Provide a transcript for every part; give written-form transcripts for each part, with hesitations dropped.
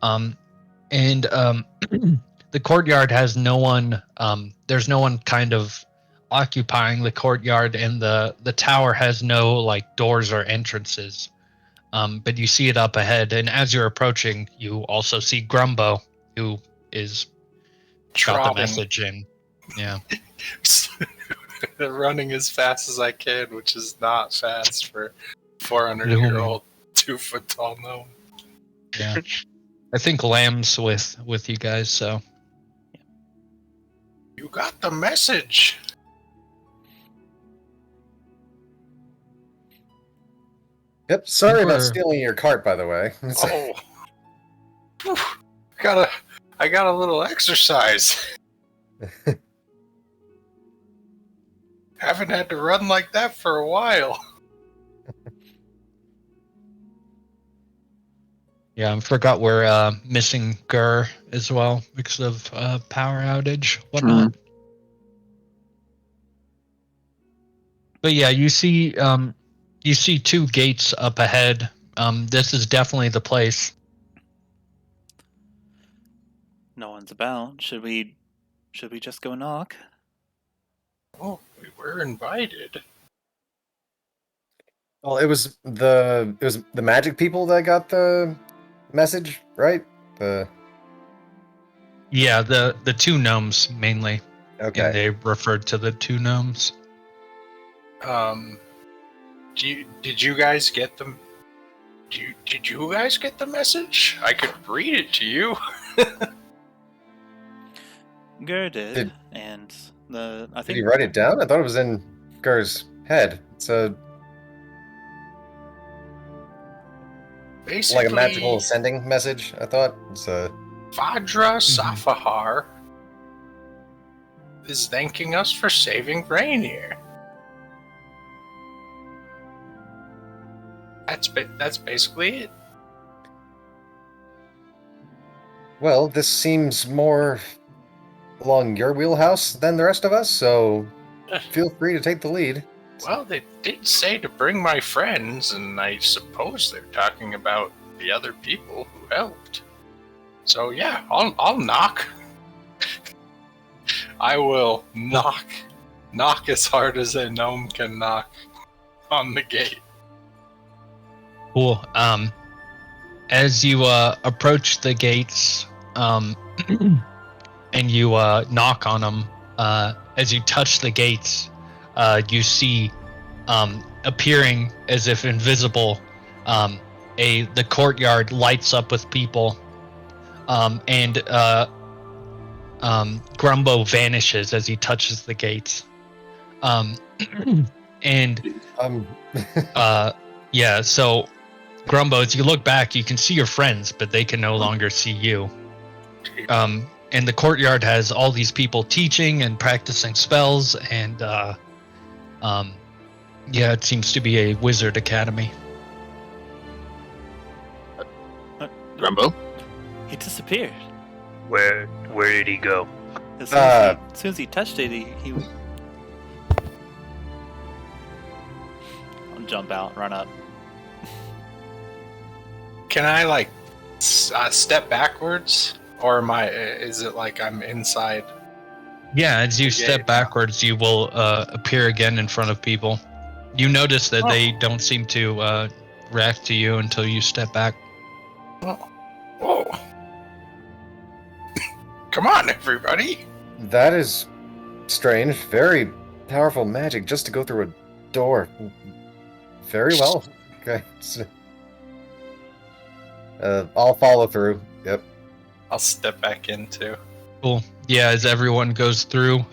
And the courtyard has no one. There's no one kind of occupying the courtyard, and the tower has no like doors or entrances. But you see it up ahead, and as you're approaching, you also see Grumbo, who is got the message in. Yeah. Running as fast as I can, which is not fast for 400-year-old 2-foot tall gnome. Yeah. I think Lamb's with you guys, so. You got the message. Yep, sorry about stealing your cart, by the way. I got a little exercise. Haven't had to run like that for a while. Yeah, I forgot we're missing Gur as well because of power outage, whatnot. But yeah, you see two gates up ahead. This is definitely the place. No one's about. Should we just go knock? Oh, we were invited. Well, it was the magic people that got the message, right? Yeah, the two gnomes mainly. Okay. And they referred to the two gnomes. Did you guys get them? Did you guys get the message? I could read it to you. Gur did, and I think. Did he write it down? I thought it was in Gur's head. So, basically, like a magical sending message. I thought it's a Vajra Safahar is thanking us for saving Rainier. That's basically it. Well, this seems more along your wheelhouse than the rest of us, so feel free to take the lead. Well, they did say to bring my friends, and I suppose they're talking about the other people who helped. So yeah, I'll knock. I will knock as hard as a gnome can knock on the gate. Cool. As you approach the gates, and you knock on them, as you touch the gates, you see appearing as if invisible, the courtyard lights up with people, and Grumbo vanishes as he touches the gates. Yeah, so Grumbo, as you look back, you can see your friends, but they can no longer see you. And the courtyard has all these people teaching and practicing spells, and yeah, it seems to be a wizard academy. Grumbo? He disappeared. Where did he go? As soon as he touched it, he I'll jump out, run up. Can I step backwards, or is it like I'm inside? Yeah, as you step backwards, you will appear again in front of people. You notice that they don't seem to react to you until you step back. Whoa. Come on, everybody. That is strange. Very powerful magic just to go through a door. Very well. Okay. I'll follow through. Yep. I'll step back in too. Cool. Yeah, as everyone goes through,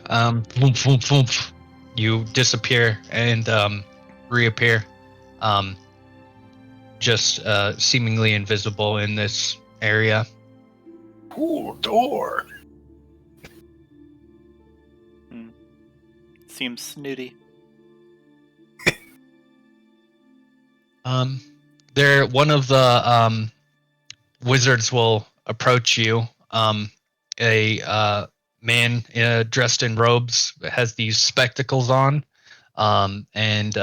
you disappear and reappear, just seemingly invisible in this area. Cool door. Seems snooty. One of the wizards will approach you. A man dressed in robes has these spectacles on, and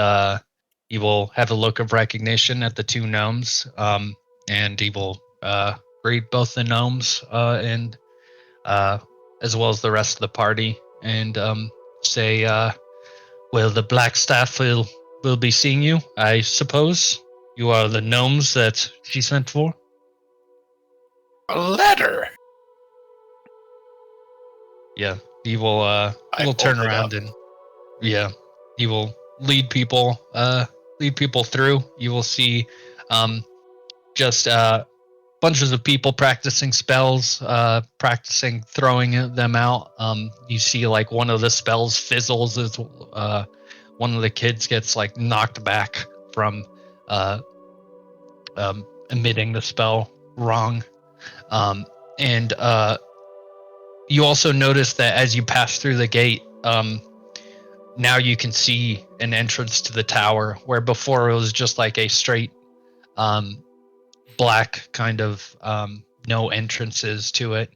he will have a look of recognition at the two gnomes, and he will greet both the gnomes and as well as the rest of the party, and say, well, the Blackstaff will be seeing you, I suppose. You are the gnomes that she sent for? A letter. Yeah, he will I turn hold it around up. and he will lead people through. You will see just bunches of people practicing spells, practicing throwing them out. You see like one of the spells fizzles as one of the kids gets like knocked back from emitting the spell wrong. And you also notice that as you pass through the gate, now you can see an entrance to the tower, where before it was just like a straight black kind of no entrances to it.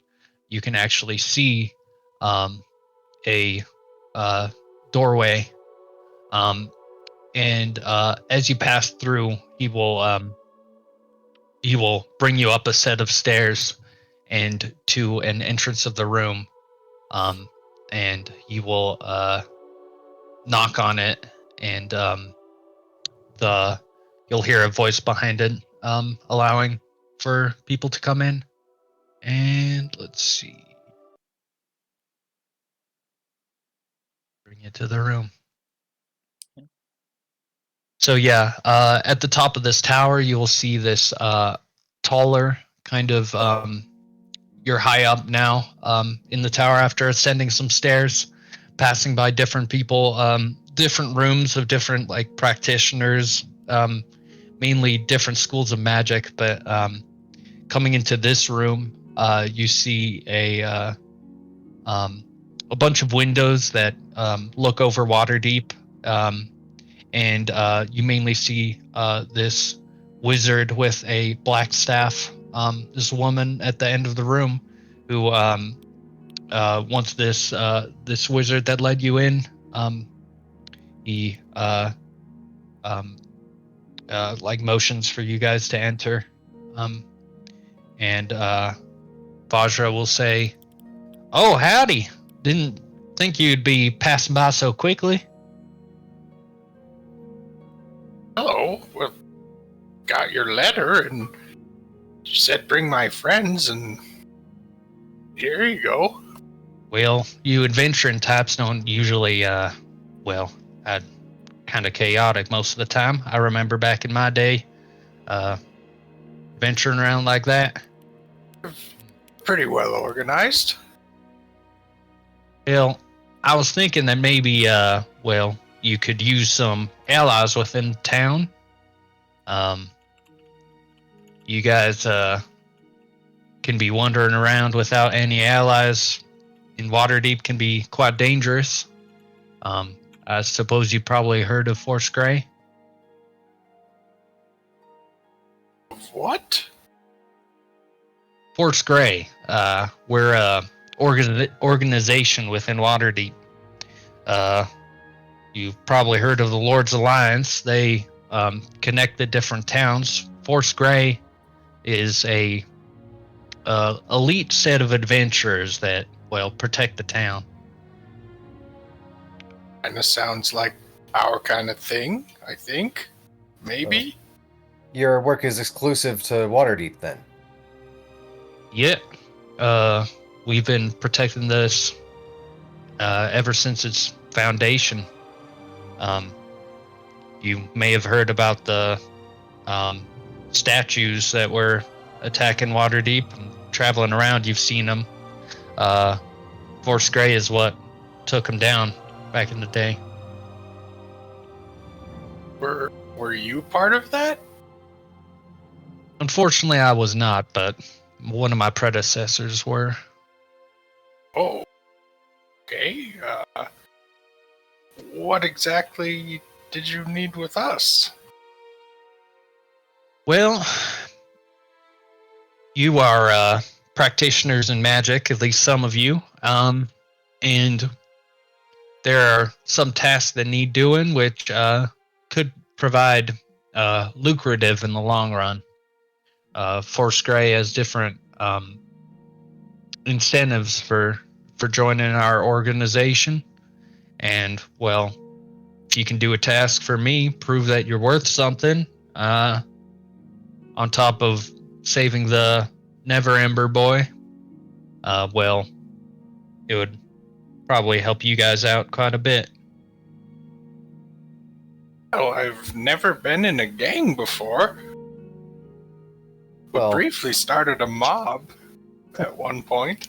You can actually see a doorway, and as you pass through, he will bring you up a set of stairs and to an entrance of the room, and he will knock on it, and you'll hear a voice behind it, allowing for people to come in. And let's see, bring you to the room. So yeah, at the top of this tower, you will see this taller kind of. You're high up now in the tower after ascending some stairs, passing by different people, different rooms of different like practitioners, mainly different schools of magic. But coming into this room, you see a bunch of windows that look over Waterdeep, and you mainly see this wizard with a black staff. This woman at the end of the room, who wants this wizard that led you in. He like motions for you guys to enter, and Vajra will say, "Oh, howdy! Didn't think you'd be passing by so quickly." Hello. Well, got your letter, and you said bring my friends, and here you go. Well, you adventuring types don't usually, kind of chaotic most of the time. I remember back in my day, venturing around like that. Pretty well organized. Well, I was thinking that maybe, you could use some allies within town. You guys can be wandering around without any allies in Waterdeep can be quite dangerous. I suppose you probably heard of Force Grey. What? Force Grey. We're a organization within Waterdeep. You've probably heard of the Lord's Alliance. They connect the different towns. Force Grey is a elite set of adventurers that protect the town. Kind of sounds like our kind of thing, I think. Maybe? Your work is exclusive to Waterdeep, then? Yeah. We've been protecting this ever since its foundation. You may have heard about the statues that were attacking Waterdeep and traveling around. You've seen them. Force Grey is what took them down back in the day. Were you part of that? Unfortunately, I was not, but one of my predecessors were. Oh. Okay. What exactly did you need with us? Well, you are practitioners in magic, at least some of you, and there are some tasks that need doing, which could provide lucrative in the long run. Foursquare has different incentives for joining our organization. And, well, if you can do a task for me, prove that you're worth something, on top of saving the Never Ember boy, well, it would probably help you guys out quite a bit. Well, I've never been in a gang before. We Well- briefly started a mob at one point.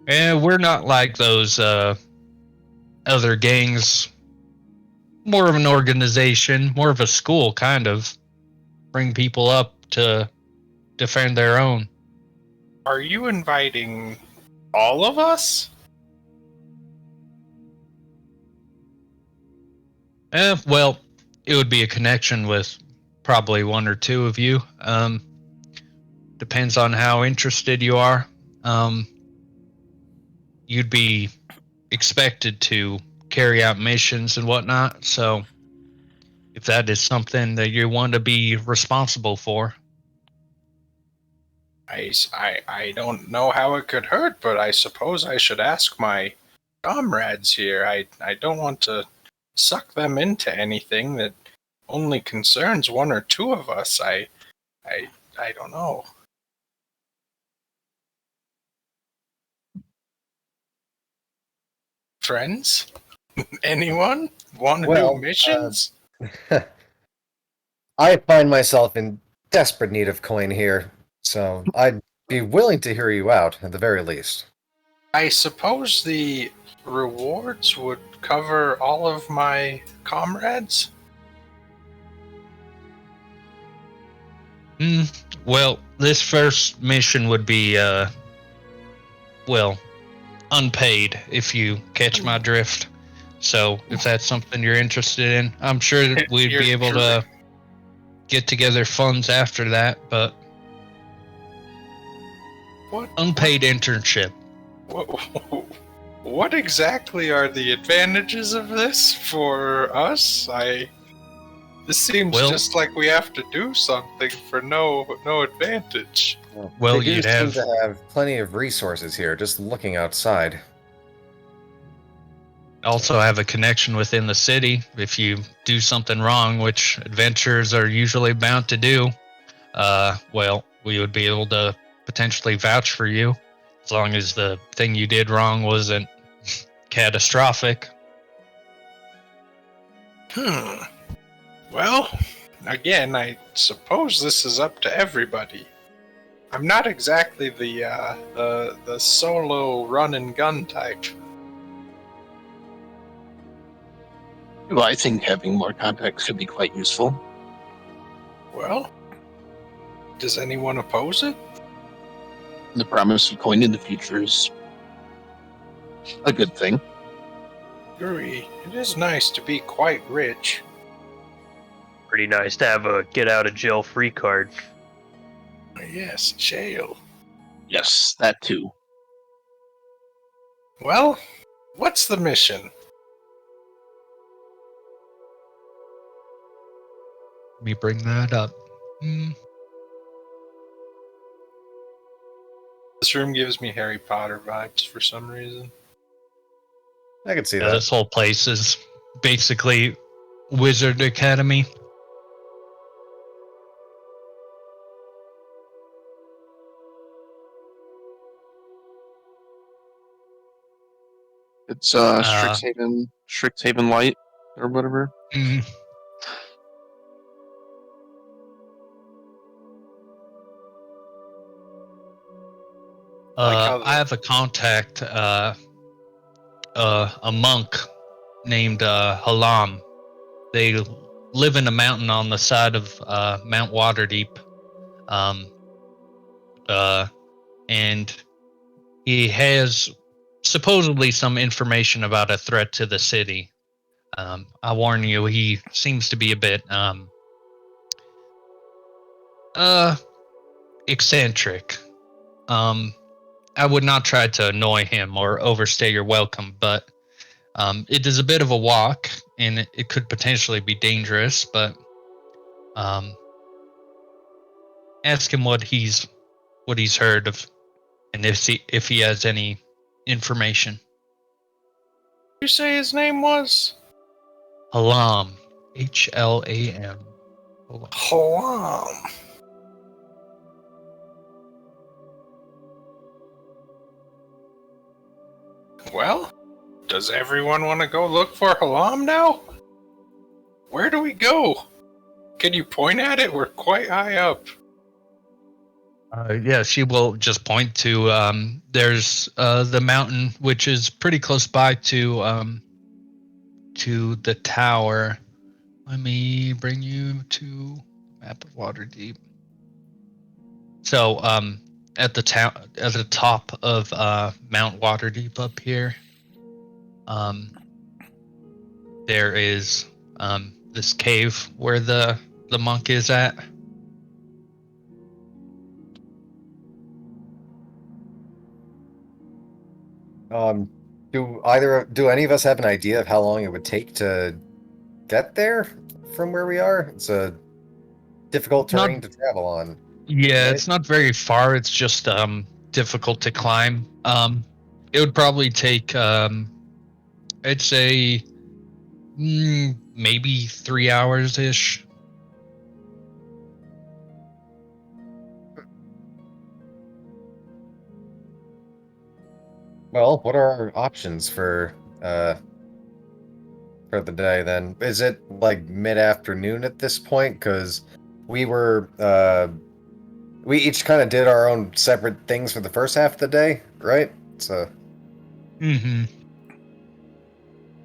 And we're not like those other gangs. More of an organization, more of a school, kind of. Bring people up to defend their own. Are you inviting all of us? Well, it would be a connection with probably one or two of you. Depends on how interested you are. You'd be expected to carry out missions and whatnot, so if that is something that you want to be responsible for. I don't know how it could hurt, but I suppose I should ask my comrades here. I don't want to suck them into anything that only concerns one or two of us. I don't know. Friends? Anyone want to Well, do missions? I find myself in desperate need of coin here, so I'd be willing to hear you out, at the very least. I suppose the rewards would cover all of my comrades? Well, this first mission would be, well, unpaid, if you catch my drift. So, if that's something you're interested in, I'm sure that we'd You're be able to get together funds after that, but What? unpaid internship. What exactly are the advantages of this for us? This seems Well- just like we have to do something for no advantage. Well, they do you'd seem have- to have plenty of resources here, just looking outside. Also have a connection within the city. If you do something wrong, which adventurers are usually bound to do, well, we would be able to potentially vouch for you, as long as the thing you did wrong wasn't catastrophic. Well, again, I suppose this is up to everybody. I'm not exactly the solo run and gun type. Well, I think having more contacts could be quite useful. Well, does anyone oppose it? The promise of coin in the future is a good thing. Agree. It is nice to be quite rich. Pretty nice to have a get out of jail free card. Yes, jail. Yes, that too. Well, what's the mission? Let me bring that up. This room gives me Harry Potter vibes for some reason. I could see Yeah, that. this whole place is basically Wizard Academy. It's Strixhaven Light or whatever. Mm. Like how I have a contact, a monk named Halam. They live in a mountain on the side of Mount Waterdeep. And he has supposedly some information about a threat to the city. I warn you, he seems to be a bit eccentric. I would not try to annoy him or overstay your welcome, but it is a bit of a walk, and it could potentially be dangerous, but Ask him what he's heard of, and if he has any information. You say his name was? Halam, Hlam. Halam. Well, does everyone want to go look for Halam now? Where do we go? Can you point at it? We're quite high up. Yeah, she will just point to there's the mountain, which is pretty close by to the tower. Let me bring you to map of Waterdeep. So at the top of Mount Waterdeep up here, there is this cave where the monk is at. Do any of us have an idea of how long it would take to get there from where we are? It's a difficult terrain to travel on. Yeah, right? it's not very far. It's just difficult to climb. It would probably take I'd say maybe 3 hours ish. Well, what are our options for the day then? Is it like mid-afternoon at this point? Because we each kind of did our own separate things for the first half of the day, right? So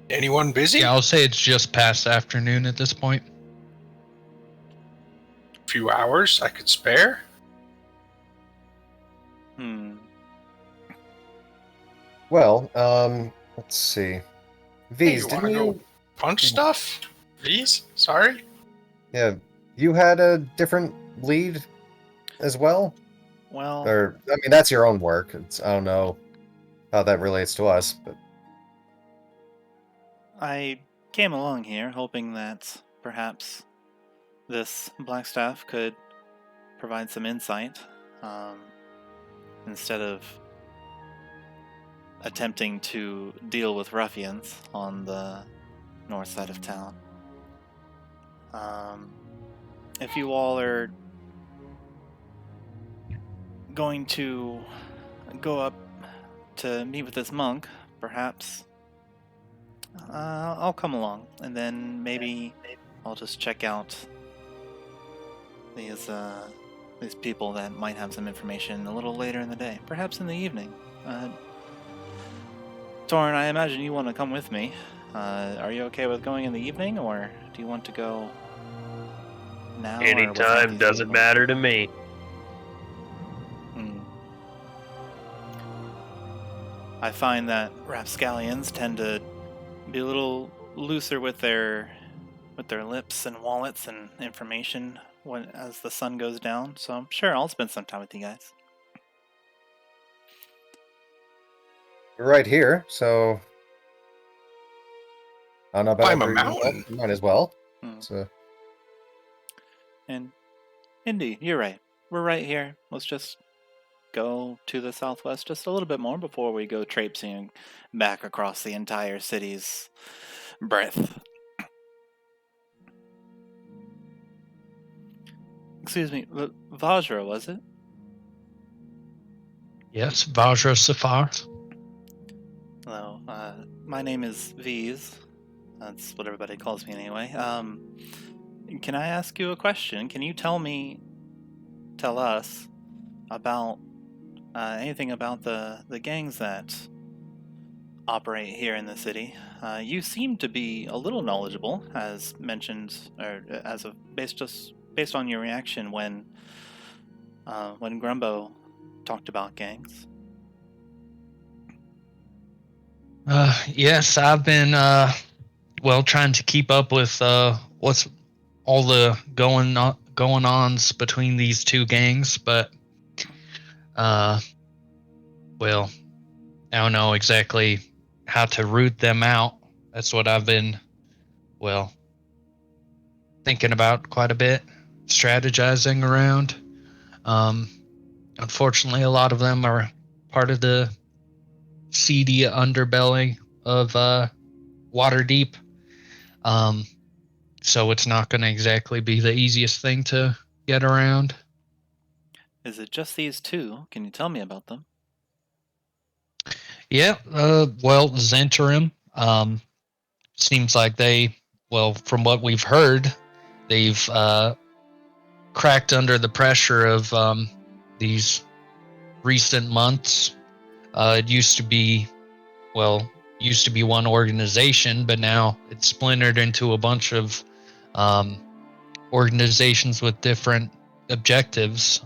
Anyone busy? Yeah, I'll say it's just past afternoon at this point. A few hours I could spare? Well, let's see. V's, you didn't wanna you? go punch stuff? V's? Sorry? Yeah, you had a different lead as well? Well, Or, I mean, that's your own work. I don't know how that relates to us, but I came along here hoping that perhaps this Blackstaff could provide some insight instead of attempting to deal with ruffians on the north side of town. If you all are going to go up to meet with this monk, perhaps I'll come along, and then maybe I'll just check out these people that might have some information a little later in the day, perhaps in the evening. Torin, I imagine you want to come with me. Are you okay with going in the evening, or do you want to go now? Anytime, doesn't matter to me. I find that rapscallions tend to be a little looser with their lips and wallets and information as the sun goes down. So I'm sure I'll spend some time with you guys. we're right here, so I don't know about Climb a everyone mountain. else, might as well. Hmm. So And indeed, you're right. We're right here. Let's just go to the southwest just a little bit more before we go traipsing back across the entire city's breadth. Excuse me, Vajra, was it? Yes, Vajra Safar. Hello, my name is V's. That's what everybody calls me anyway. Can I ask you a question? Can you tell us about anything about the gangs that operate here in the city? You seem to be a little knowledgeable, as mentioned, or based on your reaction when Grumbo talked about gangs. Yes, I've been trying to keep up with what's all the going ons between these two gangs, but I don't know exactly how to root them out. That's what I've been thinking about quite a bit, strategizing around. Unfortunately, a lot of them are part of the seedy underbelly of Waterdeep. So it's not going to exactly be the easiest thing to get around. Is it just these two? Can you tell me about them? Yeah, well, Zentarim, seems like from what we've heard, they've cracked under the pressure of these recent months. It used to be one organization, but now it's splintered into a bunch of organizations with different objectives.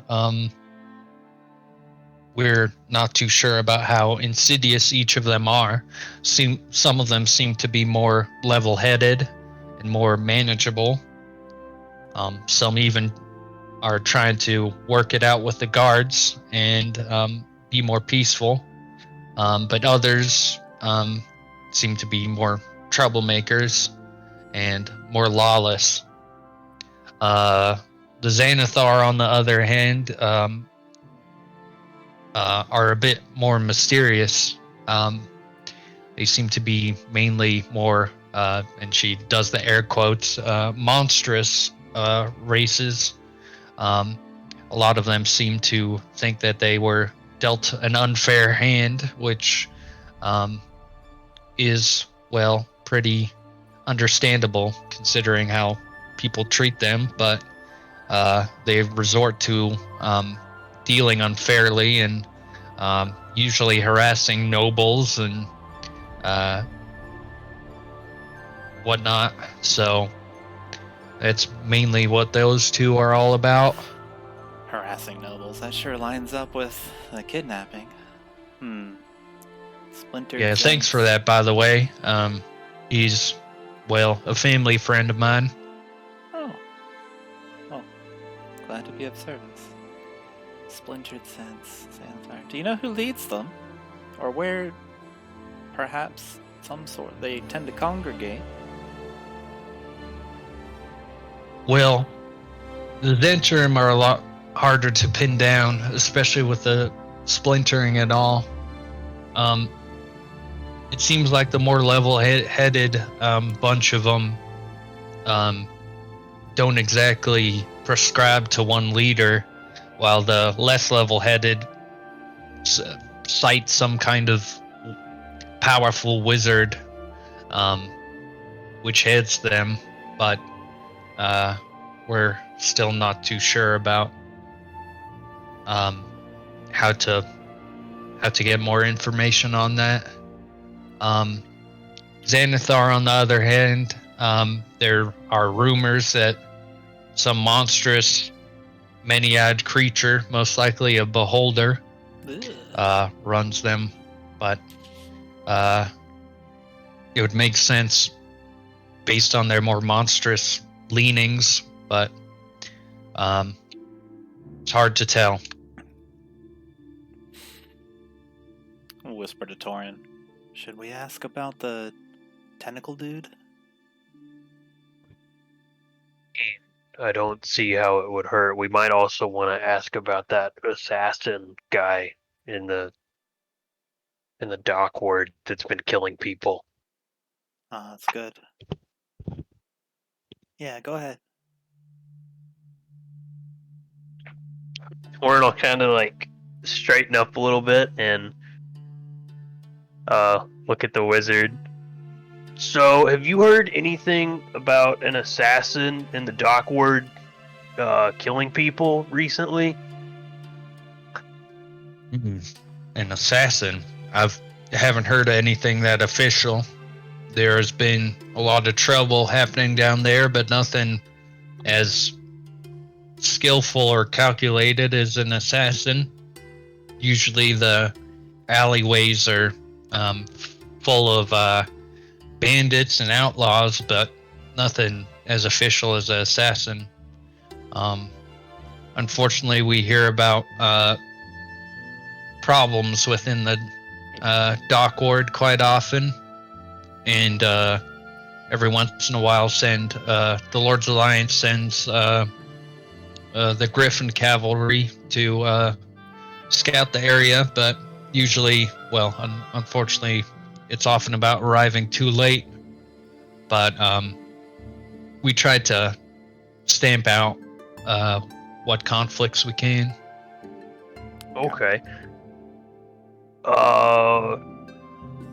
We're not too sure about how insidious each of them are. Some of them seem to be more level-headed and more manageable. Some even are trying to work it out with the guards and be more peaceful. But others seem to be more troublemakers and more lawless. The Xanathar, on the other hand, are a bit more mysterious. They seem to be mainly more, and she does the air quotes, monstrous races. A lot of them seem to think that they were dealt an unfair hand, which is, well, pretty understandable considering how people treat them, but they resort to dealing unfairly and usually harassing nobles and whatnot. So that's mainly what those two are all about. Harassing nobles. That sure lines up with the kidnapping. Splintered. Yeah, thanks for that, by the way. He's, well, a family friend of mine. Oh. Well, glad to be of service. Splintered Sense. Do you know who leads them? Or where, perhaps, they tend to congregate? Well, the Zentarim are a lot harder to pin down, especially with the splintering and all. It seems like the more level-headed bunch of them don't exactly prescribe to one leader, while the less level-headed cite some kind of powerful wizard which heads them, but we're still not too sure about how to get more information on that. Xanathar, on the other hand, there are rumors that some monstrous many-eyed creature, most likely a beholder, runs them, but it would make sense based on their more monstrous leanings, but it's hard to tell. I'll whisper to Torin. Should we ask about the tentacle dude? I don't see how it would hurt. We might also want to ask about that assassin guy in the dock ward that's been killing people. That's good. Yeah, go ahead. Torin will kind of like straighten up a little bit and look at the wizard. So, have you heard anything about an assassin in the dock ward killing people recently? An assassin? I haven't heard of anything that official. There has been a lot of trouble happening down there, but nothing as skillful or calculated as an assassin. Usually the alleyways are full of bandits and outlaws, but nothing as official as an assassin. Unfortunately, we hear about problems within the dock ward quite often, and every once in a while the Lord's Alliance sends the Griffin cavalry to scout the area, but usually, well, unfortunately, it's often about arriving too late. But we try to stamp out what conflicts we can. Okay.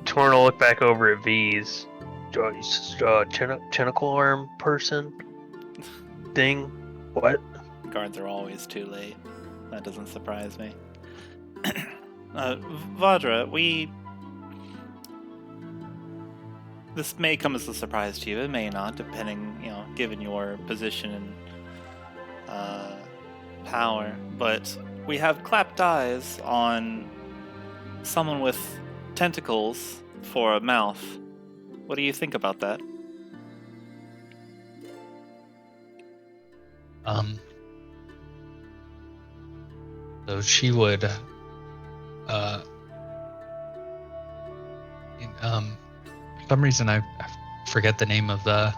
Torn will look back over at V's. Tentacle arm person thing. What? Guards are always too late. That doesn't surprise me. Vajra, this may come as a surprise to you. It may not, depending, given your position and power. But we have clapped eyes on someone with tentacles for a mouth. What do you think about that? So she would, for some reason I forget the name of the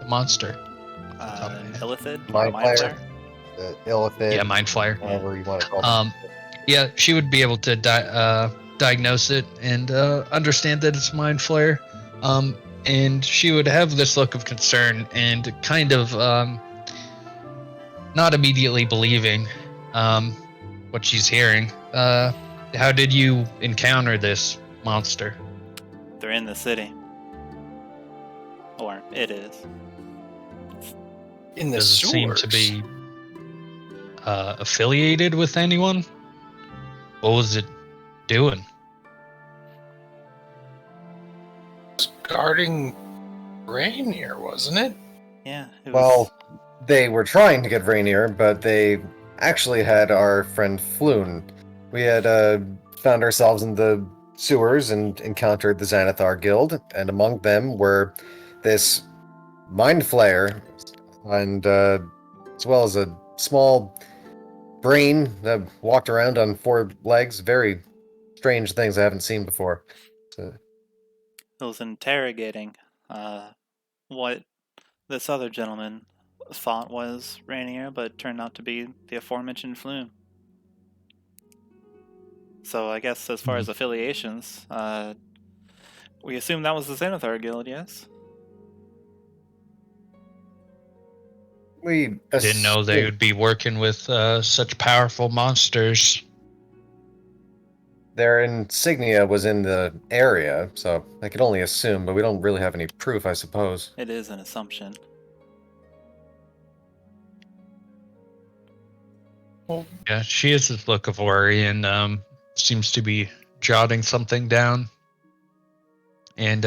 monster. Illithid? Mind Flayer? Illithid. Yeah, Mind Flayer. Whatever you want to call it. Yeah, she would be able to diagnose it and understand that it's Mind Flayer. And she would have this look of concern and kind of not immediately believing what she's hearing. How did you encounter this monster? They're in the city. Or it is. In the Does it seem sewers. to be affiliated with anyone? What was it doing? Guarding Rainier, wasn't it? Yeah. It was... Well, they were trying to get Rainier, but they actually had our friend Floon. We had found ourselves in the sewers and encountered the Xanathar Guild, and among them were this Mind Flayer, and as well as a small brain that walked around on 4 legs. Very strange things I haven't seen before. So, It was interrogating what this other gentleman thought was Rainier, but turned out to be the aforementioned Flume. So I guess as far as affiliations, we assume that was the Xanathar Guild, yes? we Didn't know they would be working with such powerful monsters. Their insignia was in the area, so I could only assume, but we don't really have any proof, I suppose. It is an assumption. Yeah, she has this look of worry and seems to be jotting something down. And,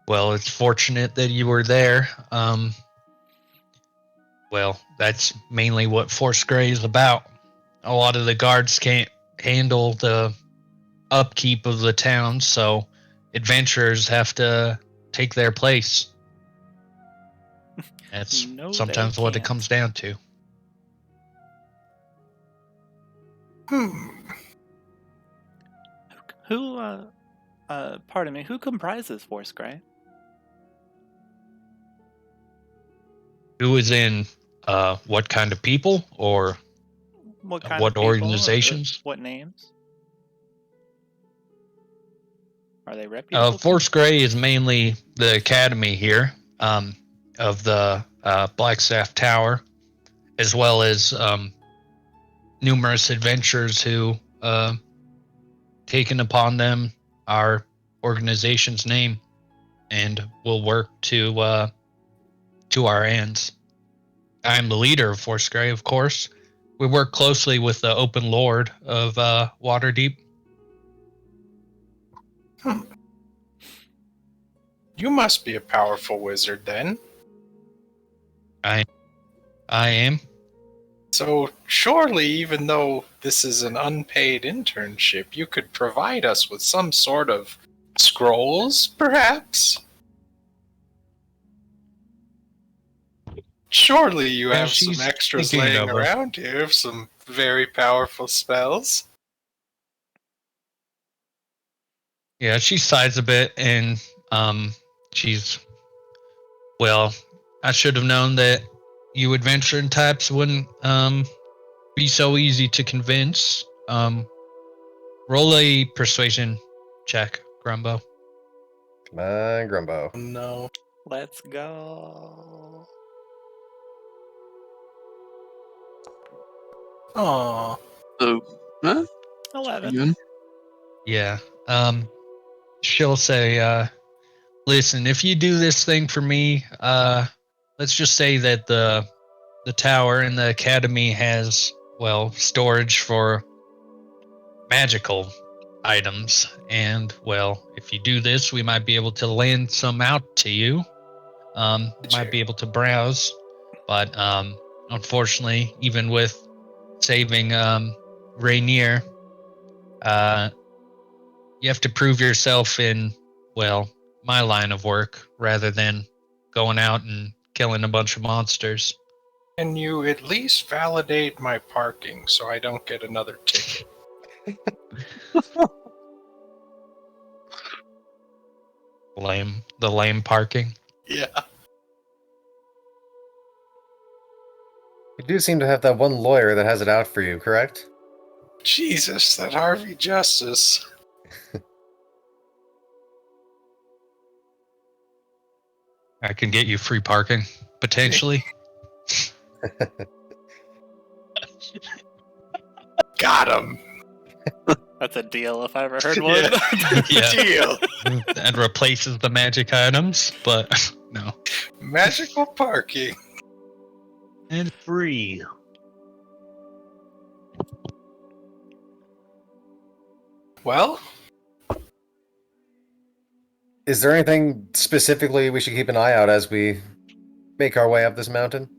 well, it's fortunate that you were there. Well, that's mainly what Force Grey is about. A lot of the guards can't handle the upkeep of the town, so adventurers have to take their place. That's No, they sometimes what it can't. comes down to. Who, pardon me, who comprises Force Grey? Who is in what kind of people, or What kind what of people? organizations? What names? Are they reputable? Force Grey is mainly the academy here of the Blackstaff Tower, as well as numerous adventurers who taken upon them our organization's name and will work to our ends. I'm the leader of Force Grey, of course. We work closely with the Open Lord of Waterdeep. You must be a powerful wizard then. I am. So surely, even though this is an unpaid internship, you could provide us with some sort of scrolls, perhaps? Surely you Yeah, have some she's extras thinking laying it over. around here, some very powerful spells. Yeah, she sighs a bit and she's, well, I should have known that you adventuring types wouldn't be so easy to convince. Roll a persuasion check, Grumbo. Come on, Grumbo. No. Let's go. Aw. So, huh? 11. Again? Yeah. She'll say, listen, if you do this thing for me, let's just say that the tower in the academy has, well, storage for magical items. And, well, if you do this, we might be able to lend some out to you. Might be able to browse. But, unfortunately, even with saving, Rainier, you have to prove yourself in, well, my line of work rather than going out and killing a bunch of monsters. Can you at least validate my parking so I don't get another ticket? The lame parking. Yeah. You do seem to have that one lawyer that has it out for you, correct? Jesus, that Harvey Justice. I can get you free parking, potentially. Got him. That's a deal if I ever heard one. Yeah. Deal. That replaces the magic items, but no. Magical parking. And free. Well, Is there anything specifically we should keep an eye out as we make our way up this mountain?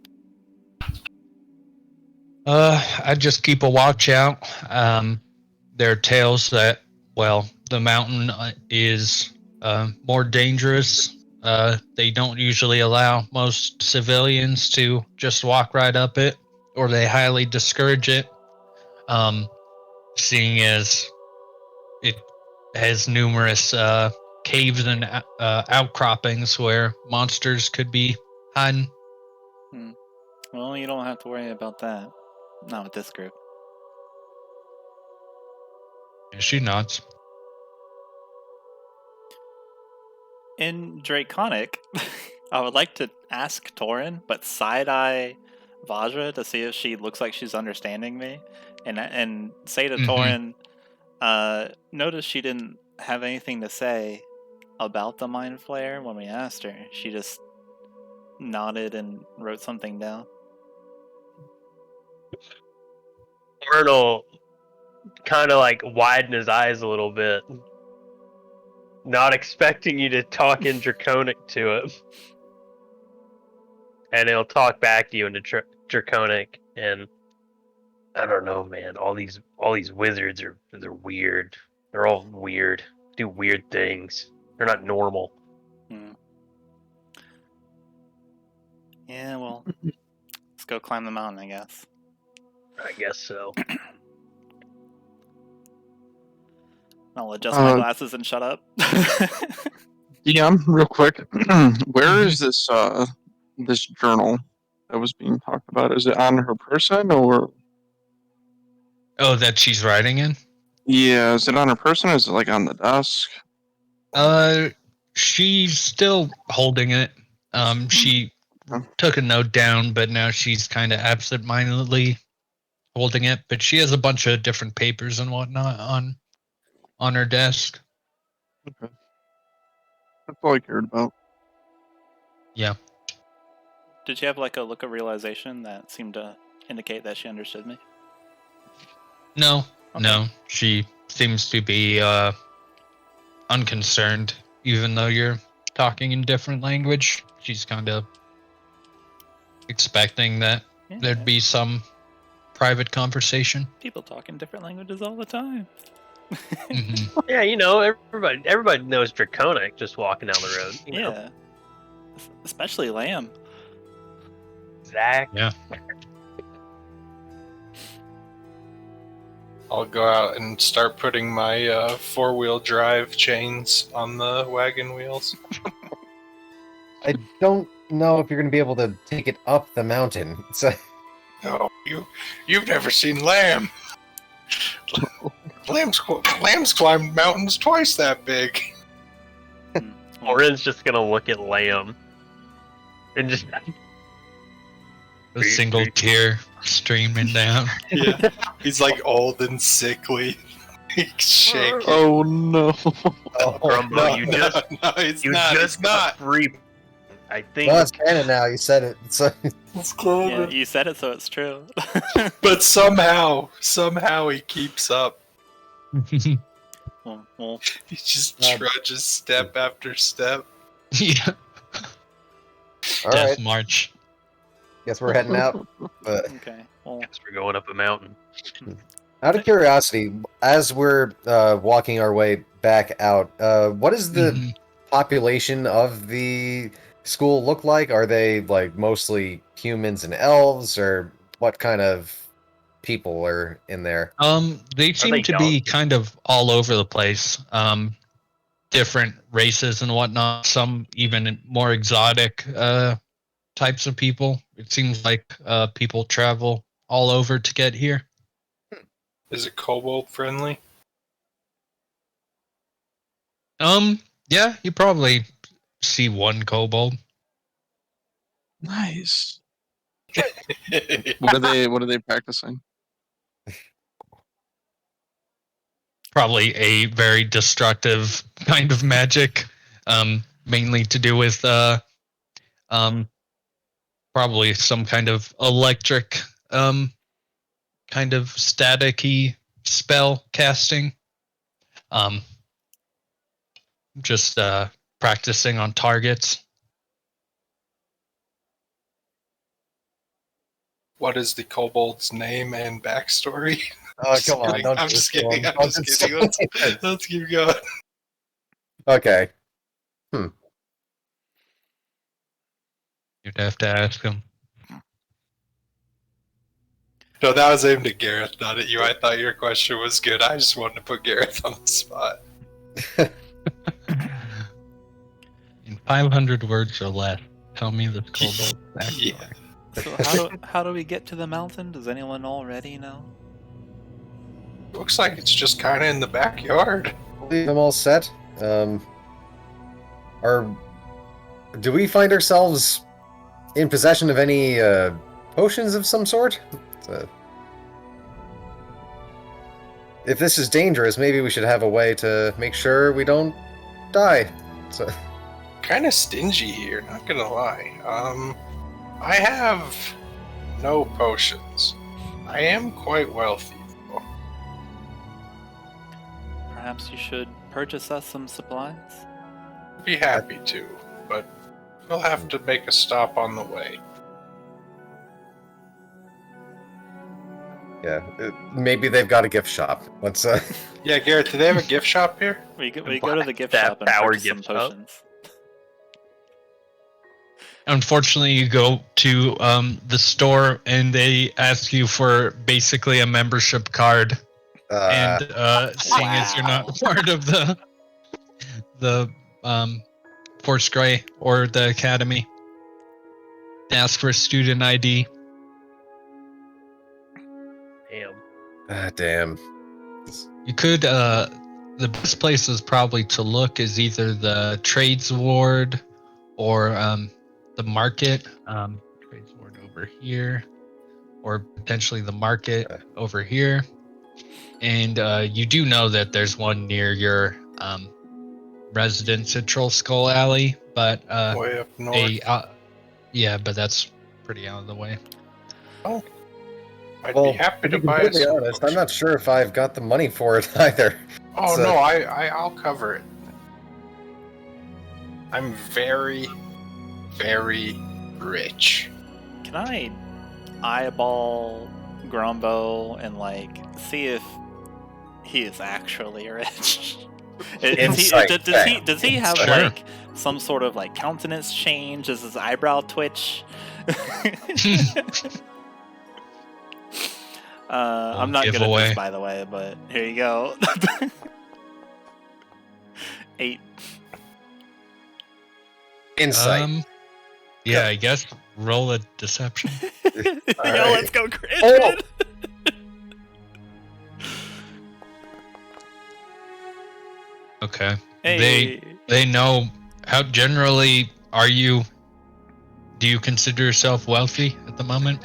I'd just keep a watch out. There are tales that, well, the mountain is more dangerous. They don't usually allow most civilians to just walk right up it, or they highly discourage it, seeing as it has numerous caves and outcroppings where monsters could be hiding. Well, you don't have to worry about that. Not with this group. She nods. In Draconic, I would like to ask Torin, but side-eye Vajra to see if she looks like she's understanding me, and say to Torin, notice she didn't have anything to say about the Mind Flayer when we asked her. She just nodded and wrote something down. Colonel kind of like widen his eyes a little bit, not expecting you to talk in Draconic to him, and he'll talk back to you in Draconic. And I don't know, man. All these wizards they're weird. They're all weird. Do weird things. They're not normal. Yeah, well, let's go climb the mountain, I guess. I guess so. I'll adjust my glasses and shut up. Yeah, real quick. Where is this this journal that was being talked about? Is it on her person or? Oh, that she's writing in? Yeah, is it on her person or is it like on the desk? She's still holding it. She took a note down, but now she's kind of absent-mindedly holding it. But she has a bunch of different papers and whatnot on her desk. Okay. That's all I cared about. Yeah. Did she have like a look of realization that seemed to indicate that she understood me? No, Okay. no. She seems to be unconcerned, even though you're talking in different language. She's kind of expecting that there'd be some private conversation. People talk in different languages all the time. Mm-hmm. Yeah, you know, everybody knows Draconic just walking down the road. You know? Yeah. Especially Lamb. Zach. Yeah. I'll go out and start putting my four-wheel drive chains on the wagon wheels. I don't know if you're going to be able to take it up the mountain. So, No, you've never seen lamb. Lambs climb mountains twice that big. Torin's just gonna look at Lamb and just A single tear streaming down. Yeah, he's like old and sickly. He's shaking. Oh no! Grumbo, you just no, it's you not. just It's not. got free. I think well, it's canon now. You said it. So, Yeah, you said it, so it's true. But somehow he keeps up. well, He just trudges step after step. Yeah. all Death right. March. Guess we're heading out. But okay. Well, guess we're going up a mountain. out of curiosity, as we're walking our way back out, what is the Mhm. population of the school look like? Are they like mostly humans and elves, or what kind of people are in there? They seem they to be kind of all over the place. Different races and whatnot. Some even more exotic types of people. It seems like people travel all over to get here. Is it kobold friendly? Yeah, you probably see one kobold. Nice. What are they practicing? Probably a very destructive kind of magic. Mainly to do with probably some kind of electric kind of staticky spell casting. Just practicing on targets. What is the kobold's name and backstory? Oh, come on! Don't I'm do just this to kidding. him. I'm just kidding. Let's keep going. Okay. You'd have to ask him. No, that was aimed at Gareth, not at you. I thought your question was good. I just wanted to put Gareth on the spot. In 500 words or less, tell me the kobold backstory. Yeah. so how do we get to the mountain? Does anyone already know? Looks like it's just kind of in the backyard. Leave them all set. Do we find ourselves in possession of any potions of some sort? If this is dangerous, maybe we should have a way to make sure we don't die. So, Kind of stingy here, not gonna lie. I have no potions. I am quite wealthy, though. Perhaps you should purchase us some supplies. Be happy to, but we'll have to make a stop on the way. yeah, maybe they've got a gift shop. Let's. Yeah, Garrett, do they have a gift shop here? We go to the gift That shop and power purchase some gift shop? potions. Unfortunately, you go to the store and they ask you for basically a membership card. And seeing as you're not part of the Force Grey or the Academy, they ask for a student ID. Damn. damn. You could the best places probably to look is either the Trades Ward or the Market. Trades Ward over here, or potentially the Market over here. And you do know that there's one near your residence at Troll Skull Alley, but Way up north. yeah, but that's pretty out of the way. I'd be happy to buy be some honest, I'm potions. not sure if I've got the money for it either. Oh So- no, I'll cover it. I'm very, very rich. Can I eyeball Grumbo and like see if he is actually rich? Insight Does he have Sure. like some sort of like countenance change? Does his eyebrow twitch? I'm not good at giveaway. this, by the way, but here you go. 8. Insight. Yeah, I guess roll a deception. Yo, right. let's go, Krandren! Okay. Hey. They know how generally do you consider yourself wealthy at the moment?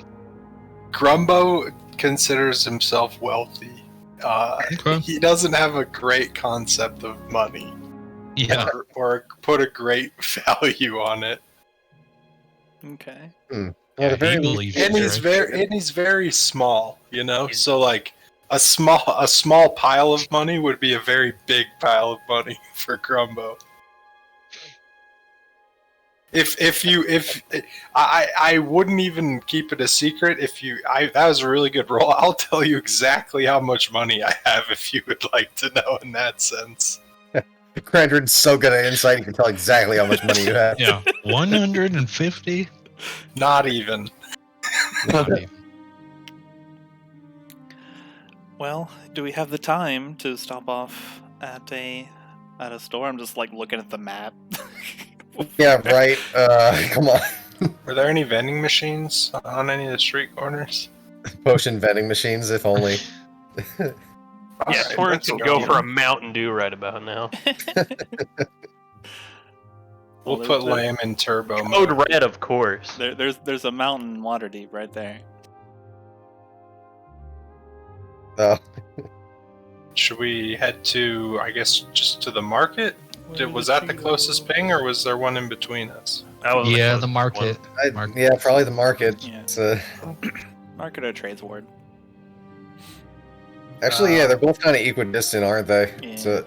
Grumbo considers himself wealthy. Okay. He doesn't have a great concept of money, Yeah. or put a great value on it. Okay. Well, Yeah, the very he believes And you, he's right? very small, you know. So like a small pile of money would be a very big pile of money for Grumbo. If I wouldn't even keep it a secret. That was a really good roll. I'll tell you exactly how much money I have if you would like to know in that sense. Krandren's so good at insight, he can tell exactly how much money you have. Yeah. 150? Not even. Not even. Well, do we have the time to stop off at a store? I'm just like looking at the map. Yeah, right. Come on. Were there any vending machines on any of the street corners? Potion vending machines, if only. Yeah, Alright, Torin let's can go. go for a Mountain Dew right about now. We'll Well, put there- Lamb in turbo Code mode. Red, of course. there's a mountain water deep right there. Oh, Should we head to, I guess, just to the market? Was that the closest ping, or was there one in between us? That was Yeah, closest the market. one. yeah, probably the market. Yeah. It's, Market or trades ward. actually, yeah, they're both kind of equidistant, aren't they? Yeah. So,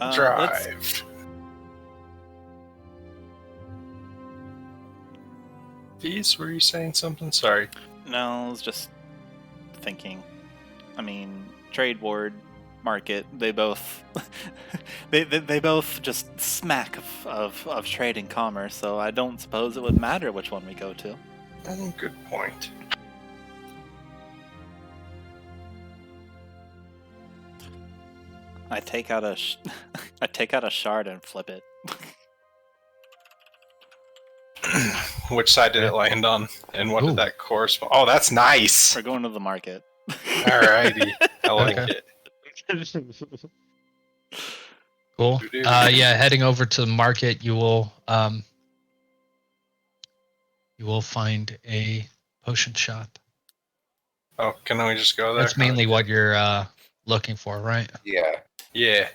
Let's- Drive. These, were you saying something? Sorry. No, I was just thinking. I mean, trade ward, market, they both they both just smack of trade and commerce, so I don't suppose it would matter which one we go to. Oh, good point. I take out a I take out a shard and flip it. Which side did it land on? And what Ooh. did that correspond? Oh, that's nice! We're going to the market. Alrighty. I like Okay. it. Cool. Yeah, heading over to the market, you will find a potion shop. Oh, can we just go there? That's mainly what you're looking for, right? yeah. Yeah.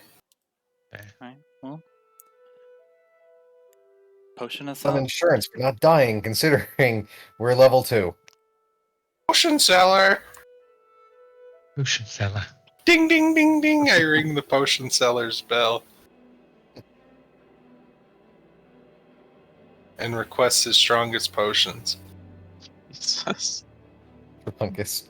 Alright, well. Potion us Some up. insurance for not dying, considering we're level 2. Potion seller! Potion seller. Ding, ding, ding, ding! I ring the potion seller's bell. And request his strongest potions. Jesus. For Punkus.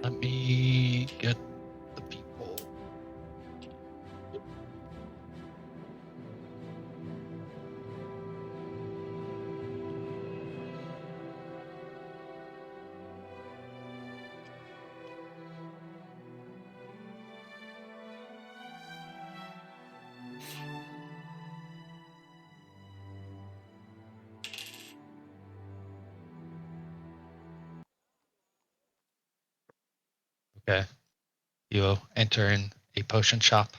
Let me get the people. Okay. You enter in a potion shop.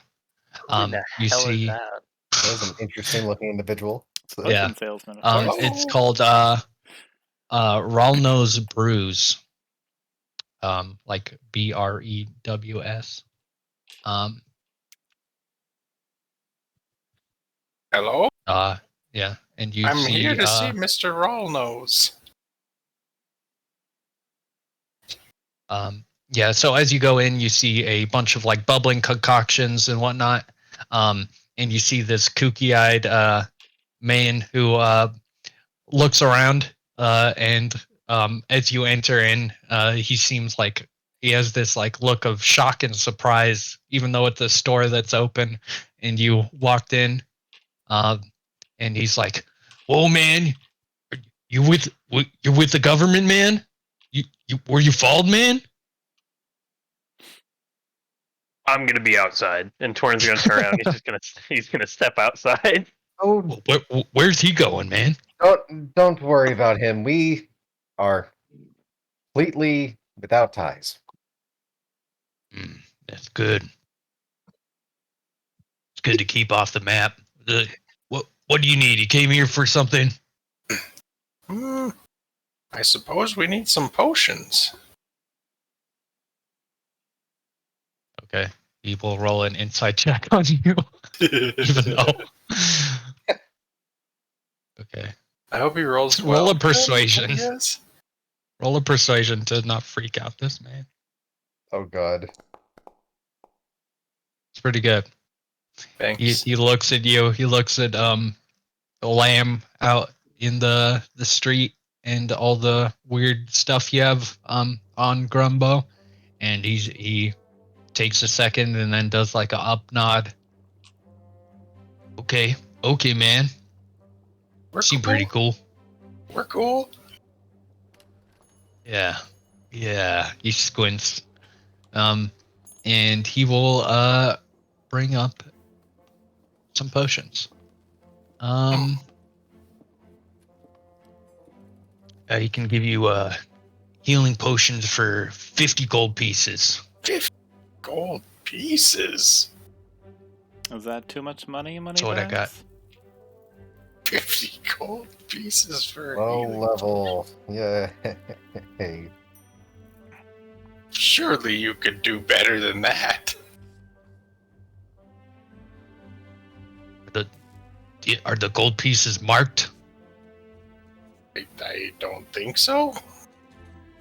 Who the You hell see is that? That was an interesting looking individual. So, Potion yeah. salesman. Of course. It's called Ralno's Brews. Like BREWS. Hello? Yeah, and you I'm see here to see Mr. Rollnose. yeah, so as you go in, you see a bunch of like bubbling concoctions and whatnot. And you see this kooky-eyed man who looks around, and as you enter in, he seems like he has this like look of shock and surprise, even though it's a store that's open. And you walked in, and he's like, "Whoa, man, you're with the government, man? You were you followed, man? I'm gonna be outside, and Torin's gonna turn around. He's gonna step outside. Oh, Where's he going, man? don't worry about him. We are completely without ties. That's good. It's good to keep off the map. What do you need? You came here for something? I suppose we need some potions. Okay. He will roll an insight check on you. Even though. Okay. I hope he rolls Roll well. a persuasion. Yes. Roll a persuasion to not freak out this man. Oh God. It's pretty good. Thanks. He looks at you. He looks at the lamb out in the street and all the weird stuff you have on Grumbo, and he takes a second and then does like a up nod. Okay, man. We're Seem cool. pretty cool. We're cool. Yeah. He squints. And he will bring up some potions. He can give you healing potions for 50 gold pieces. 50 gold pieces. Is that too much money? That's what I got. 50 gold pieces for Low healing. level. Yeah. Surely you could do better than that. Are the gold pieces marked? I don't think so.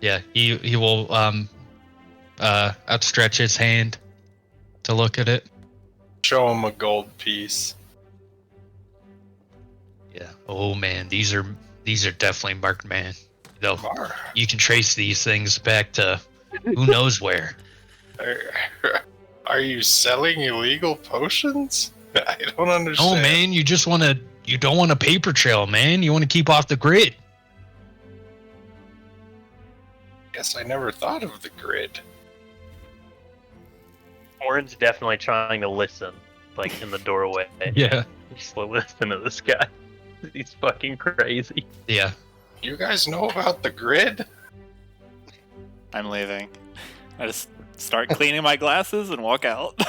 Yeah, he will outstretch his hand to look at it. Show him a gold piece. Yeah. Oh man, these are definitely marked, man. Though Mar. you can trace these things back to who knows where. Are you selling illegal potions? I don't understand. Oh man, you don't want a paper trail, man. You want to keep off the grid. Guess I never thought of the grid. Torin's definitely trying to listen, like in the doorway. Yeah. Just listen to this guy. He's fucking crazy. Yeah. You guys know about the grid? I'm leaving. I just start cleaning my glasses and walk out.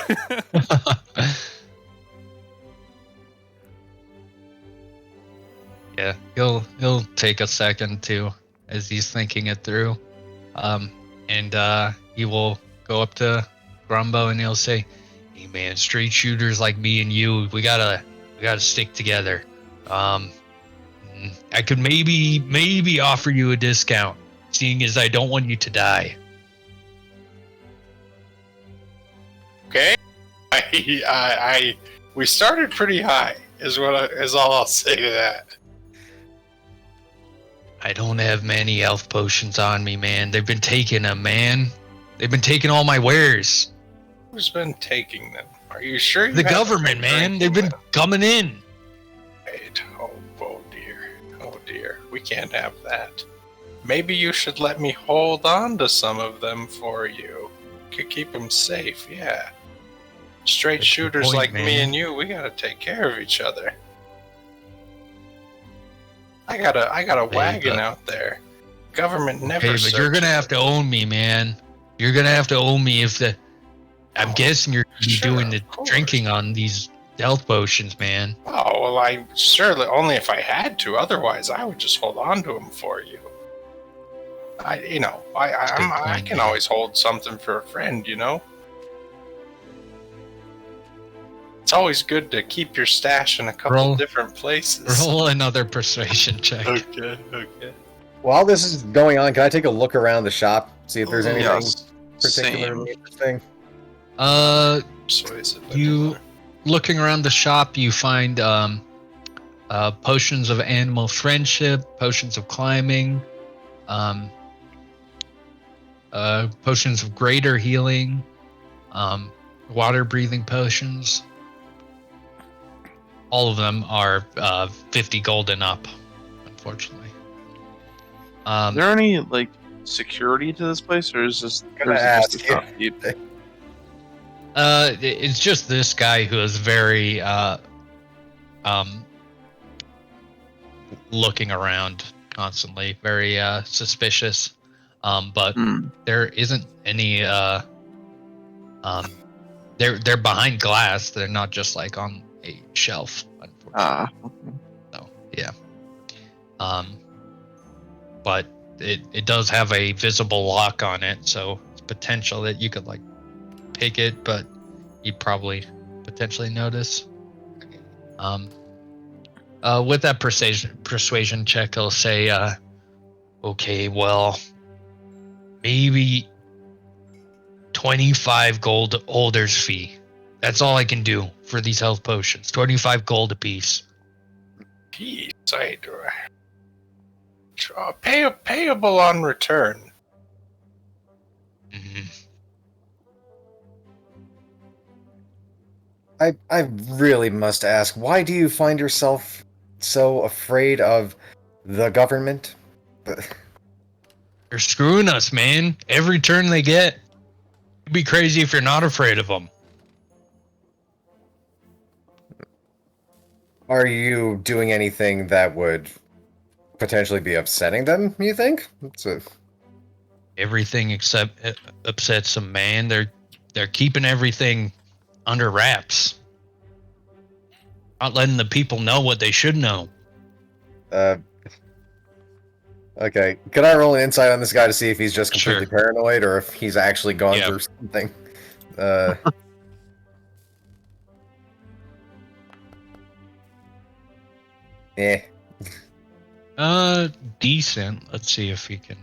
Yeah, he'll take a second too as he's thinking it through, and he will go up to Grumbo and he'll say, "Hey man, straight shooters like me and you, we gotta stick together. I could maybe offer you a discount, seeing as I don't want you to die." Okay. We started pretty high. Is all I'll say to that. I don't have many health potions on me, man. They've been taking them, man. They've been taking all my wares. Who's been taking them? Are you sure? The government, man. They've been coming in. Wait. Oh dear. We can't have that. Maybe you should let me hold on to some of them for you. Could keep them safe. Yeah. Straight That's the shooters point, like me man. and you, we gotta take care of each other. I got a wagon out there. Government never. Okay, but you're gonna have to own me, man. You're gonna have to own me if the. I'm guessing you're gonna be sure, doing the of course. drinking on these health potions, man. Oh well, I surely only if I had to. Otherwise, I would just hold on to them for you. I a good I point, can man. always hold something for a friend, you know. It's always good to keep your stash in a couple Roll- different places. Roll another persuasion check. Okay. While this is going on, can I take a look around the shop, see if there's anything Yes. particularly interesting? Persuasive, You looking around the shop, you find potions of animal friendship, potions of climbing, potions of greater healing, water breathing potions. All of them are 50 gold and up, unfortunately. Is there any like security to this place, or is this Gonna or is it just a ask you. shopkeep? It's just this guy who is very looking around constantly, very suspicious. But there isn't any they're behind glass. They're not just like on a shelf, unfortunately. So yeah. But it does have a visible lock on it, so it's potential that you could like pick it, but you'd probably potentially notice. With that persuasion check, I'll say, okay, well, maybe 25 gold holder's fee. That's all I can do for these health potions. 25 gold apiece. Jeez, payable on return. Mm-hmm. I really must ask, why do you find yourself so afraid of the government? They're screwing us, man. Every turn they get. It'd be crazy if you're not afraid of them. Are you doing anything that would potentially be upsetting them, you think? Everything except upsets them, man. They're keeping everything under wraps. Not letting the people know what they should know. Okay. Can I roll an insight on this guy to see if he's just completely Sure. paranoid or if he's actually gone Yeah. through something? Decent. Let's see if he can.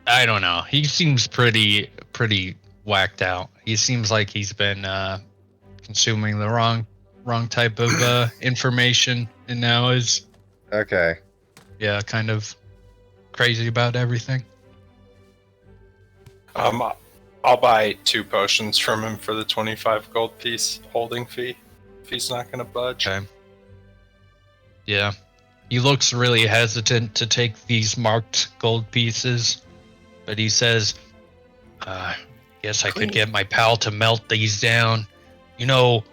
I don't know. He seems pretty whacked out. He seems like he's been consuming the wrong type of information, and now is Okay. kind of crazy about everything. I'll buy 2 potions from him for the 25 gold piece holding fee. If he's not gonna budge. Okay. Yeah. He looks really hesitant to take these marked gold pieces, but he says, guess I could get my pal to melt these down. You know,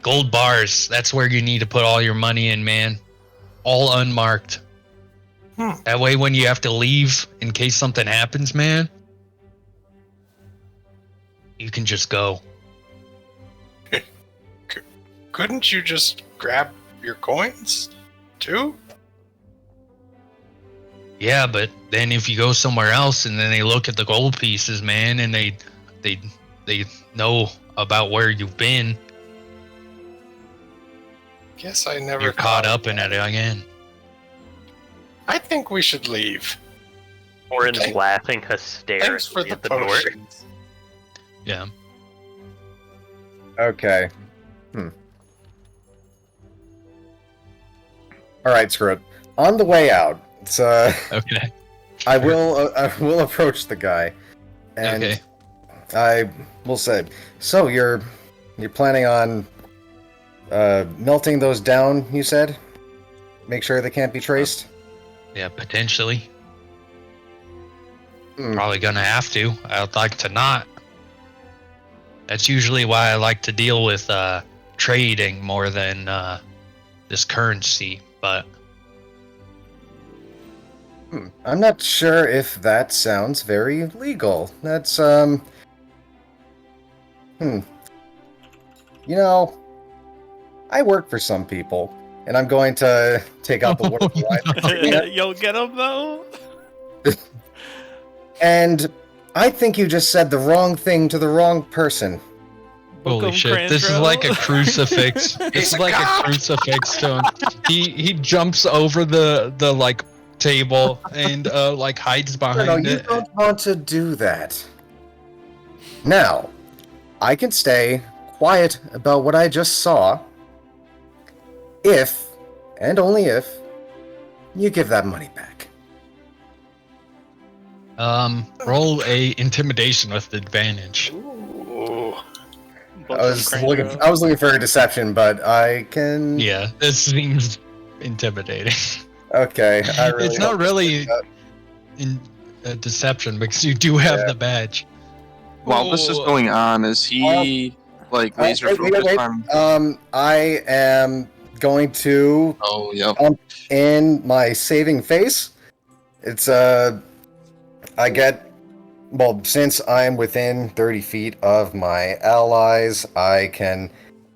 gold bars, that's where you need to put all your money in, man. All unmarked. That way when you have to leave, in case something happens, man, you can just go. Couldn't you just grab your coins, too? Yeah, but then if you go somewhere else and then they look at the gold pieces, man, and they know about where you've been, Guess I never you're thought caught up in it again. I think we should leave. Torin's Okay. laughing hysterically Thanks for the at the door. potions. Yeah. Okay. Alright, screw it. On the way out, Okay. I will approach the guy. And Okay. I will say, so you're planning on melting those down, you said? Make sure they can't be traced? Yeah, potentially. Hmm. Probably gonna have to. I'd like to not. That's usually why I like to deal with trading more than this currency, but I'm not sure if that sounds very legal. That's, You know, I work for some people, and I'm going to take out the word line. You'll get him though. And I think you just said the wrong thing to the wrong person. holy shit, this is like a crucifix. This is like a crucifix to him. He jumps over the like table and like hides behind No, you it. don't want to do that. Now, I can stay quiet about what I just saw if, and only if, you give that money back. Roll a intimidation with advantage. Ooh. I was looking for a deception, but I can. Yeah, this seems intimidating. Okay, I really It's not hope really that- in deception because you do have Yeah. the badge. While this is Oh. going on, is he like laser focused on? I am going to Oh, yep. in my saving face. It's I get, well, since I'm within 30 feet of my allies, I can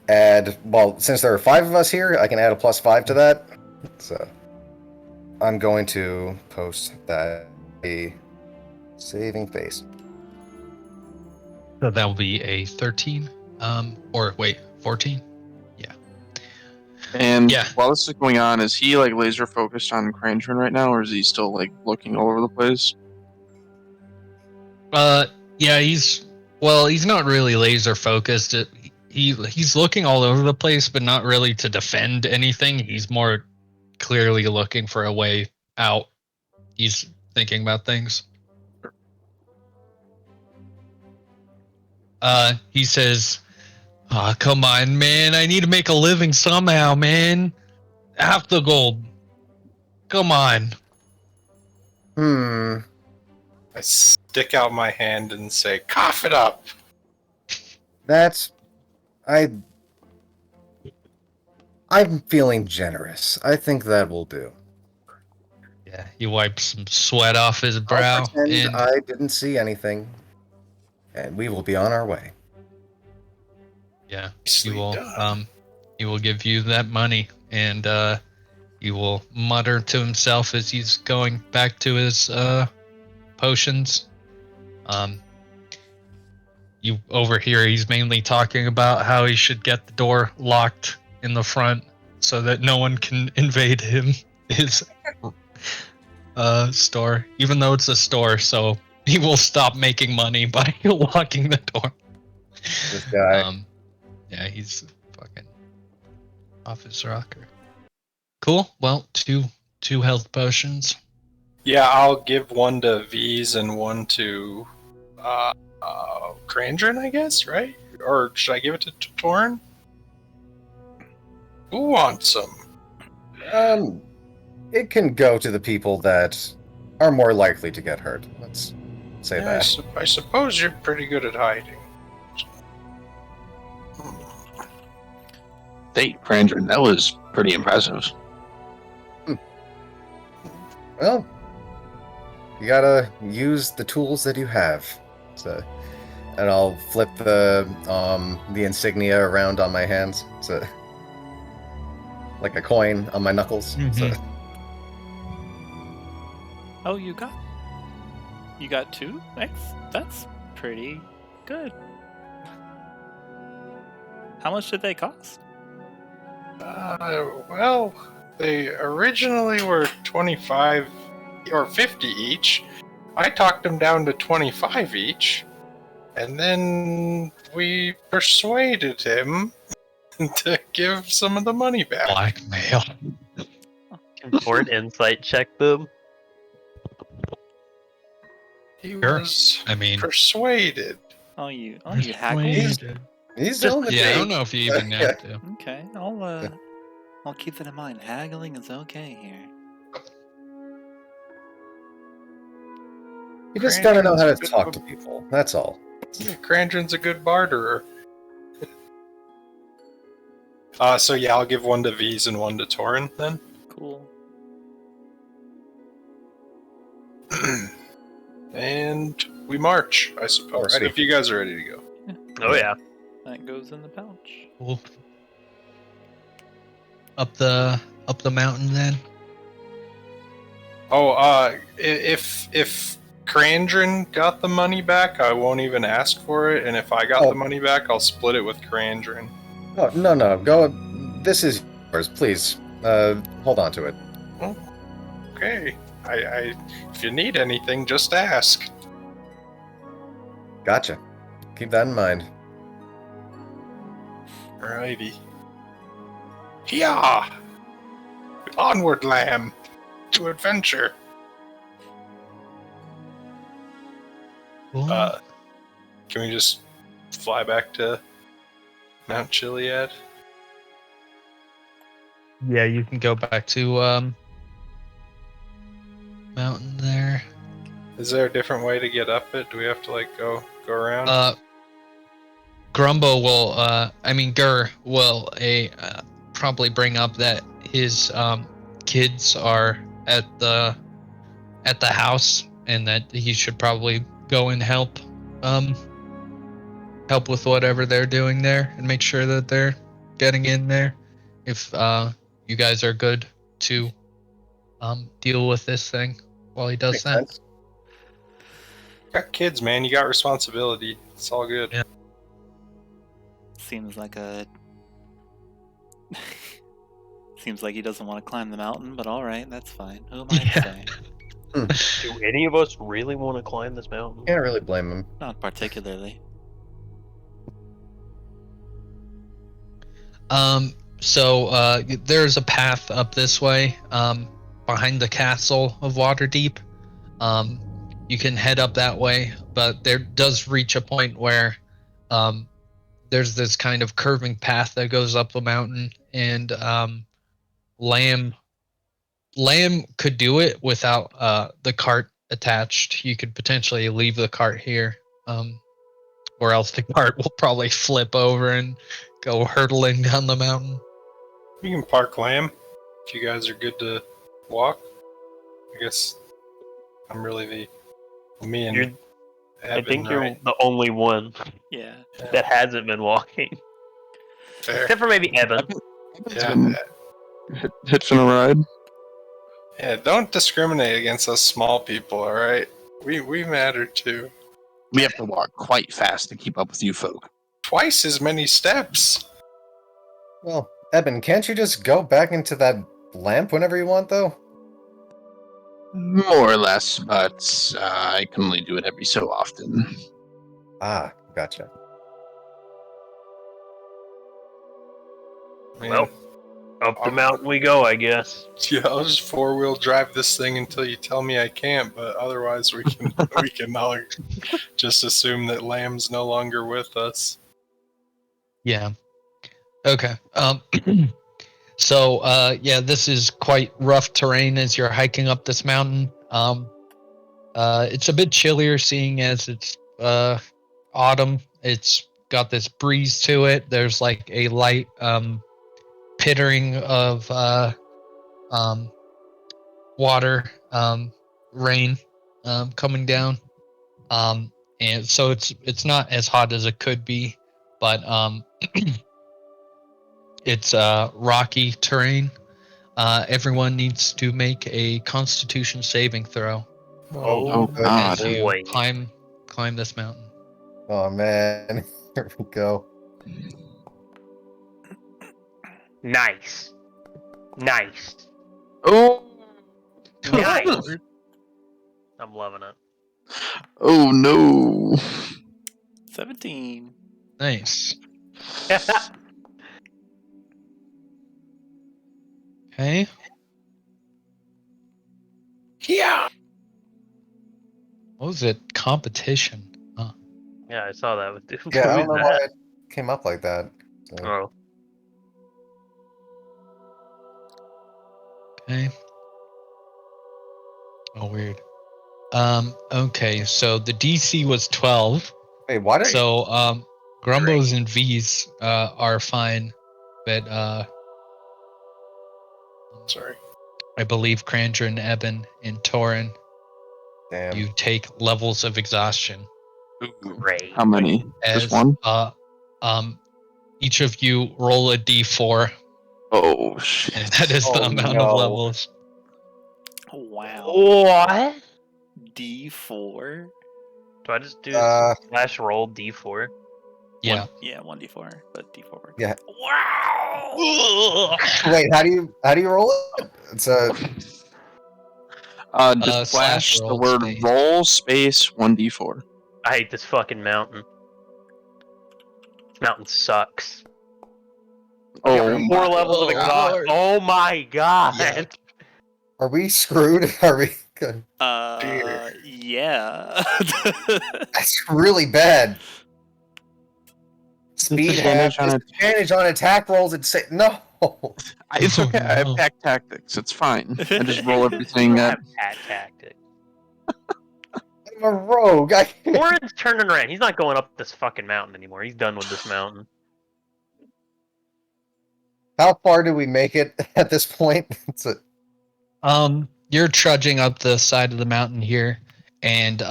add, well, since there are 5 of us here, I can add a +5 to that. So I'm going to post that a saving face. So that will be a 13. Or wait, 14? And Yeah. while this is going on, is he like laser focused on Krandren right now, or is he still like looking all over the place? Yeah, he's not really laser focused. He's looking all over the place, but not really to defend anything. He's more clearly looking for a way out. He's thinking about things. He says, "Ah, come on, man. I need to make a living somehow, man. Half the gold. Come on." I stick out my hand and say, "Cough it up." That's I'm feeling generous. I think that will do. Yeah, he wipes some sweat off his brow I'll pretend and I didn't see anything, and we will be on our way. yeah, Nicely done. He will give you that money, and he will mutter to himself as he's going back to his potions. You overhear he's mainly talking about how he should get the door locked in the front so that no one can invade his store, even though it's a store. So he will stop making money by locking the door. This guy. Yeah, he's fucking off his rocker. Cool. Well, two health potions. Yeah, I'll give one to V's and one to Krandren, I guess, right? Or should I give it to Torin? Who wants some? It can go to the people that are more likely to get hurt. Let's say Yeah, that. I suppose you're pretty good at hiding. Hey, Krandren, that was pretty impressive. Well, you gotta use the tools that you have. So, and I'll flip the insignia around on my hands, so like a coin on my knuckles. So, Oh, you got 2? That's pretty good. How much did they cost? Well, they originally were 25 or 50 each. I talked them down to 25 each, and then we persuaded him to give some of the money back. Blackmail. Can Torin insight check them? He Sure. was I mean, persuaded. Oh, you haggled? he's Just- on the Yeah, I take. don't know if you even have to. Okay, I'll keep that in mind. Haggling is okay here. You just gotta know how to Krandren's a talk bit to of people. That's all. Yeah, Krandren's a good barterer. So yeah, I'll give one to V's and one to Torin then. Cool. And we march, I suppose, Alrighty. if you guys are ready to go. Oh yeah. That goes in the pouch. Cool. Up the mountain then. Oh, if Krandren got the money back, I won't even ask for it, and if I got the money back, I'll split it with Krandren. Oh, no, go. This is yours. Please, hold on to it. Okay. I if you need anything, just ask. Gotcha. Keep that in mind. Alrighty. Yeah. Onward, lamb, to adventure. Cool. Can we just fly back to Mount Chiliad? Yeah, you can go back to mountain there. Is there a different way to get up it? Do we have to like go around? Grumbo will, Gur will probably bring up that his kids are at the house, and that he should probably go and help with whatever they're doing there, and make sure that they're getting in there. If you guys are good to deal with this thing while he does Makes that. sense. Got kids, man. You got responsibility. It's all good. Yeah. Seems like Seems like he doesn't want to climb the mountain, but alright, that's fine. Who am I to say? Do any of us really want to climb this mountain? Can't really blame him. Not particularly. So there's a path up this way, behind the castle of Waterdeep. You can head up that way, but there does reach a point where there's this kind of curving path that goes up the mountain, and Lamb could do it without the cart attached. You could potentially leave the cart here, or else the cart will probably flip over and go hurtling down the mountain. We can park Lamb if you guys are good to walk. I guess I'm really me and I Ebyn, think you're right? the only one Yeah. that hasn't been walking. Fair. Except for maybe Ebyn. Yeah, Hitching a ride. yeah. Don't discriminate against us small people. All right, we matter too. We have to walk quite fast to keep up with you folk. Twice as many steps. Well, Ebyn, can't you just go back into that lamp whenever you want, though? More or less, but I can only do it every so often. Ah, gotcha. Man, Well, up the mountain we go, I guess. yeah, I'll just 4-wheel drive this thing until you tell me I can't. But otherwise, we can we can all just assume that Lamb's no longer with us. Yeah. Okay. So, this is quite rough terrain as you're hiking up this mountain. It's a bit chillier, seeing as it's autumn. It's got this breeze to it. There's like a light pittering of water, rain coming down. And so it's not as hot as it could be, but it's rocky terrain. Everyone needs to make a Constitution saving throw Oh, God. as you boy. climb this mountain. Oh, man. Here we go. Nice. Oh, Nice. I'm loving it. oh no. 17. Nice. Okay. Yeah. What was it? Competition. Huh. Yeah, I saw that with Yeah, I don't know why it came up like that. So. Oh, Okay. Oh, weird. Okay, so the DC was 12. Wait, why did So, Grumbos and V's are fine, but Sorry. I believe Krandren, Ebyn, and Torin, Damn. you take levels of exhaustion. great. How many? As Just one? each of you roll a D4, Oh shit. and that is the Oh, amount no. of levels. Wow. What? D4? Do I just do slash roll D4? Yeah. Yeah, 1d4, but d4 works. Yeah. Wow! Wait, how do you roll it? It's a Just flash the roll word space. roll space 1d4. I hate this fucking mountain. This mountain sucks. Oh, 4 levels of exhaustion. Lord. Oh my god. Yeah. Are we screwed? Are we good? Yeah. That's really bad. Speed Disadvantage half, on disadvantage on attack rolls. It's no. It's okay. I have No. pack tactics. It's fine. I just roll everything I at. have pat tactic. I'm a rogue. Torin's turning around. He's not going up this fucking mountain anymore. He's done with this mountain. How far do we make it at this point? You're trudging up the side of the mountain here, and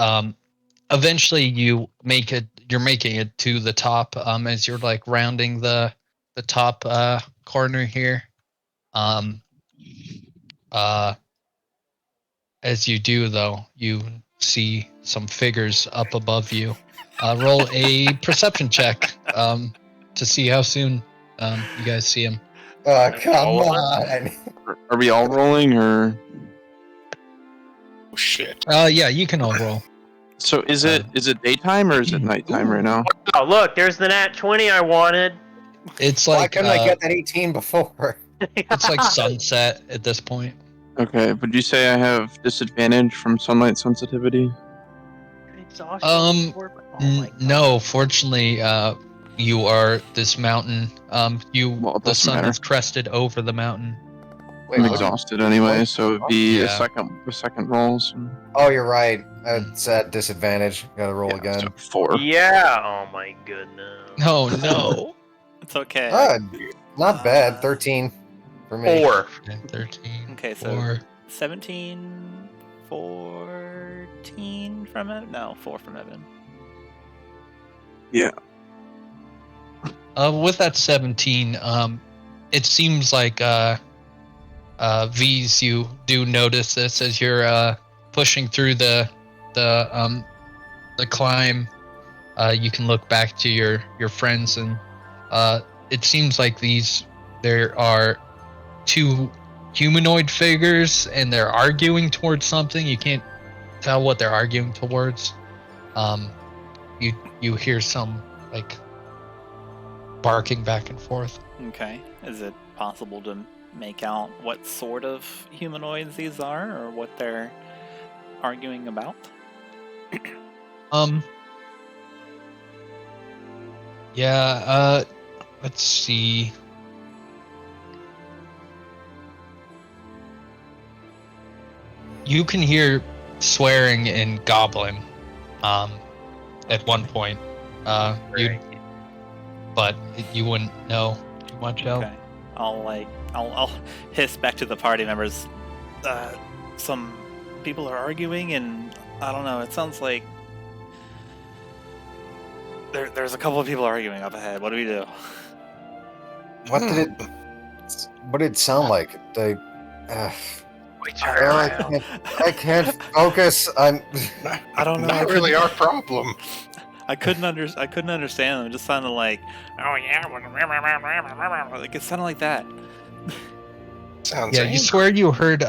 eventually you're making it to the top as you're like rounding the top corner here. As you do though, you see some figures up above you. Roll a perception check to see how soon you guys see them. Come All of on. Are we all rolling or? Oh, shit. Yeah, you can all roll. So is it daytime or is it nighttime right now? Oh, look, there's the nat 20 I wanted. It's Why like couldn't I get that 18 before? it's like sunset at this point. Okay. Would you say I have disadvantage from sunlight sensitivity? Exhaustion Um, report? Oh my God. No, fortunately, you are this mountain. Well, it The doesn't sun matter. is crested over the mountain. Wait, I'm what? exhausted anyway, so it'd be Yeah. a second roll. So, Oh, you're right. It's at disadvantage. Gotta roll yeah, again. so 4. Yeah, oh my goodness. Oh no. It's okay. Not bad. 13 for me. 4. 13. Okay, so 4. 17, 14 from it? No, 4 from Ebyn. Yeah. With that 17, it seems like V's, you do notice this as you're pushing through the climb. You can look back to your friends, and it seems like there are 2 humanoid figures, and they're arguing towards something. You can't tell what they're arguing towards. You hear some like barking back and forth. Okay. Is it possible to make out what sort of humanoids these are, or what they're arguing about? Yeah, let's see. You can hear swearing in Goblin at one point. But you wouldn't know too much else. Okay. I'll hiss back to the party members. Some people are arguing, and I don't know. It sounds like there's a couple of people arguing up ahead. What do we do? What did it sound like? We turn around. I can't focus. I don't know. Not really our problem. I couldn't understand them. It just sounded like, oh yeah, like it sounded like that. Sounds Yeah, you angry. swear you heard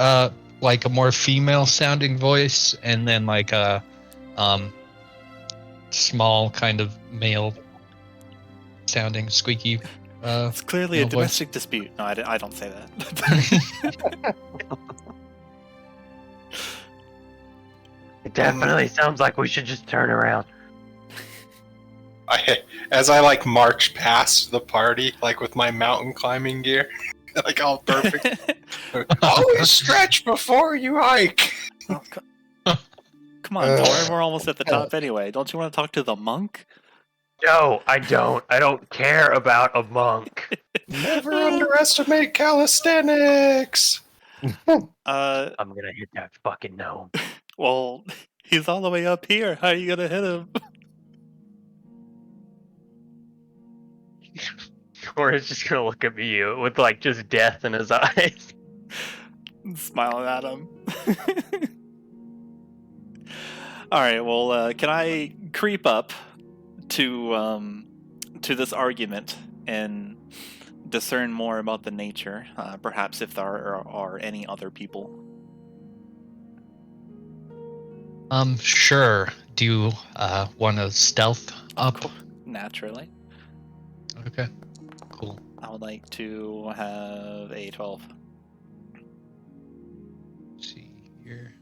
like a more female sounding voice, and then like a small kind of male sounding squeaky. It's clearly a no voice. domestic dispute. No, I don't say that. It definitely sounds like we should just turn around. As I like march past the party, like with my mountain climbing gear, like all perfect. Always stretch before you hike. Oh, come on, Torin, we're almost at the top anyway. Don't you want to talk to the monk? No, I don't. I don't care about a monk. Never underestimate calisthenics. I'm gonna hit that fucking gnome. Well, he's all the way up here. How are you gonna hit him? Torin's just gonna look at me with like just death in his eyes. Smiling at him. All right. Well, can I creep up to this argument and discern more about the nature? Perhaps if there are any other people. Sure. Do you want to stealth up? Naturally, Okay. Cool. I would like to have a 12. Let's see here.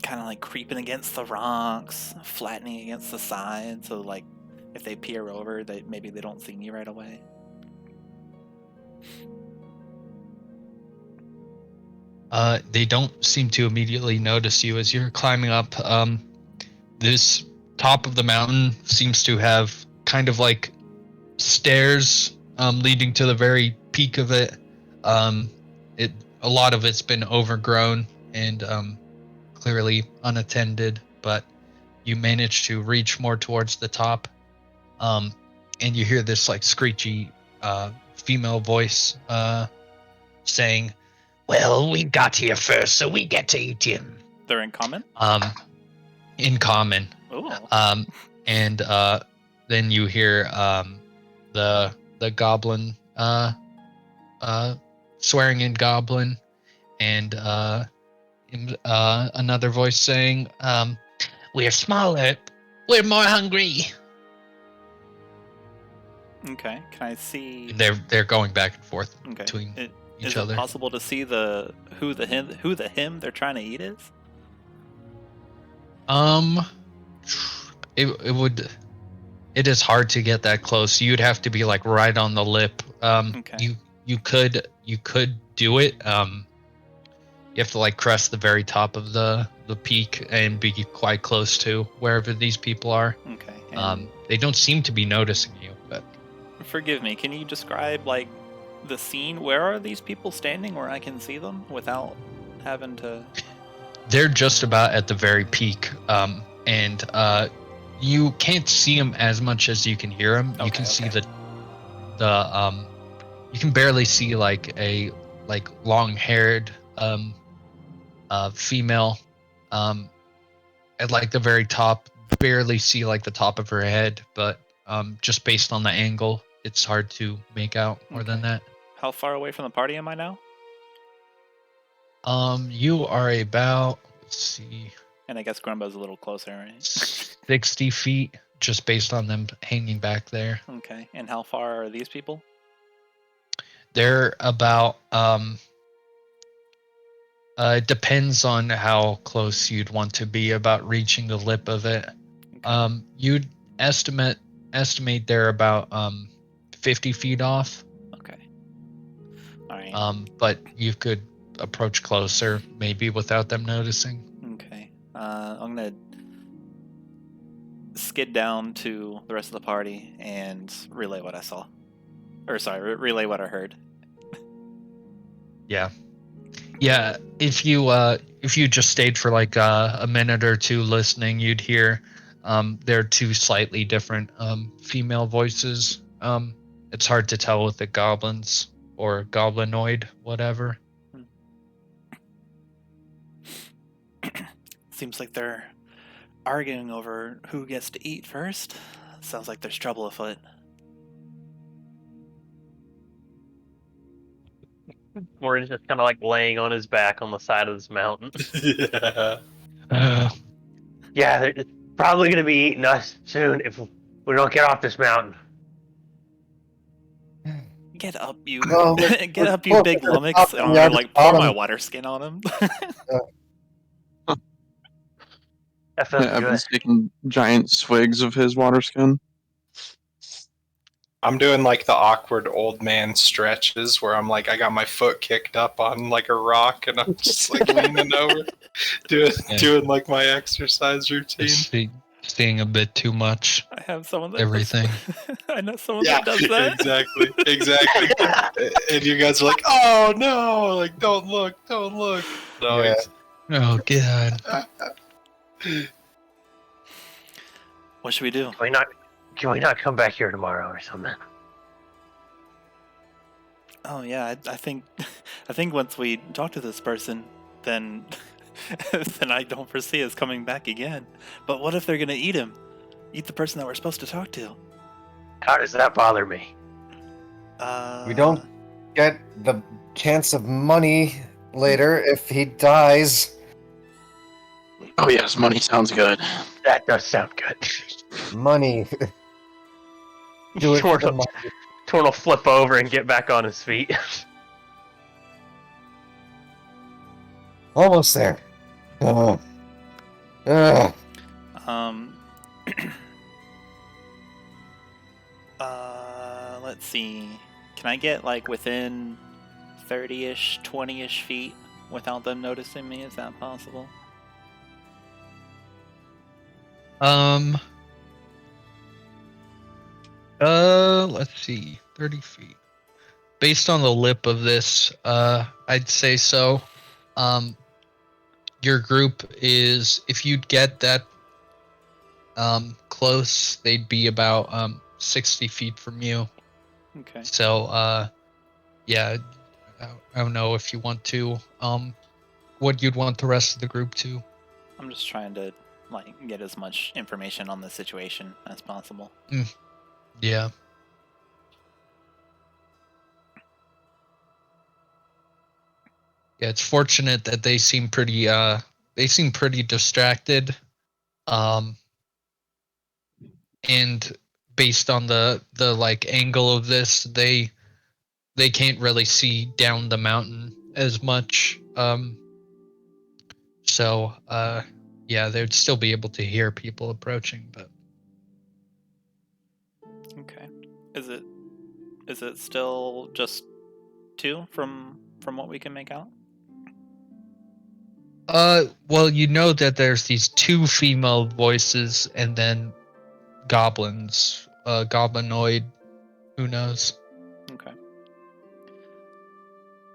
Kind of like creeping against the rocks, flattening against the side, so like if they peer over, maybe they don't see me right away. They don't seem to immediately notice you as you're climbing up. This top of the mountain seems to have kind of like stairs leading to the very peak of it. A lot of it's been overgrown and clearly unattended, but you manage to reach more towards the top. And you hear this like screechy female voice saying, "Well, we got here first, so we get to eat him." They're in common? In common. Ooh. And then you hear the goblin swearing in goblin, and another voice saying, "We're smaller, we're more hungry." Okay, can I see... They're going back and forth Okay. between Is each other. it possible to see who the him they're trying to eat is? It is hard to get that close. You'd have to be like right on the lip. Okay. You could do it. You have to like crest the very top of the peak and be quite close to wherever these people are. Okay. And They don't seem to be noticing you, but forgive me, can you describe like the scene? Where are these people standing where I can see them without having to... they're just about at the very peak. And you can't see them as much as you can hear them. You can see the you can barely see like a long-haired female at like the very top. Barely see like the top of her head, but just based on the angle, it's hard to make out more than that. How far away from the party am I now? You are about, let's see, And I guess Grumbo's a little closer, right? 60 feet, just based on them hanging back there. Okay. And how far are these people? They're about, it depends on how close you'd want to be about reaching the lip of it. Okay. You'd estimate they're about 50 feet off. Okay. All right. But you could approach closer, maybe without them noticing. Okay. I'm gonna skid down to the rest of the party and relay what I saw. Or sorry, relay what I heard. Yeah. If you just stayed for like a minute or two listening, you'd hear there are two slightly different female voices. It's hard to tell with the goblins or goblinoid, whatever. Seems like they're arguing over who gets to eat first. Sounds like there's trouble afoot. Warren's just kind of like laying on his back on the side of this mountain. Yeah. Yeah, they're probably going to be eating us soon if we don't get off this mountain. Get up, you! No, Get up, you big lummox! And I'm gonna like pour my water skin on him. That feels I've good. been taking giant swigs of his water skin. I'm doing like the awkward old man stretches where I'm like, I got my foot kicked up on like a rock and I'm just like leaning over, doing like my exercise routine. Seeing a bit too much. I have someone that Everything. I know someone that does that. Exactly. And you guys are like, oh no, like don't look. No, Yeah. Oh god. What should we do? Can we not come back here tomorrow or something? Oh yeah, I think once we talk to this person, then then I don't foresee us coming back again. But what if they're gonna eat him? Eat the person that we're supposed to talk to? How does that bother me? We don't get the chance of money later if he dies. Oh yes, money sounds good. That does sound good. Money. Do it for the Torn money. will flip over and get back on his feet. Almost there. Ugh. Let's see. Can I get like within 30-ish, 20-ish feet without them noticing me? Is that possible? Let's see. 30 feet. Based on the lip of this, I'd say so. Your group is, if you'd get that close, they'd be about 60 feet from you. Okay. So yeah, I don't know if you want to what you'd want the rest of the group to. I'm just trying to get as much information on the situation as possible. Yeah. Yeah, it's fortunate that they seem pretty distracted. And based on the angle of this, they can't really see down the mountain as much. So yeah, they'd still be able to hear people approaching, but Okay. Is it still just 2 from what we can make out? well, you know that there's these 2 female voices and then goblins, goblinoid, who knows. Okay.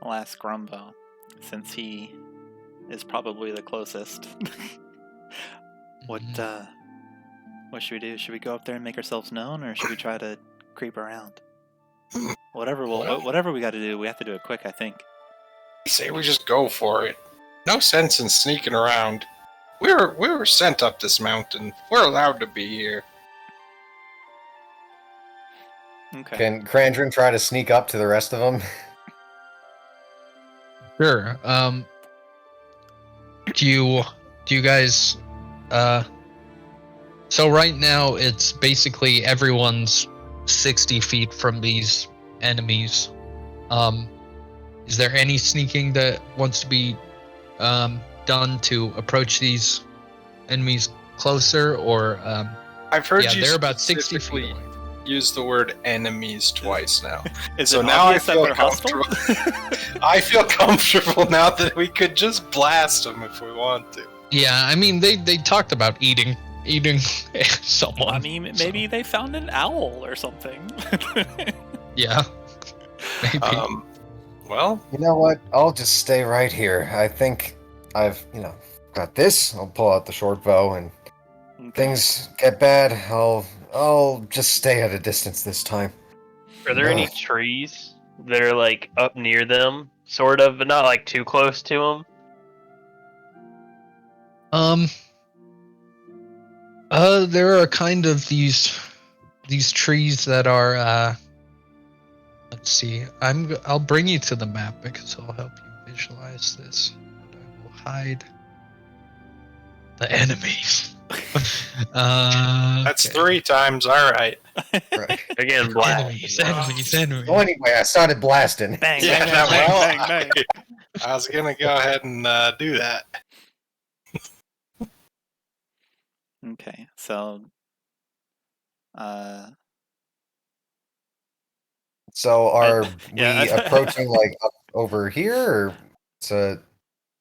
I'll ask Grumbo, since he is probably the closest. What should we do? Should we go up there and make ourselves known, or should we try to creep around? Whatever we got to do, we have to do it quick, I think. I say we just go for it. No sense in sneaking around. We were sent up this mountain. We're allowed to be here. Okay. Can Krandren try to sneak up to the rest of them? Sure. Do you guys so right now it's basically everyone's 60 feet from these enemies. Is there any sneaking that wants to be done to approach these enemies closer, or I've heard yeah, you they're about 60 feet specifically away. use the word enemies twice now. Is So it now I obvious that feel they're hostile? comfortable. I feel comfortable now that we could just blast them if we want to. Yeah, I mean they talked about eating someone. I mean, maybe they found an owl or something. Yeah. Maybe. Well, You know what? I'll just stay right here. I think I've, got this. I'll pull out the short bow, and Okay. things get bad. I'll just stay at a distance this time. Are there any trees that are up near them, sort of, but not too close to them? There are kind of these trees that are let's see. I'll bring you to the map because it'll help you visualize this. But I will hide the enemies. that's okay. 3 times. All right. Right. Again, blast. Enemies. So anyway, I started blasting. Bang, Yeah, bang, bang, well, bang, bang. I was gonna go ahead and do that. Okay, so So are yeah, we approaching up over here, or so?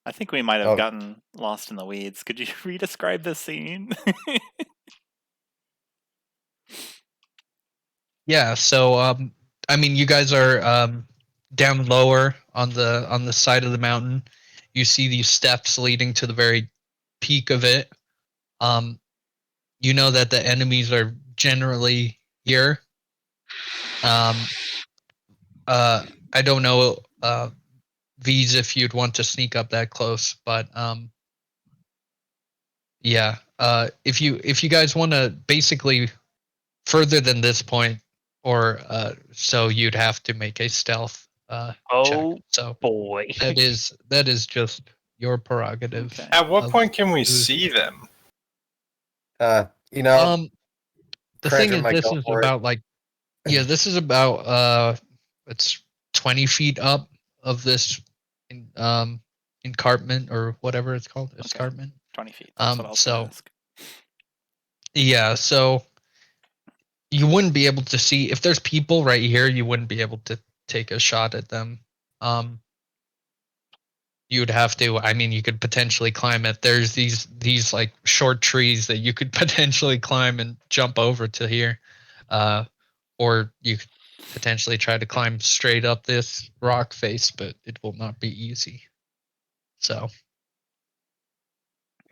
I think we might have Oh. gotten lost in the weeds. Could you re-describe the scene? Yeah. So I mean, you guys are down lower on the side of the mountain. You see these steps leading to the very peak of it. You know that the enemies are generally here. I don't know, V's, if you'd want to sneak up that close, but yeah. If you guys want to basically further than this point, or so, you'd have to make a stealth check. Oh So boy. that is just your prerogative. Okay. At what Of- point can we see them? The thing Krandren is, might this go is for it. about this is about it's 20 feet up of this encarpment, or whatever it's called, Okay. escarpment. 20 feet. That's what I was gonna ask. Yeah, so you wouldn't be able to see if there's people right here. You wouldn't be able to take a shot at them. you would have to. I mean, you could potentially climb it. There's these like short trees that you could potentially climb and jump over to here, or you could potentially try to climb straight up this rock face, but it will not be easy. So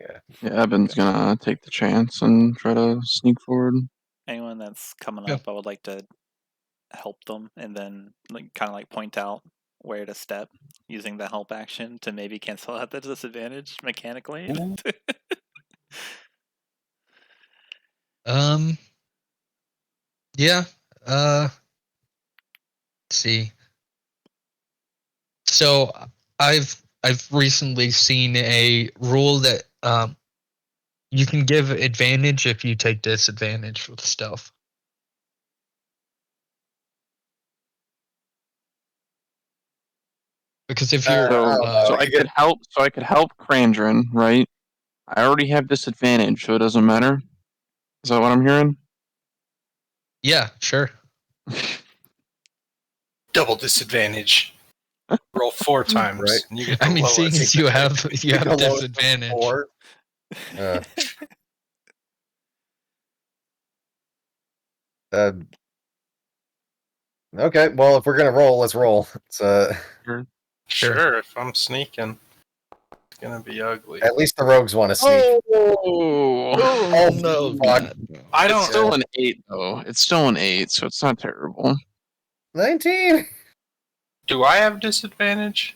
Yeah, Ebyn's gonna take the chance and try to sneak forward. Anyone that's coming Yeah. up, I would like to help them and then kind of like point out where to step using the help action to maybe cancel out the disadvantage mechanically. Yeah. Let's see. So I've recently seen a rule that you can give advantage if you take disadvantage with stealth. Because if you're So I could help. So I could help Krandren, right? I already have disadvantage, so it doesn't matter. Is that what I'm hearing? yeah, sure. Double disadvantage. Roll 4 times. Right. And you get I the mean, seeing lowest. as you have The lowest was disadvantage. 4. Okay, well, if we're gonna roll, let's roll. It's Sure, if I'm sneaking, it's gonna be ugly. at least the rogues want to sneak. Oh, no! fuck. God, no. I It's don't. still an 8, though. It's still an 8, so it's not terrible. 19. Do I have disadvantage?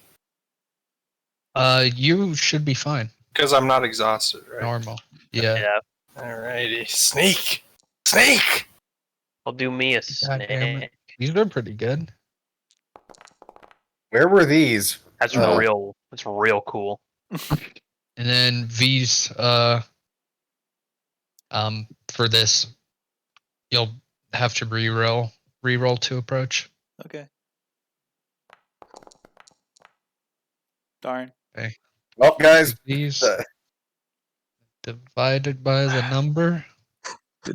You should be fine. Because I'm not exhausted, right? Normal. Yeah. Yeah. Alrighty, sneak, sneak. I'll do me a God damn snake. it. These are pretty good. Where were these? That's Oh. real. That's real cool. And then V's for this, you'll have to reroll to approach. Okay. Darn. Well, guys, These uh, divided by the number.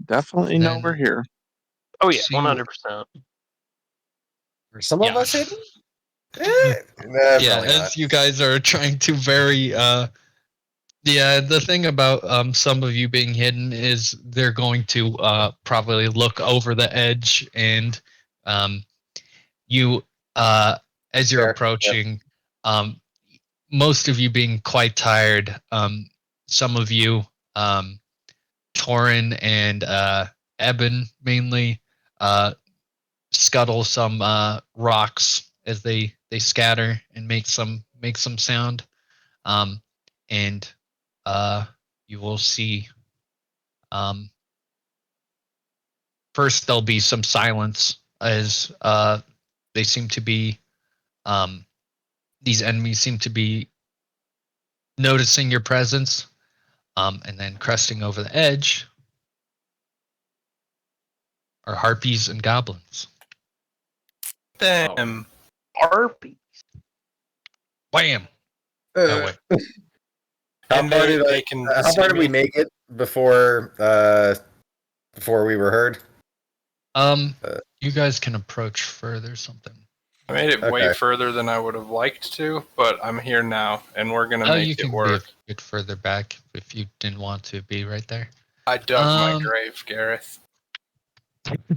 Definitely know Then- we're here. Oh yeah, See- 100%. are some of Yeah. us hidden? Yeah, Probably as not. you guys are trying to the thing about some of you being hidden is they're going to probably look over the edge, and you as you're Fair, approaching, most of you being quite tired, some of you, Torin and Ebyn mainly, scuttle some rocks as they scatter and make some sound, and you will see. First, there'll be some silence as they seem to be. These enemies seem to be noticing your presence, and then cresting over the edge are harpies and goblins. Damn. Harpy. Wham! No way. How And far they- did they can how see far did we me? make it before we were heard? You guys can approach further. Something. I made it way Okay. further than I would have liked to, but I'm here now, and we're gonna You make can it be a work. bit further back if you didn't want to be right there. I dug my Um, grave, Gareth. Let me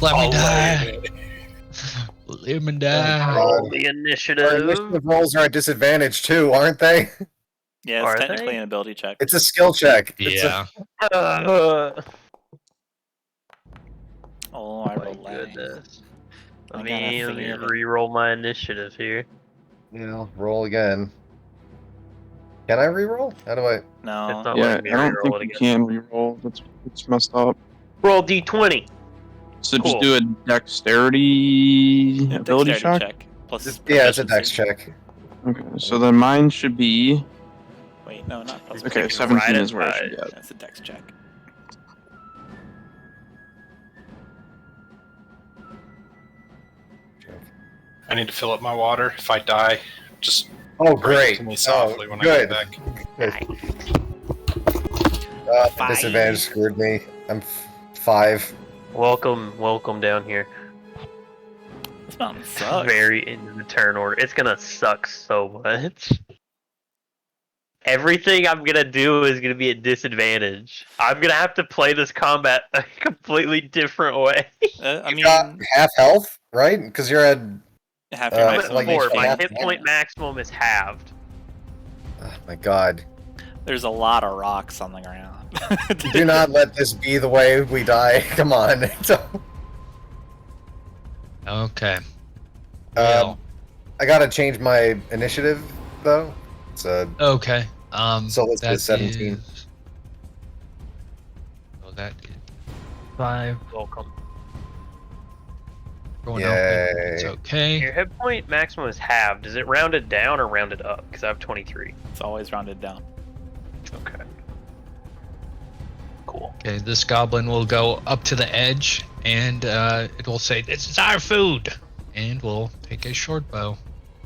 I'll die. lay it. Let me die. Roll the Our initiative. initiative rolls are at disadvantage too, aren't they? Yeah, it's Are technically they? an ability check. It's a skill check. It's Yeah. Oh, I My rolled lag. goodness. I Let got a me feeling. re-roll my initiative here. roll again. Can I re-roll? How do I? No. It's not Yeah, letting me I don't re-roll think it you again. can reroll. That's messed up. Roll D20. So Cool. just do a dexterity ability Dexterity check. check. Plus Yeah, it's a dex proficiency. check. Okay, so then mine should be Wait, no, not plus okay. It's 17 right is where I at should be at. That's a dex check. I need to fill up my water. If I die, just Oh, bring it great. to me softly when good. I get back. The 5. disadvantage screwed me. I'm 5. Welcome down here. This mountain sucks. Very into the turn order. It's gonna suck so much. Everything I'm gonna do is gonna be a disadvantage. I'm gonna have to play this combat a completely different way. I You got mean, half health, right? Because you're at. half your I'm maximum at 4. HP. My Half hit point damage. maximum is halved. Oh my god. There's a lot of rocks on the ground. Do not let this be the way we die. Come on. Okay. I gotta change my initiative though. So Okay. So let's do that 17. is- Oh, that is 5. Welcome. Going open. It's Yay. okay. Your hit point maximum is halved. Is it rounded down or rounded up? Because I have 23. It's always rounded down. Okay. Cool. Okay, this goblin will go up to the edge and it will say, "This is our food," and we'll take a short bow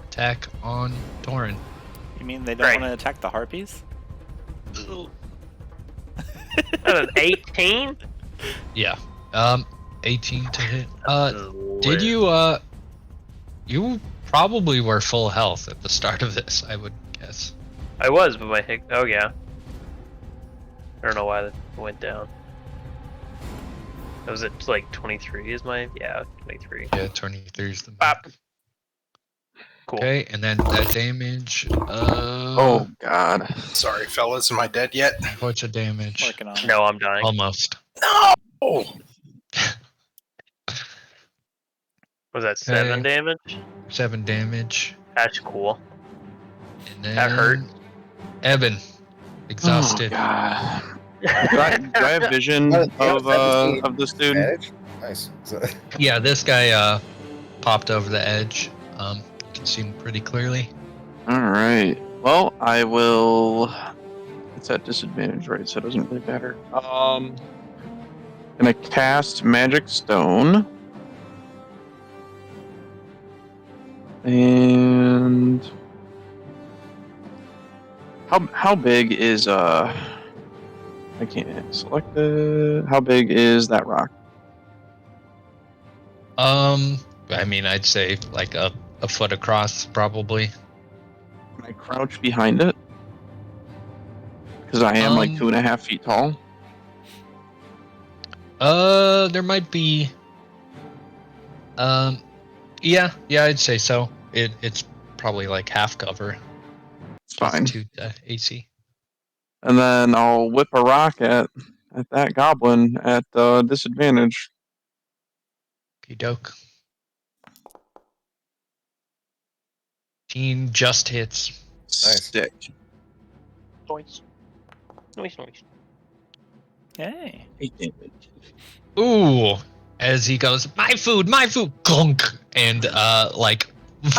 attack on Torin. You mean they don't Right. want to attack the harpies? That's an 18? Yeah. 18 to hit. Did Lit. you probably were full health at the start of this, I would guess. I was, but my hit. Oh, yeah. I don't know why that went down. Was it like 23 is my. Yeah, 23. Yeah, 23 is the Bop. max. Cool. Okay, and then that damage. Oh god. Sorry, fellas, am I dead yet? What's the damage? Working on it. No, I'm dying. Almost. Oh, Was that 7 Okay. damage? 7 damage. That's cool. And then That hurt. Ebyn, exhausted. Oh, god. Do I have vision Yeah, of this dude? Advantage? Nice. So, Yeah, this guy popped over the edge. You can see him pretty clearly. Alright. Well, I will. It's at disadvantage, right? So it doesn't really matter. Gonna cast Magic Stone. And. How big is I can't select it. How big is that rock? I mean, I'd say like a foot across, probably. Can I crouch behind it? Because I am like Um, 2.5 feet tall. There might be. Yeah, I'd say so. It's probably like half cover. It's fine. To AC. And then I'll whip a rock at that goblin at disadvantage. Okey doke. 18 just hits. Nice. Sick. Noise. Noise. Hey. 8 damage. Ooh! As he goes, my food, gunk, and like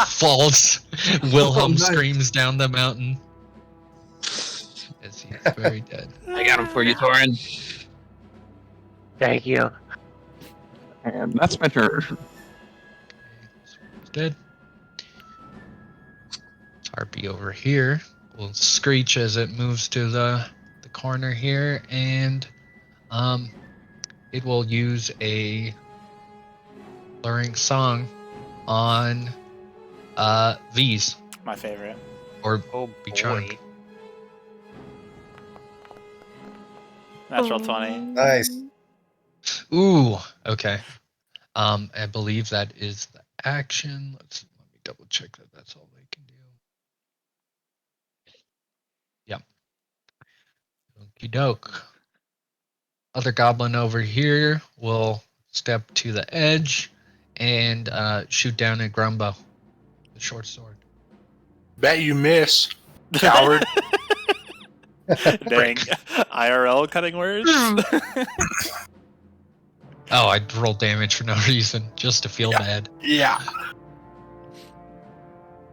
falls. Wilhelm nice. screams down the mountain as he's very dead. I got him for you, Torin. Thank you. And that's my turn. He's dead. Harpy over here will screech as it moves to the corner here, and it will use a luring song on V's My favorite. or Oh, Be boy. charmed. Natural 20. nice. Ooh, okay. I believe that is the action. Let me double check that that's all they can do. Yep. Okie doke. Other goblin over here will step to the edge and shoot down at Grumbo. The short sword. bet you miss, coward. Dang. IRL cutting words? Oh, I rolled damage for no reason, just to feel bad. Yeah.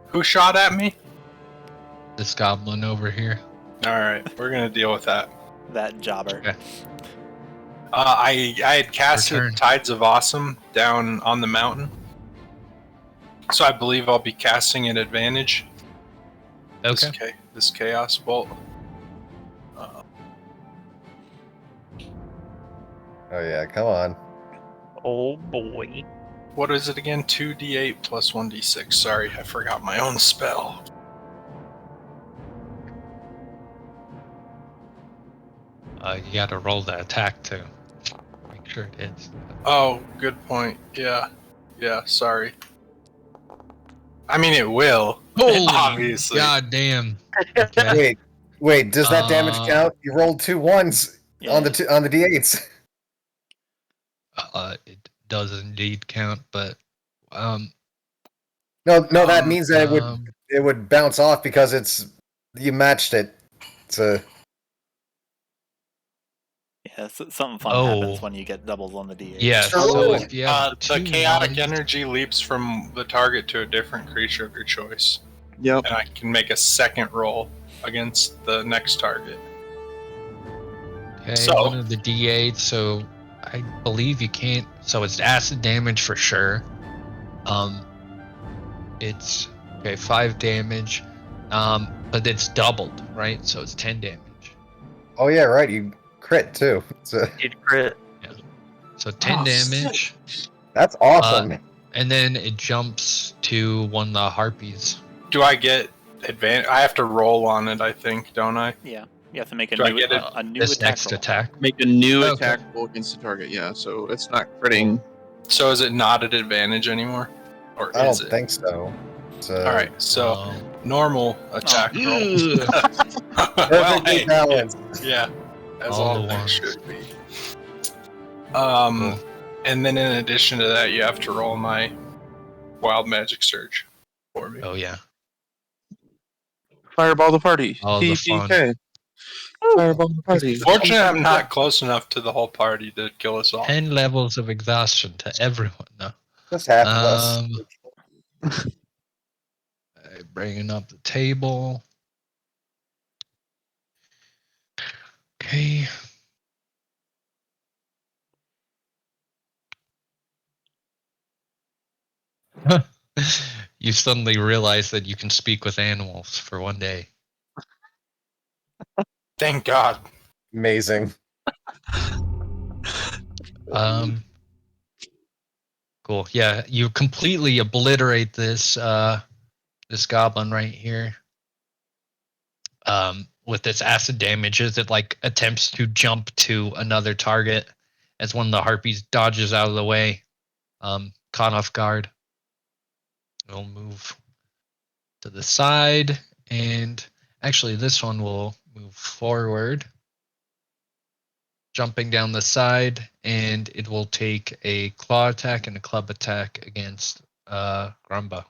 Who shot at me? This goblin over here. All right, we're gonna deal with that. That jobber. Okay. I had casted Return. Tides of Awesome down on the mountain, so I believe I'll be casting an advantage. Okay. This Chaos Bolt. Oh yeah, come on. Oh boy. what is it again? 2d8 plus 1d6. Sorry, I forgot my own spell. You gotta roll the attack too. Make sure it hits. Oh, good point. Yeah. Yeah, sorry. I mean, it will. Holy Obviously. god damn. Okay. Wait, does that damage count? You rolled 2 1s on the d8s. It does indeed count, but No, that means that it would bounce off because you matched it. So Yeah, something fun happens when you get doubles on the D8. Yeah, so if you have the 2 chaotic ones- energy leaps from the target to a different creature of your choice. Yep. And I can make a second roll against the next target. Okay, So- one of the D8, so I believe you can't. So it's acid damage for sure. It's 5 damage. But it's doubled, right? So it's 10 damage. oh yeah, right. You crit too. So Did crit. So 10 Oh, damage, that's awesome. and then it jumps to one of the harpies. Do I get advantage? I have to roll on it, I think, don't I? Yeah, you have to make a Do I new, get it? a new This attack next roll. attack. Make a new Okay. attack roll against the target. Yeah, so it's not critting. So is it not at advantage anymore? Or I is don't it? think so. Alright, so normal attack roll. Ugh. Well, Perfectly hey, balanced. yeah, as All all the things ones. should be. Cool. And then in addition to that, you have to roll my wild magic surge for me. Oh yeah. Fireball the party. All the fun. TPK. Fireball the party. Fortunately, I'm not close enough to the whole party to kill us all. 10 levels of exhaustion to everyone. No. Just half of us. Bringing up the table. Okay. You suddenly realize that you can speak with animals for one day. Thank God. Amazing. Cool. Yeah, you completely obliterate this this goblin right here. With its acid damage as it like attempts to jump to another target as one of the harpies dodges out of the way. Caught off guard. It'll move to the side, and actually this one will move forward, jumping down the side, and it will take a claw attack and a club attack against Grumbo.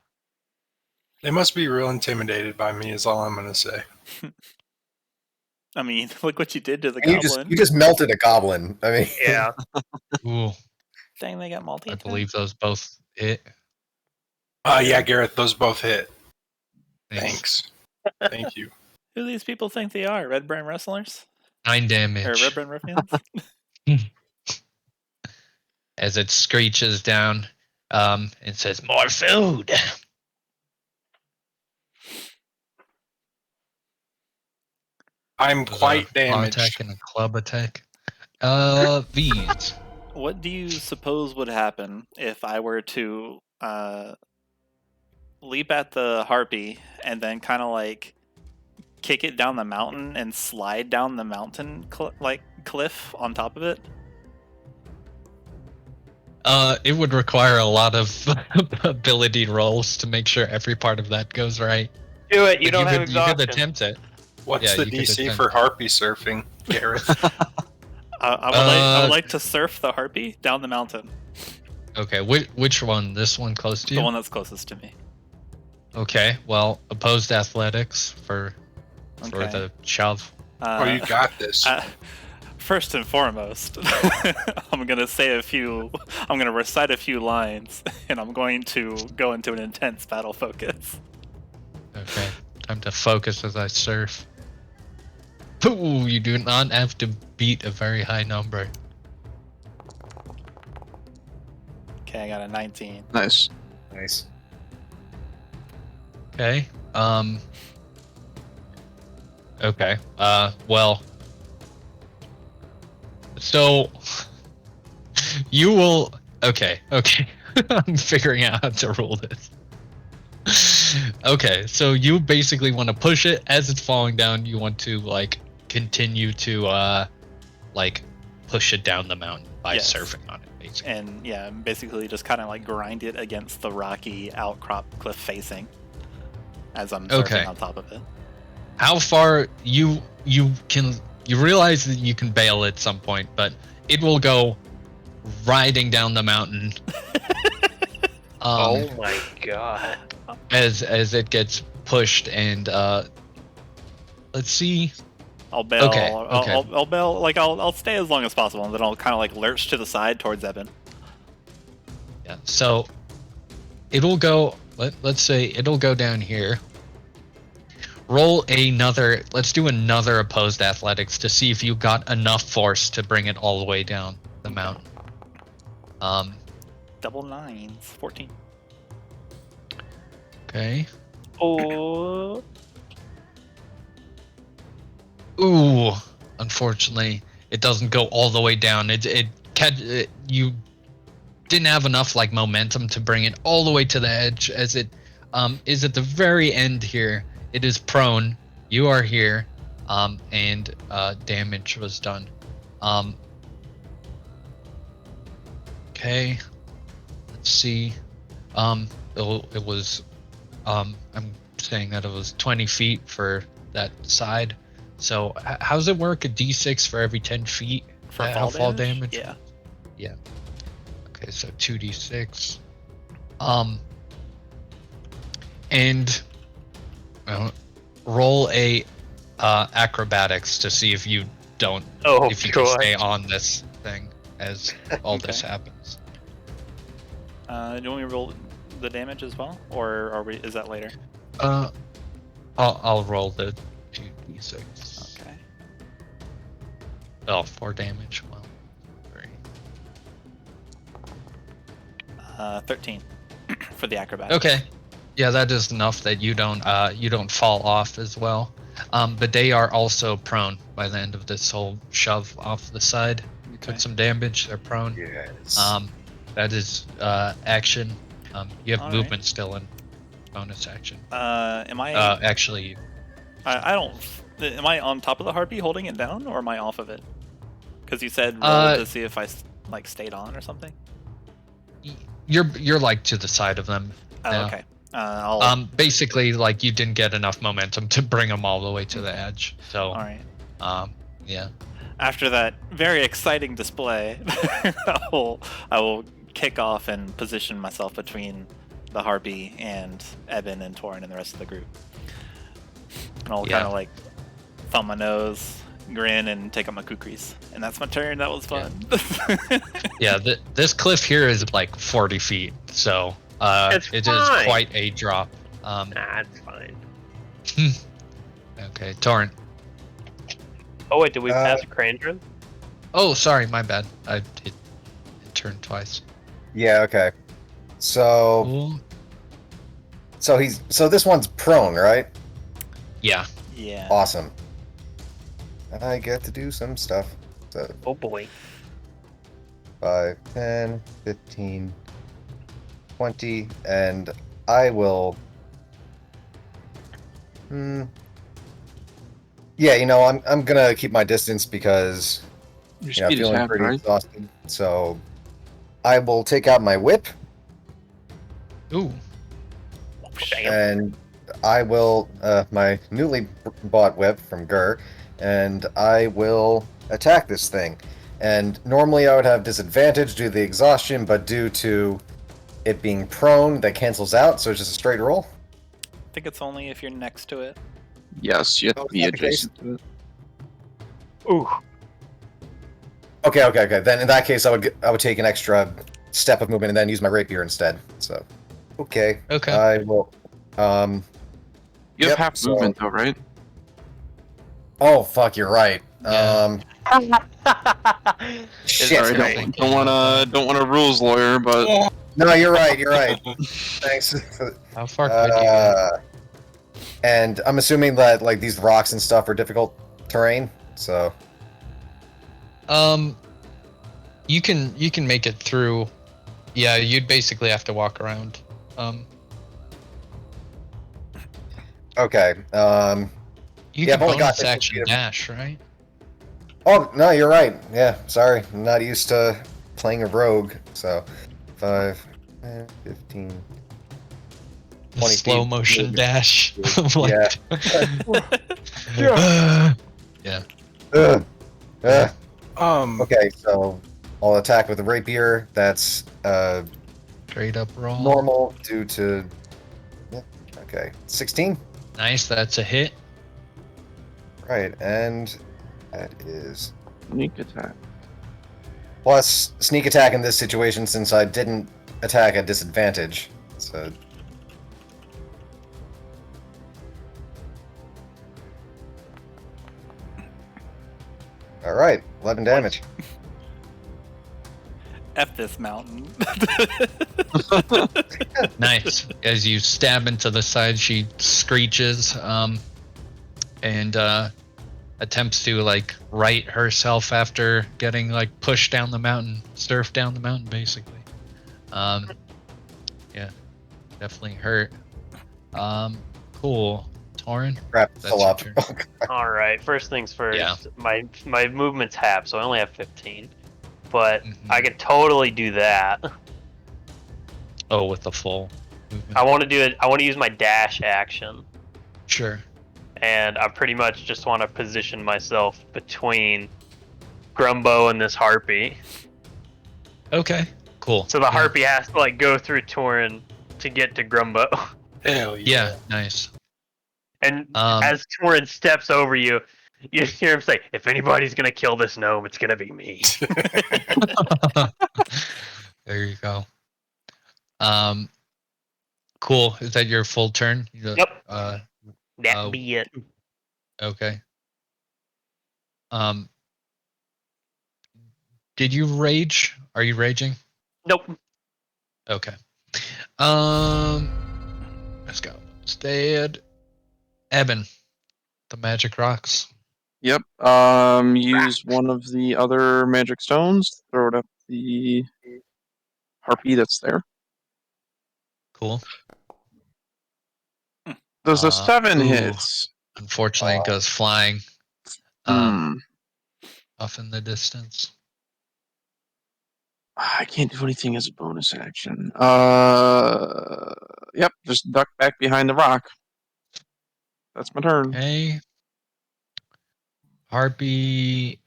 They must be real intimidated by me, is all I'm going to say. I mean, look what you did to the And goblin. you just melted a goblin. I mean, Yeah. Ooh, Dang, they got multi. I believe those both hit. Yeah, Gareth, those both hit. Thanks. Thank you. Who do these people think they are? Red Brand Wrestlers? 9 damage. Or Red Brand Ruffians? As it screeches down, it says, "More food." I'm With quite a claw damaged. attack and a club attack. These. What do you suppose would happen if I were to leap at the harpy and then kind of like kick it down the mountain and slide down the mountain cliff on top of it? It would require a lot of ability rolls to make sure every part of that goes right. Do it. You But don't have you exhaustion. could attempt it. What's Yeah, the you could DC attempt for it. harpy surfing, Gareth? I would like to surf the harpy down the mountain. Okay, which one? This one close to you? The one that's closest to me. Okay, well, opposed athletics for Okay. the shove. Oh, you got this. First and foremost, I'm gonna recite a few lines, and I'm going to go into an intense battle focus. Okay, time to focus as I surf. Ooh, you do not have to beat a very high number. Okay, I got a 19. Nice. nice. Okay. Okay. Well. So you will. Okay. I'm figuring out how to rule this. Okay, so you basically want to push it as it's falling down. You want to like continue to like push it down the mountain by Yes. surfing on it, basically. And yeah, basically just kind of like grind it against the rocky outcrop cliff facing as I'm surfing Okay. on top of it. How far you realize that you can bail at some point, but it will go riding down the mountain. Oh my god. As it gets pushed and let's see. I'll bail. Okay, I'll bail. Like I'll stay as long as possible, and then I'll kind of like lurch to the side towards Ebyn. Yeah. So it'll go. Let's say it'll go down here. Roll another. Let's do another opposed athletics to see if you got enough force to bring it all the way down the mountain. Double nines, 14. Okay. Oh. Ooh. Unfortunately, it doesn't go all the way down. You didn't have enough like momentum to bring it all the way to the edge, as it is at the very end here. It is prone. You are here, and damage was done. Okay. Let's see. It was. I'm saying that it was 20 feet for that side. So how does it work? A D6 for every 10 feet? For How fall damage? Yeah. Yeah. Okay, so 2d6. And roll a acrobatics to see if you don't, Oh if you can god. stay on this thing as all this happens. Do you want me to roll the damage as well, or is that later? I'll roll the 2d6. Okay. Oh, 4 damage. Well, 3. 13 for the acrobatics. Okay. Yeah, that is enough that you don't fall off as well. But they are also prone by the end of this whole shove off the side. You took some damage. They're prone. Yes. That is action. You have All movement still in bonus action. Am I? Actually, I don't. Am I on top of the harpy holding it down, or am I off of it? Because you said roll to see if I like stayed on or something. you're like to the side of them. Oh, now. okay. I'll. Basically, like you didn't get enough momentum to bring them all the way to the edge. So, All right. Yeah. After that very exciting display, I will kick off and position myself between the harpy and Ebyn and Torin and the rest of the group. And I'll kind of like thumb my nose, grin, and take out my kukris. And that's my turn. That was fun. Yeah. This cliff here is like 40 feet, so It's it fine. is quite a drop. Nah, it's fine. Okay, Torin. Oh wait, did we pass Krandren? Oh, sorry, my bad. It turned twice. Yeah, okay. So Cool. so this one's prone, right? Yeah. Yeah. Awesome. And I get to do some stuff. So Oh boy. 5, 10, 15, 20, and I will... Yeah, I'm gonna keep my distance because Your I'm speed is feeling half, pretty right? exhausted. So I will take out my whip, Ooh. Damn. and I will my newly bought whip from Gur, and I will attack this thing. And normally I would have disadvantage due to the exhaustion, but due to it being prone, that cancels out, so it's just a straight roll. I think it's only if you're next to it. Yes, you have to Oh, be is that the case? adjacent to it. Ooh. Okay. Then in that case, I would take an extra step of movement and then use my rapier instead. So, okay. Okay. I will. You have Yep, half so- movement though, right? Oh fuck, you're right. Yeah. Shit. Sorry, right. don't want a rules lawyer, but No, you're right. You're right. Thanks. How far could you get? And I'm assuming that like these rocks and stuff are difficult terrain. So You can make it through Yeah, you'd basically have to walk around. Okay. You Yeah, can I've only got bonus 15 action feet of- dash, right? Oh, no, you're right. Yeah, sorry. I'm not used to playing a rogue. So, 5, 15. The 20 slow feet motion movement. dash. Yeah. Yeah. Okay, so I'll attack with a rapier. That's Straight up roll. normal due to. Yeah, okay, 16. Nice, that's a hit. Right, and that is Sneak attack. plus sneak attack in this situation since I didn't attack at disadvantage. So. All right, 11 damage. F this mountain. Nice. As you stab into the side, she screeches and attempts to like right herself after getting like pushed down the mountain, surfed down the mountain, basically. Yeah, definitely hurt. Cool. Torin, Crap, that's still your up. turn. All right. First things first. Yeah. My movement's half, so I only have 15. But Mhm. I could totally do that. Oh, with the full movement. I want to do it. I want to use my dash action, Sure. and I pretty much just want to position myself between Grumbo and this harpy. Okay. Cool. So the Yeah. harpy has to like go through Torin to get to Grumbo. Hell yeah. Yeah. Nice. And Um, as Torin steps over you, you hear him say, "If anybody's gonna kill this gnome, it's gonna be me." There you go. Cool. Is that your full turn? Yep. That Oh. be it. Okay. Did you rage? Are you raging? Nope. Okay. Let's go. Stead. Ebyn. The magic rocks. Yep. Use one of the other magic stones. Throw it at the harpy that's there. Cool. Does a 7 ooh. hits? Unfortunately, it goes flying off in the distance. I can't do anything as a bonus action. Yep. Just duck back behind the rock. That's my turn. Okay. Harpy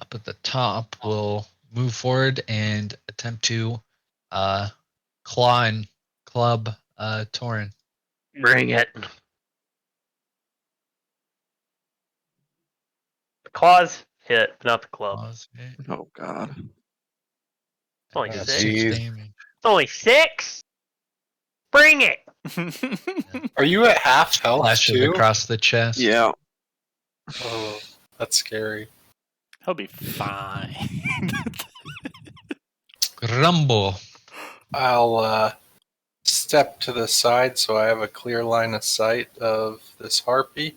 up at the top will move forward and attempt to claw and club Torin. Bring it. The claws hit, but not the club. Claws hit. Oh God. It's only That's 6. geez. 6 damage. It's only 6. Bring it. Are you at half health Flashes too? across the chest. Yeah. Oh, that's scary. He'll be fine. Grumbo. I'll step to the side so I have a clear line of sight of this harpy,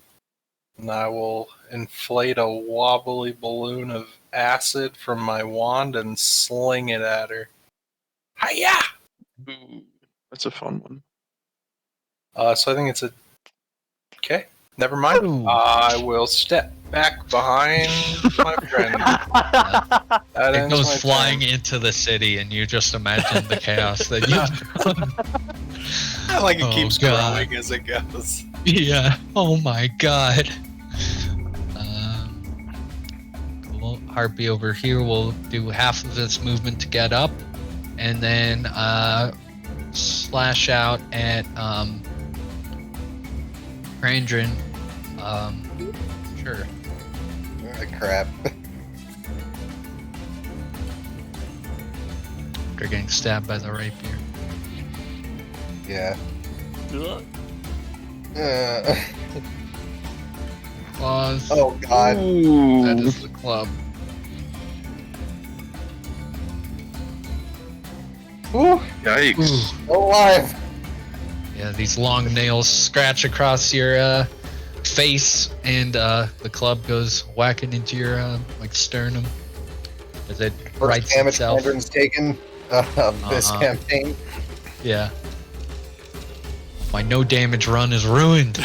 and I will inflate a wobbly balloon of acid from my wand and sling it at her. Hiya! That's a fun one. So I think it's a. Okay, never mind. Ooh. I will step back behind my friend. That It ends my goes turn. flying into the city, and you just imagine the chaos that you. Like it Oh, keeps God. growing as it goes. Yeah. Oh my God. Cool. Harpy over here will do half of its movement to get up, and then slash out at Krandren. Sure. Crap. They're getting stabbed by the rapier. Yeah. Ugh. Claws. Oh God. Ooh. That is the club. Ooh, Yikes. Ooh. still alive. Yeah, these long nails scratch across your face, and the club goes whacking into your like sternum as it First rights damage itself. Krandren's taken. of this campaign. Yeah. My no damage run is ruined.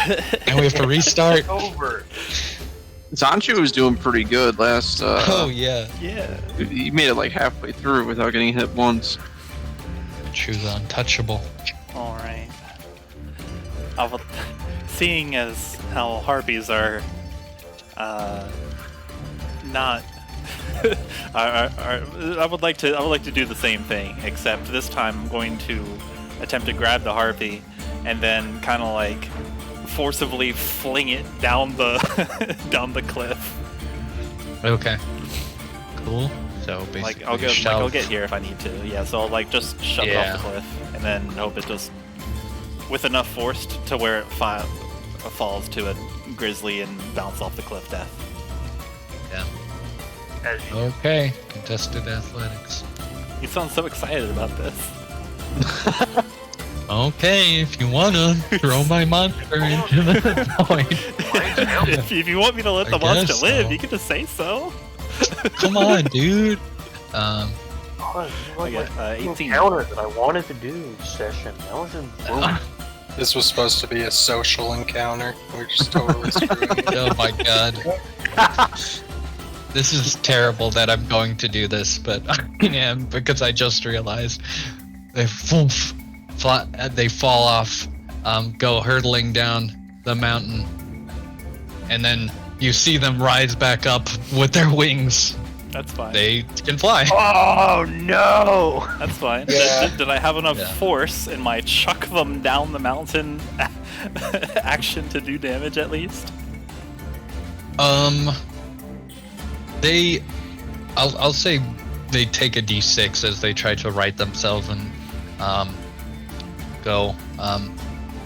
And we have to restart. Over. Zanchu was doing pretty good last. Oh yeah. Yeah. He made it like halfway through without getting hit once. Choose untouchable. All right. Seeing as how harpies are not. I would like to do the same thing, except this time I'm going to attempt to grab the harpy and then kind of like forcibly fling it down the down the cliff. Okay. Cool. So basically, Like I'll get here if I need to. Yeah. So I'll like just shove it off the cliff and then hope it just with enough force to where it falls to a grizzly and bounce off the cliff death. Yeah. As you Okay. Contested athletics. You sound so excited about this. Okay, if you wanna throw my monster into the void. if you want me to let the I monster guess live, so. you can just say so. Come on, dude. Oh, I got 18. encounter that I wanted to do session. That was in This was supposed to be a social encounter. We're just totally screwing it. Oh my god. This is terrible that I'm going to do this, but I am because I just realized they they fall off, go hurtling down the mountain, and then you see them rise back up with their wings. That's fine. They can fly. Oh no! That's fine. Yeah. Did I have enough Yeah. force force in my chuck them down the mountain action to do damage at least? I'll say they take a d6 as they try to right themselves and go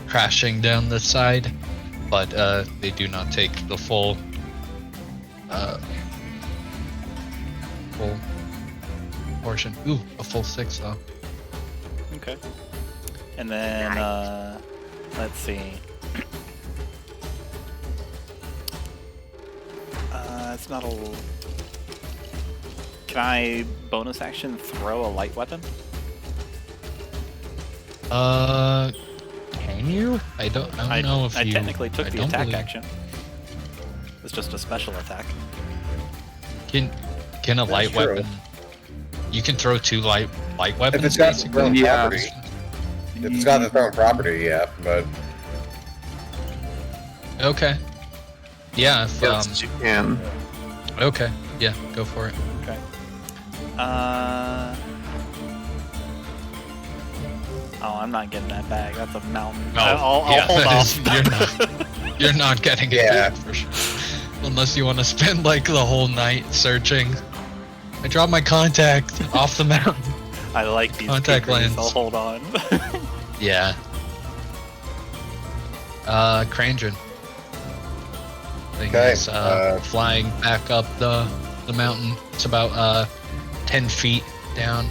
crashing down the side, but they do not take the full portion. Ooh, a full 6 though. Okay. And then let's see. It's not a. Can I bonus action throw a light weapon? Can you? I don't know if I you. technically took I the don't attack believe- action. It's just a special attack. Can a light true. weapon? You can throw 2 light weapons. If it's got the basically? thrown Yeah. property. If it's got the thrown property, yeah, but Okay. Yeah. If, Yes, you can. Okay. Yeah. Go for it. Okay. Oh, I'm not getting that bag. That's a mountain. I'll hold that off. is- you're not getting it Yeah. back for sure. Unless you want to spend like the whole night searching. I dropped my contact off the mountain. I like these Contact kickers. lens. I'll hold on. Yeah. Krandren. Thing Okay, is flying back up the mountain. It's about 10 feet down.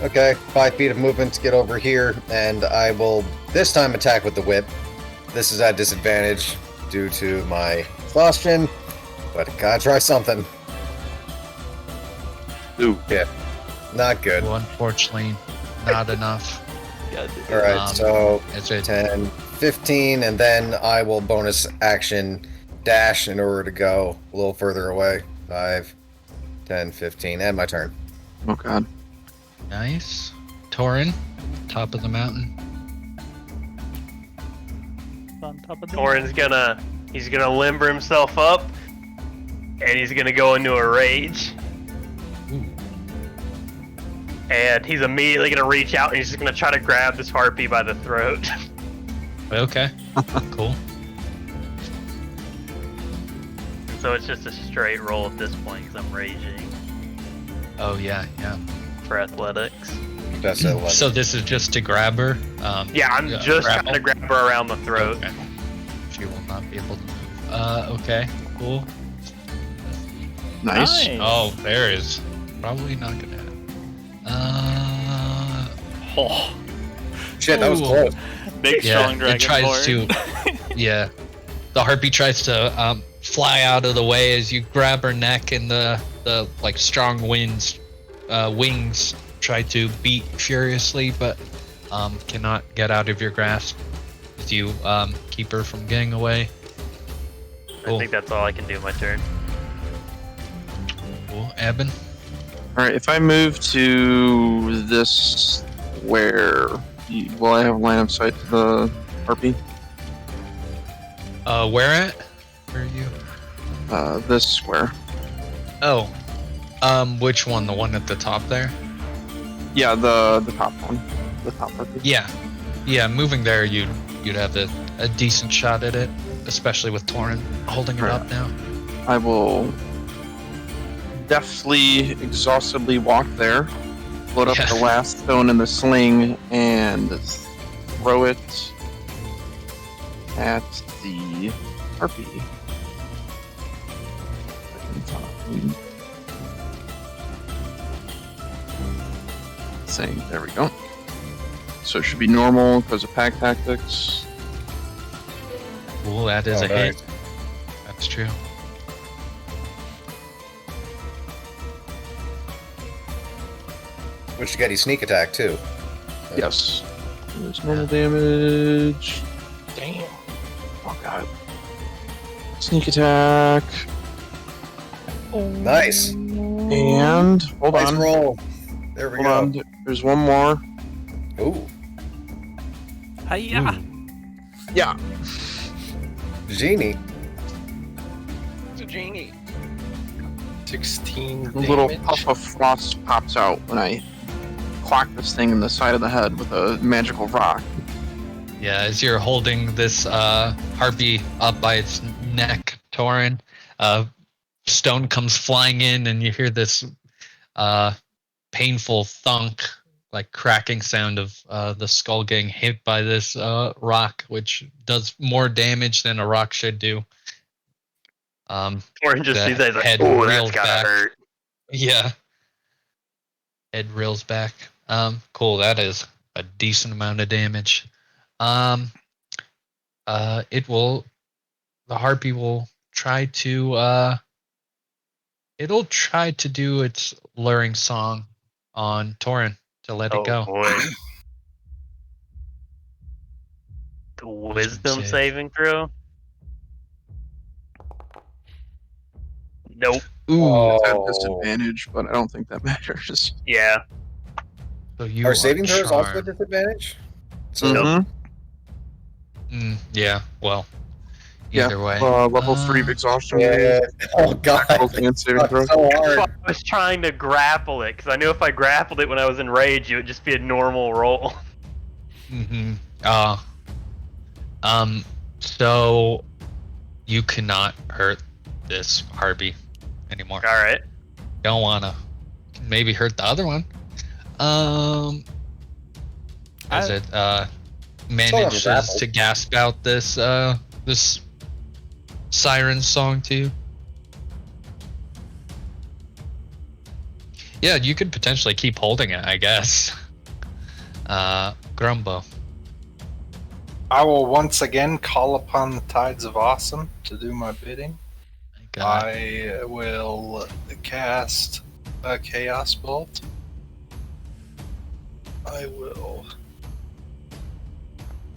okay, 5 feet of movement to get over here, and I will this time attack with the whip. This is at disadvantage due to my exhaustion, but gotta try something. Ooh. Yeah, not good. Well, unfortunately, not enough. Alright, so It's a 10, 15, and then I will bonus action dash in order to go a little further away. 5, 10, 15, and my turn. Oh god. nice. Torin, top of the mountain. On top of the Torin's he's gonna limber himself up, and he's gonna go into a rage. Ooh. And he's immediately gonna reach out and he's just gonna try to grab this harpy by the throat. Okay. Cool. So it's just a straight roll at this point because I'm raging Oh yeah, yeah. for athletics. That's 11. So this is just to grab her. Yeah, I'm just grapple? trying to grab her around the throat. Okay. She will not be able to move. Okay. Cool. Nice. Oh, there is. Probably not gonna happen. Oh, Shit, that was Ooh. close. big strong It dragon tries lord. to. Yeah. The harpy tries to fly out of the way as you grab her neck, and the like strong wings try to beat furiously, but cannot get out of your grasp as you keep her from getting away. Cool. I think that's all I can do my turn. Cool. Ebyn? Alright, if I move to this square, will I have line of sight to the harpy? Where at? Where are you? This square. Oh. Which one? The one at the top there? Yeah, the top one. The top harpy. Yeah. Yeah, moving there, you'd have a decent shot at it, especially with Torin holding it up now. I will deftly, exhaustively walk there, load up the last stone in the sling, and throw it at the harpy. Saying, there we go. So it should be normal because of pack tactics. Cool, that is a Alright. hit. That's true. Which you got his sneak attack too. Yes. There's normal damage. Damn. Oh god. Sneak attack. Nice. And hold Nice on. roll. There we Hold go. on. There's one more. Ooh, Hiya! Yeah. Genie. It's a genie. 16 A little damage. puff of frost pops out when I clock this thing in the side of the head with a magical rock. Yeah, as you're holding this harpy up by its neck, Torin, stone comes flying in, and you hear this painful thunk, like cracking sound of the skull getting hit by this rock, which does more damage than a rock should do. Torin just The sees that, he's like, head oh, reels that's gotta back. hurt. Yeah. Head reels back. Cool, that is a decent amount of damage. The harpy will try to it'll try to do its luring song on Torin to let it go. Boy. The wisdom save. saving throw? Nope. Ooh, It's at disadvantage, but I don't think that matters. Yeah. so you Are are saving throws also a charmed. disadvantage? So Nope. Yeah, well, Yeah, either way. level 3 of exhaustion. yeah. Oh god. Both and saving throw. That's so hard. I was trying to grapple it, because I knew if I grappled it when I was in rage, it would just be a normal roll. Mm-hmm. So you cannot hurt this harpy anymore. Alright. Don't wanna. Maybe hurt the other one. As it manages grappled. to gasp out this this siren song to you. Yeah, you could potentially keep holding it, I guess. Grumbo. I will once again call upon the tides of awesome to do my bidding. God. I will cast a chaos bolt. I will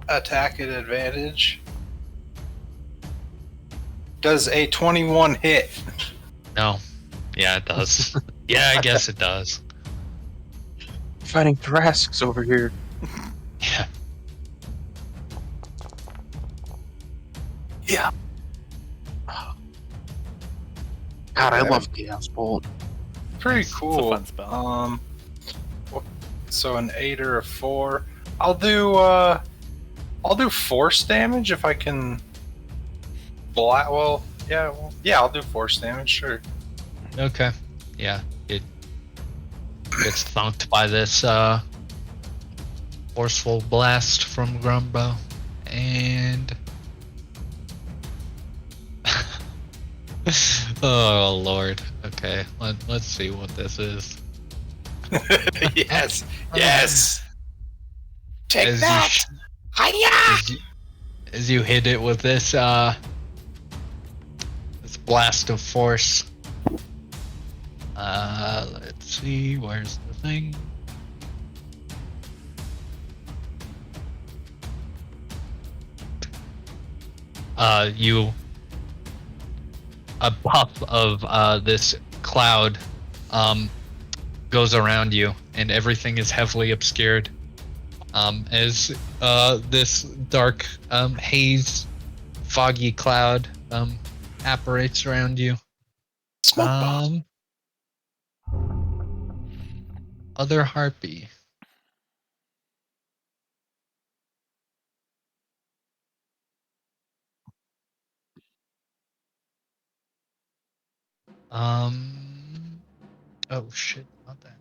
attack at advantage. Does a 21 hit? No. Yeah, it does. Yeah, I guess it does. Fighting Thrask's over here. Yeah. Yeah. God, I love Chaos Bolt. Pretty It's a cool. fun spell. So an 8 or a 4. I'll do force damage if I can. I'll do force damage. Sure. Okay. Yeah. It gets thunked by this forceful blast from Grumbo. And oh lord. Okay. Let's see what this is. Yes. Yes. Take As that. As you hit it with this this blast of force. Let's see, where's the thing? a puff of this cloud goes around you, and everything is heavily obscured as this dark haze, foggy cloud apparates around you. Smoke bomb. Other harpy. Oh shit, not that.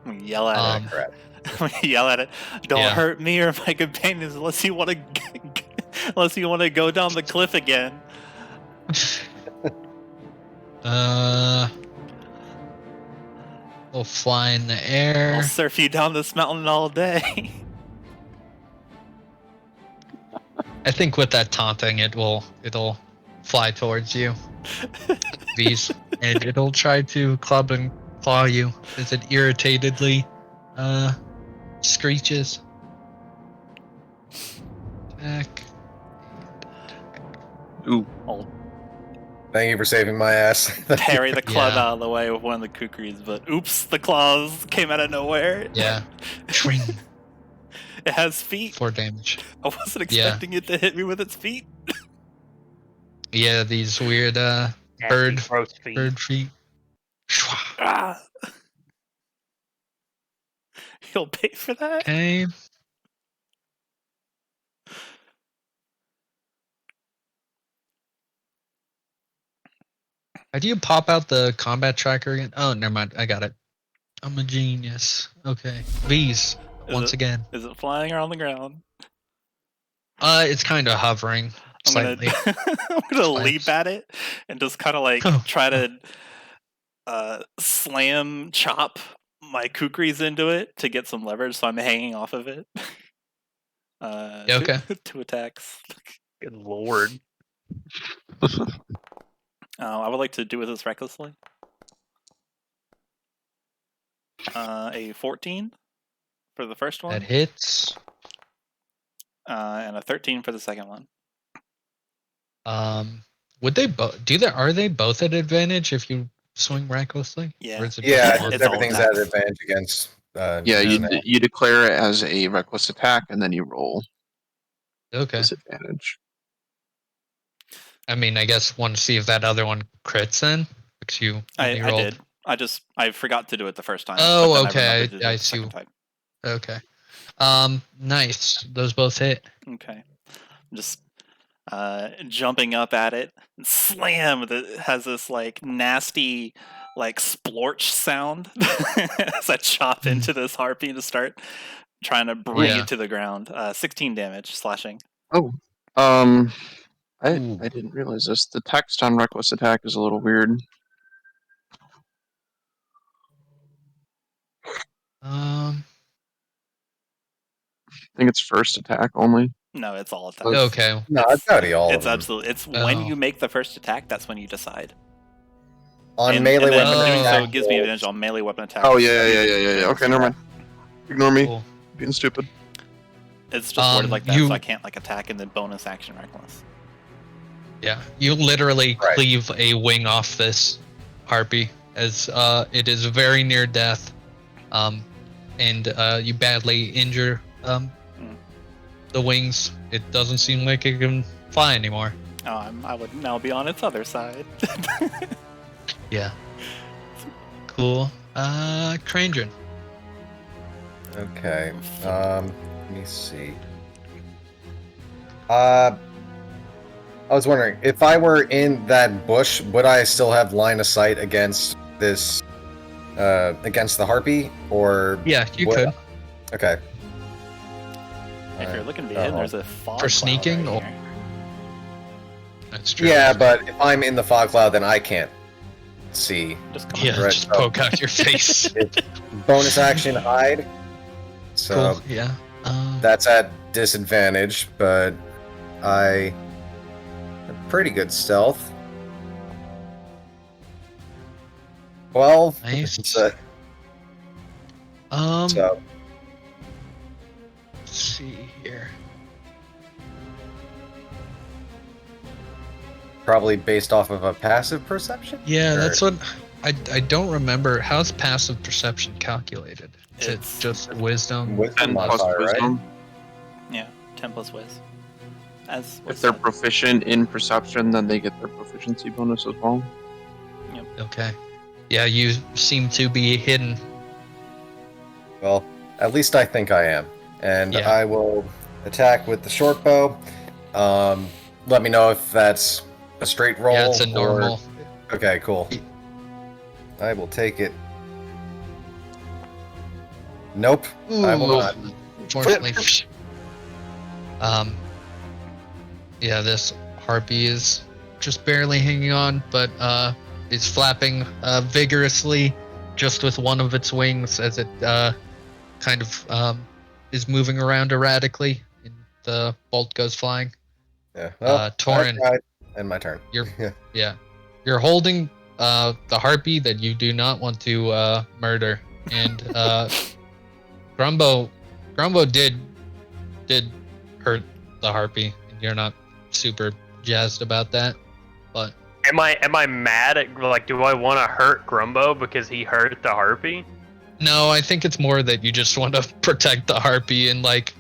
I'm gonna yell at it. Crap. I'm gonna yell at it. Don't Yeah. hurt me or my companions unless you want to go down the cliff again. We'll fly in the air. I'll surf you down this mountain all day. I think with that taunting, it'll fly towards you, V's, and it'll try to club and claw you as it irritatedly screeches. Attack. Ooh. I'll Thank you for saving my ass. parry the club Yeah. out of the way with one of the kukris, but oops, the claws came out of nowhere. Yeah. Tring. It has feet. 4 damage. I wasn't expecting it to hit me with its feet. Yeah, these weird Nasty, bird gross feet. feet. Ah. You'll pay for that? Okay. How do you pop out the combat tracker again? Oh, never mind. I got it. I'm a genius. Okay. V's once again. Is it flying or on the ground? It's kind of hovering I'm slightly. I'm gonna leap at it and just kind of like Oh. try to slam chop my kukris into it to get some leverage, so I'm hanging off of it. Yeah, okay. 2 attacks. Good lord. I would like to do this recklessly. A 14 for the first one, That hits. and a 13 for the second one. Would they both are they both at advantage if you swing recklessly? Yeah. Or is it Yeah, just one? It's all everything's at attacks. advantage against. Yeah, now. you declare it as a reckless attack, and then you roll Okay. disadvantage. I mean, I guess want to see if that other one crits then, because you I rolled. did. I forgot to do it the first time. Oh, but then okay, remembered to do I it the see. second time. Okay. Nice. Those both hit. Okay. Just jumping up at it. Slam! That has this like nasty like splorch sound as I chop into this harpy to start trying to bring Yeah. it to the ground. 16 damage slashing. Oh, Ooh. I didn't realize this. The text on reckless attack is a little weird. Um. I think it's first attack only. No, it's all attacks. Okay. No, it's gotta be all It's of them. absolutely. It's when Oh. you make the first attack. That's when you decide. On and melee then weapon doing so attack it gives me rolls. advantage on melee weapon attacks. Oh yeah. Okay, never mind. Ignore me. Cool. Being stupid. It's just worded like that, you- so I can't like attack and then bonus action reckless. Yeah, you literally Right. cleave a wing off this harpy as it is very near death, and you badly injure the wings. It doesn't seem like it can fly anymore. I would now be on its other side. Yeah. Cool. Krandren. Okay. Let me see. I was wondering if I were in that bush, would I still have line of sight against this, against the harpy, or Yeah, you What- could. okay? If you're looking to be hidden, Uh-oh. there's a fog For cloud sneaking, right or- here. That's true. Yeah, but if I'm in the fog cloud, then I can't see. Just come Yeah, Right, just oh. poke out your face. Bonus action hide. So Cool. Yeah. that's at disadvantage, but I have pretty good stealth. 12. Nice. So, Let's see here. probably based off of a passive perception? Yeah, Or- that's what I don't remember. How's passive perception calculated? Is it It's- just wisdom? Wisdom 10 plus modifier, right? wisdom. Yeah, 10 plus whiz. As If was they're said. proficient in perception, then they get their proficiency bonus as well. Okay. Yeah, you seem to be hidden. Well, at least I think I am. And Yeah. I will attack with the short bow. Let me know if that's a straight roll. Yeah, it's a or- normal. Okay, cool. I will take it. Nope, I will Ooh. not. Unfortunately. Yeah, this harpy is just barely hanging on, but is flapping vigorously just with one of its wings as it kind of is moving around erratically, and the bolt goes flying. Yeah. Well, Torin. I tried, and my turn. You're Yeah. yeah, you're holding the harpy that you do not want to murder, and Grumbo did hurt the harpy, and you're not super jazzed about that, but Am I mad at, like, do I want to hurt Grumbo because he hurt the harpy? no, I think it's more that you just want to protect the harpy, and like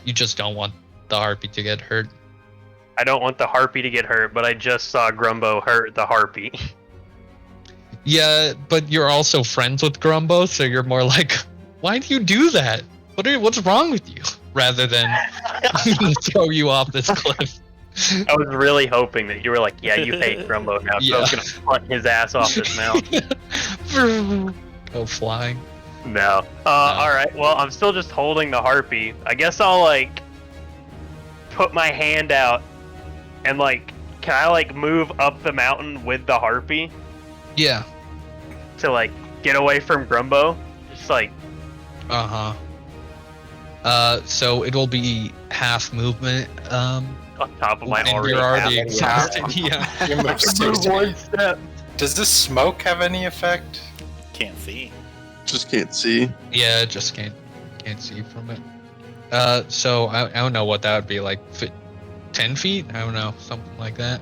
you just don't want the harpy to get hurt. I don't want the harpy to get hurt, but I just saw Grumbo hurt the harpy. Yeah, but you're also friends with Grumbo, so you're more like, why do you do that? What's wrong with you? Rather than throw you off this cliff. I was really hoping that you were like, yeah, you hate Grumbo now, so I was Yeah. gonna punt his ass off this mountain. Go flying. No. Alright, well, I'm still just holding the harpy. I guess I'll, like, put my hand out and, like, can I, like, move up the mountain with the harpy Yeah. to, like, get away from Grumbo? Just, like, Uh-huh. So it'll be half movement. on top of my And already you're already half- exhausted. Yeah. You move 60. Does this smoke have any effect? Can't see. Just can't see. Yeah, just can't see from it. So I don't know what that would be like. 10 feet? I don't know, something like that.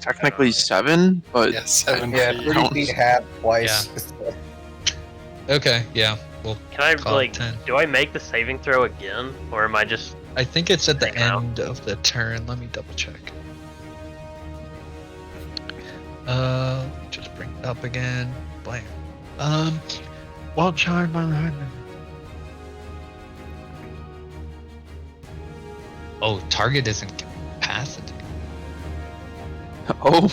Technically 7, but Yeah, 7 Yeah, feet. 30 feet half twice. Okay, yeah. Well, Can I, call it like, 10. do I make the saving throw again? Or am I just... I think it's at the Hang out. end of the turn. Let me double check. Let me just bring it up again. Blam. Wild charm by the Oh, target isn't capacity. oh,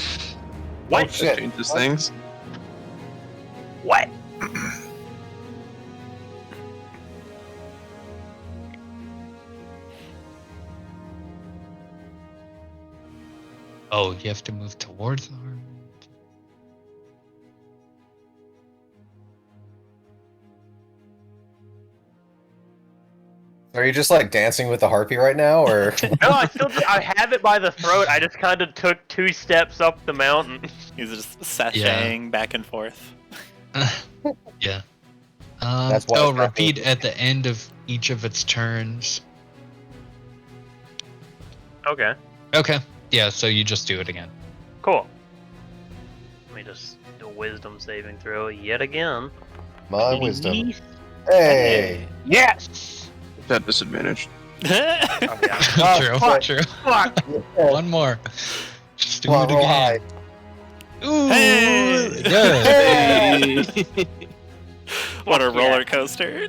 What? that Shit. changes What? things. What? Oh, you have to move towards the harm. Are you just like dancing with the harpy right now, or? No, I have it by the throat. I just kind of took 2 steps up the mountain. He's just sashaying back and forth. Yeah. That's why So it's not repeat moving. at the end of each of its turns. Okay, Okay. Yeah, so you just do it again. cool. Let me just do a wisdom saving throw yet again. My wisdom. Hey. Yes! It's at disadvantage. Oh, yeah. True, fuck. true. Fuck! One more. Just do Come on, it roll again. high. Ooh, Hey! good. Hey! What a Fuck yeah. roller coaster.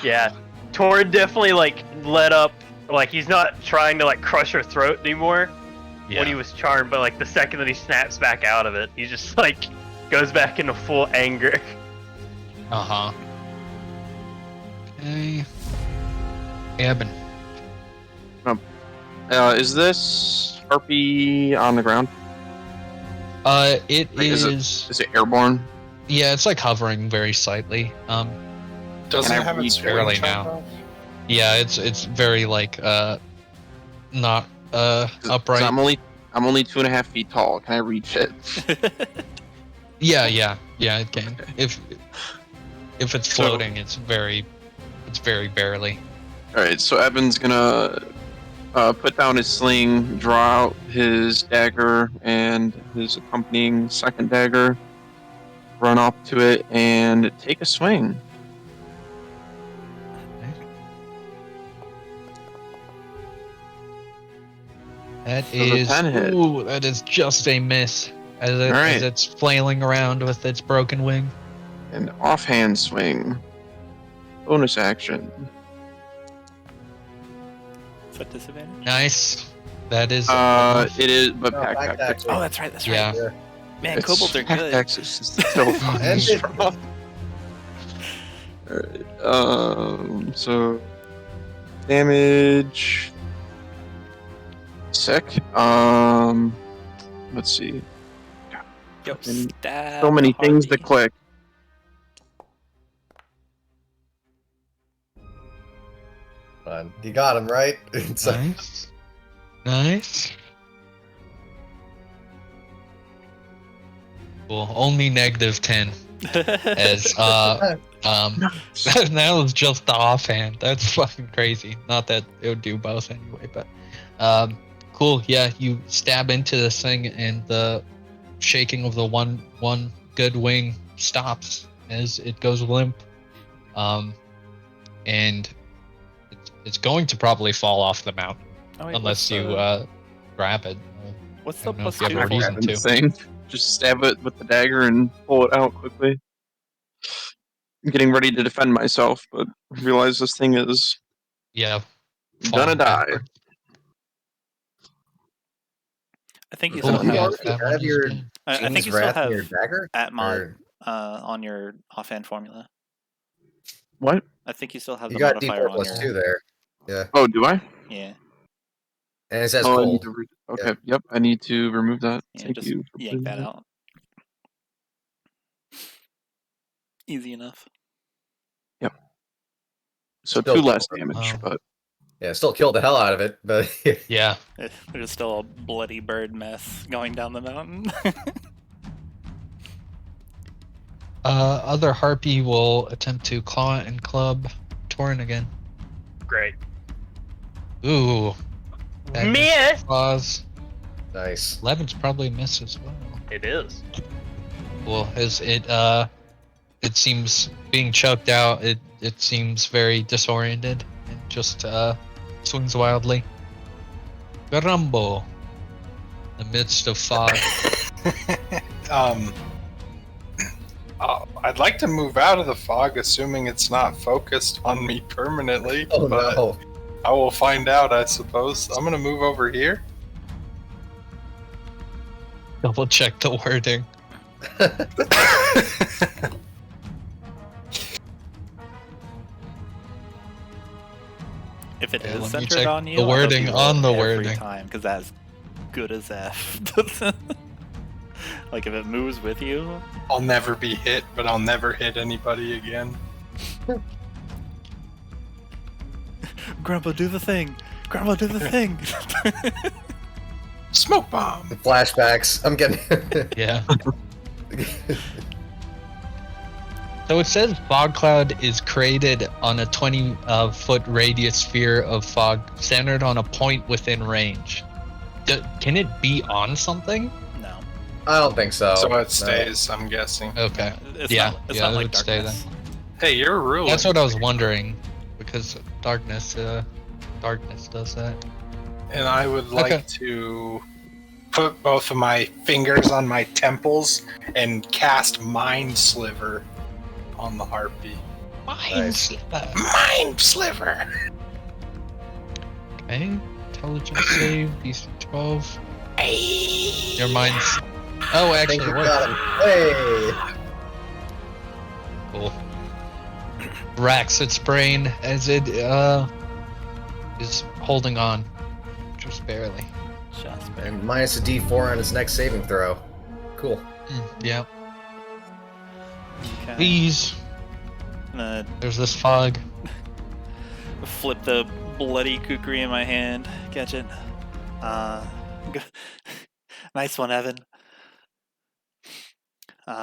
Yeah. Torin definitely, like, let up. Like, he's not trying to, like, crush her throat anymore Yeah. when he was charmed, but, like, the second that he snaps back out of it, he just, like, goes back into full anger. Uh-huh. Okay. Ebyn. Is this harpy on the ground? It Like, is. Is it airborne? Yeah, it's like hovering very slightly. Doesn't Can I it have its read barely wings now? chopped off? Yeah, it's very like not 'Cause upright. I'm only 2.5 feet tall. Can I reach it? Yeah, it can. If it's floating, it's very barely. All right, so Ebyn's gonna put down his sling, draw out his dagger and his accompanying second dagger, run up to it, and take a swing. That So the is 10 hit. ooh, that is just a miss as it's flailing around with its broken wing. An offhand swing. Bonus action. Is that disadvantage? Nice. That is. It is, but No, pack pack tactics. Oh, that's right. That's right. Yeah. Man, It's- kobolds are pack good. tactics is so fucking And it- strong. Alright, so damage. Sick. Let's see. Yo, And stab So many the things to harpy. click. Fun. You got him, right? It's like, Nice. Nice. Cool. Only -10 as that was just the offhand. That's fucking crazy. Not that it would do both anyway, but cool. Yeah, you stab into this thing and the shaking of the one good wing stops as it goes limp. And it's going to probably fall off the mountain Oh, wait, unless what's you the- grab it. What's I the don't know plus if you have 2 a for? reason to. Thing. Just stab it with the dagger and pull it out quickly. I'm getting ready to defend myself, but I realize this thing is Yeah. gonna falling die. backward. I think you Cool, still you yeah, have. already that have one is your good. I think Genie's you still Wrath and your have dagger? Atmod Or on your offhand formula. What? I think you still have you the got modifier on D4+2 your. there. Yeah. Oh, do I? Yeah, And it says Oh, I need cold. to okay. Yep, I need to remove that. yeah. Thank Just you. for yank putting that out. Easy enough. So Still 2 less cool. damage, Wow. but Yeah, still killed the hell out of it, but Yeah. There's still a bloody bird mess going down the mountain. Other harpy will attempt to claw and club Torin again. Great. Ooh. that Miss! Claws. nice. 11's probably a miss as well. It is. Cool. As it seems being choked out, it seems very disoriented and just swings wildly. Grumbo. In the midst of fog. I'd like to move out of the fog, assuming it's not focused on me permanently. Oh but no. I will find out, I suppose. I'm gonna move over here. Double check the wording. If it Okay, is let me centered check on you, the I'll help wording you on the roll every wording. time because that's good as F. Like if it moves with you, I'll never be hit, but I'll never hit anybody again. Grumbo, do the thing. Grumbo, do the thing. Smoke bomb! Flashbacks. I'm getting. Yeah. So it says fog cloud is created on a 20-foot radius sphere of fog centered on a point within range. Can it be on something? No. I don't think so. So No. it stays, I'm guessing. Okay. It's Yeah, not, it's yeah, not it like would stay darkness. Hey, you're ruling. That's what I was wondering, because darkness does that. And I would like Okay. to put both of my fingers on my temples and cast Mind Sliver on the harpy. Nice. Mind Sliver! Okay. Intelligence save, DC 12. Your mind's. Oh, I actually, think it you worked. got him. Hey. Cool. Racks its brain as it is holding on, just barely. Just barely. And minus a D4 on his next saving throw. Cool. Yeah. Okay. Please. I'm There's this fog. gonna flip the bloody kukri in my hand. Catch it. Nice one, Evan. You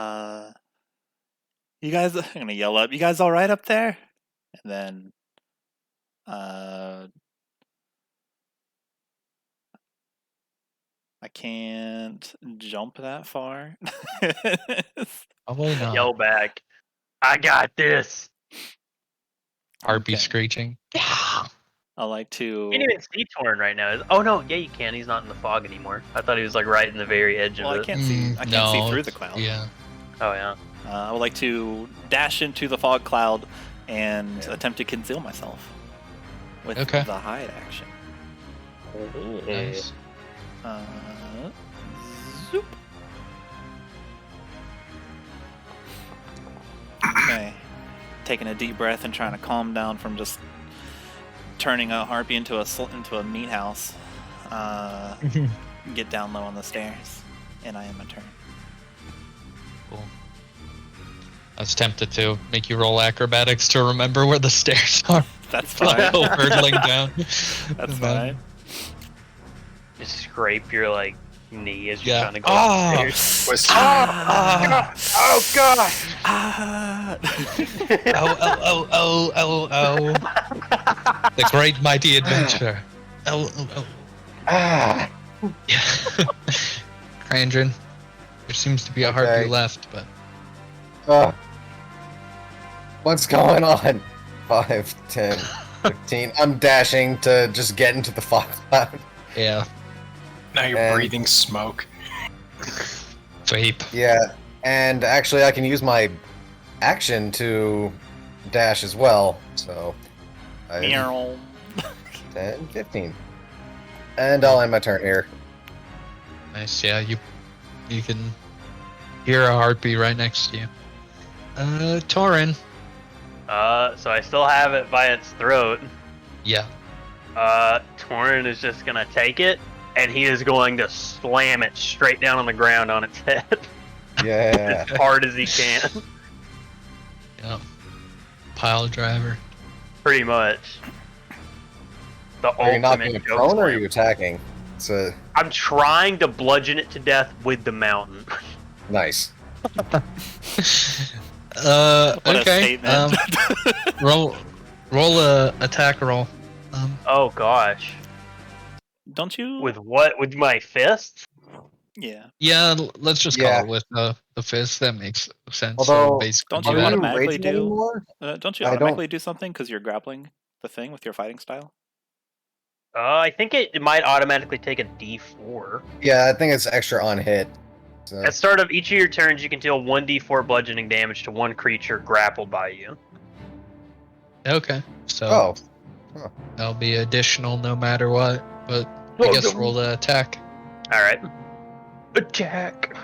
guys, I'm gonna yell up. You guys all right up there? And then, I can't jump that far. Probably not. Yell back. I got this. Harpy Okay. screeching. I like to. You can't even see Torin right now. Oh no, yeah you can. He's not in the fog anymore. I thought he was like right in the very edge Well, of I it. can't see. I can't see through the cloud. Yeah. Oh yeah. I would like to dash into the fog cloud and attempt to conceal myself with Okay. the hide action. Nice. Zoop. Okay. Taking a deep breath and trying to calm down from just turning a harpy into a meat house. Get down low on the stairs, and I am a turn. Cool. I was tempted to make you roll acrobatics to remember where the stairs are. That's Like, fine. go hurtling down. That's fine. Just scrape your like knee as you're Yeah. trying to go Ah! upstairs. Was Oh god! Ah! Oh. The great mighty adventure. Oh. Ah, Yeah. Krandren. There seems to be a harpy Okay. left, but what's going on? 5, 10, 15. I'm dashing to just get into the fog cloud. yeah. now you're And- breathing smoke. Sweep. Yeah, and actually I can use my action to dash as well, so... 10, 10, 15. And I'll end my turn here. Nice, yeah, you can hear a harpy right next to you. Torin. So I still have it by its throat. Yeah. Torin is just gonna take it, and he is going to slam it straight down on the ground on its head Yeah. as hard as he can. Yeah. Pile driver. Pretty much. The Are you knocking ultimate it choke prone or are slam. you attacking? It's a I'm trying to bludgeon it to death with the mountain. nice. What a Okay. statement. Roll a attack roll. Oh gosh. Don't you? With what? With my fists? Yeah. Yeah, let's just Yeah. call it with the fist. That makes sense. Although, so basically, don't do you that. automatically raging do- anymore? Don't you I don't- automatically do something because you're grappling the thing with your fighting style? I think it might automatically take a D4. Yeah, I think it's extra on hit. So. At start of each of your turns, you can deal 1d4 bludgeoning damage to one creature grappled by you. Okay. So Oh, that'll be additional no matter what. But I guess roll the attack. Alright. Attack!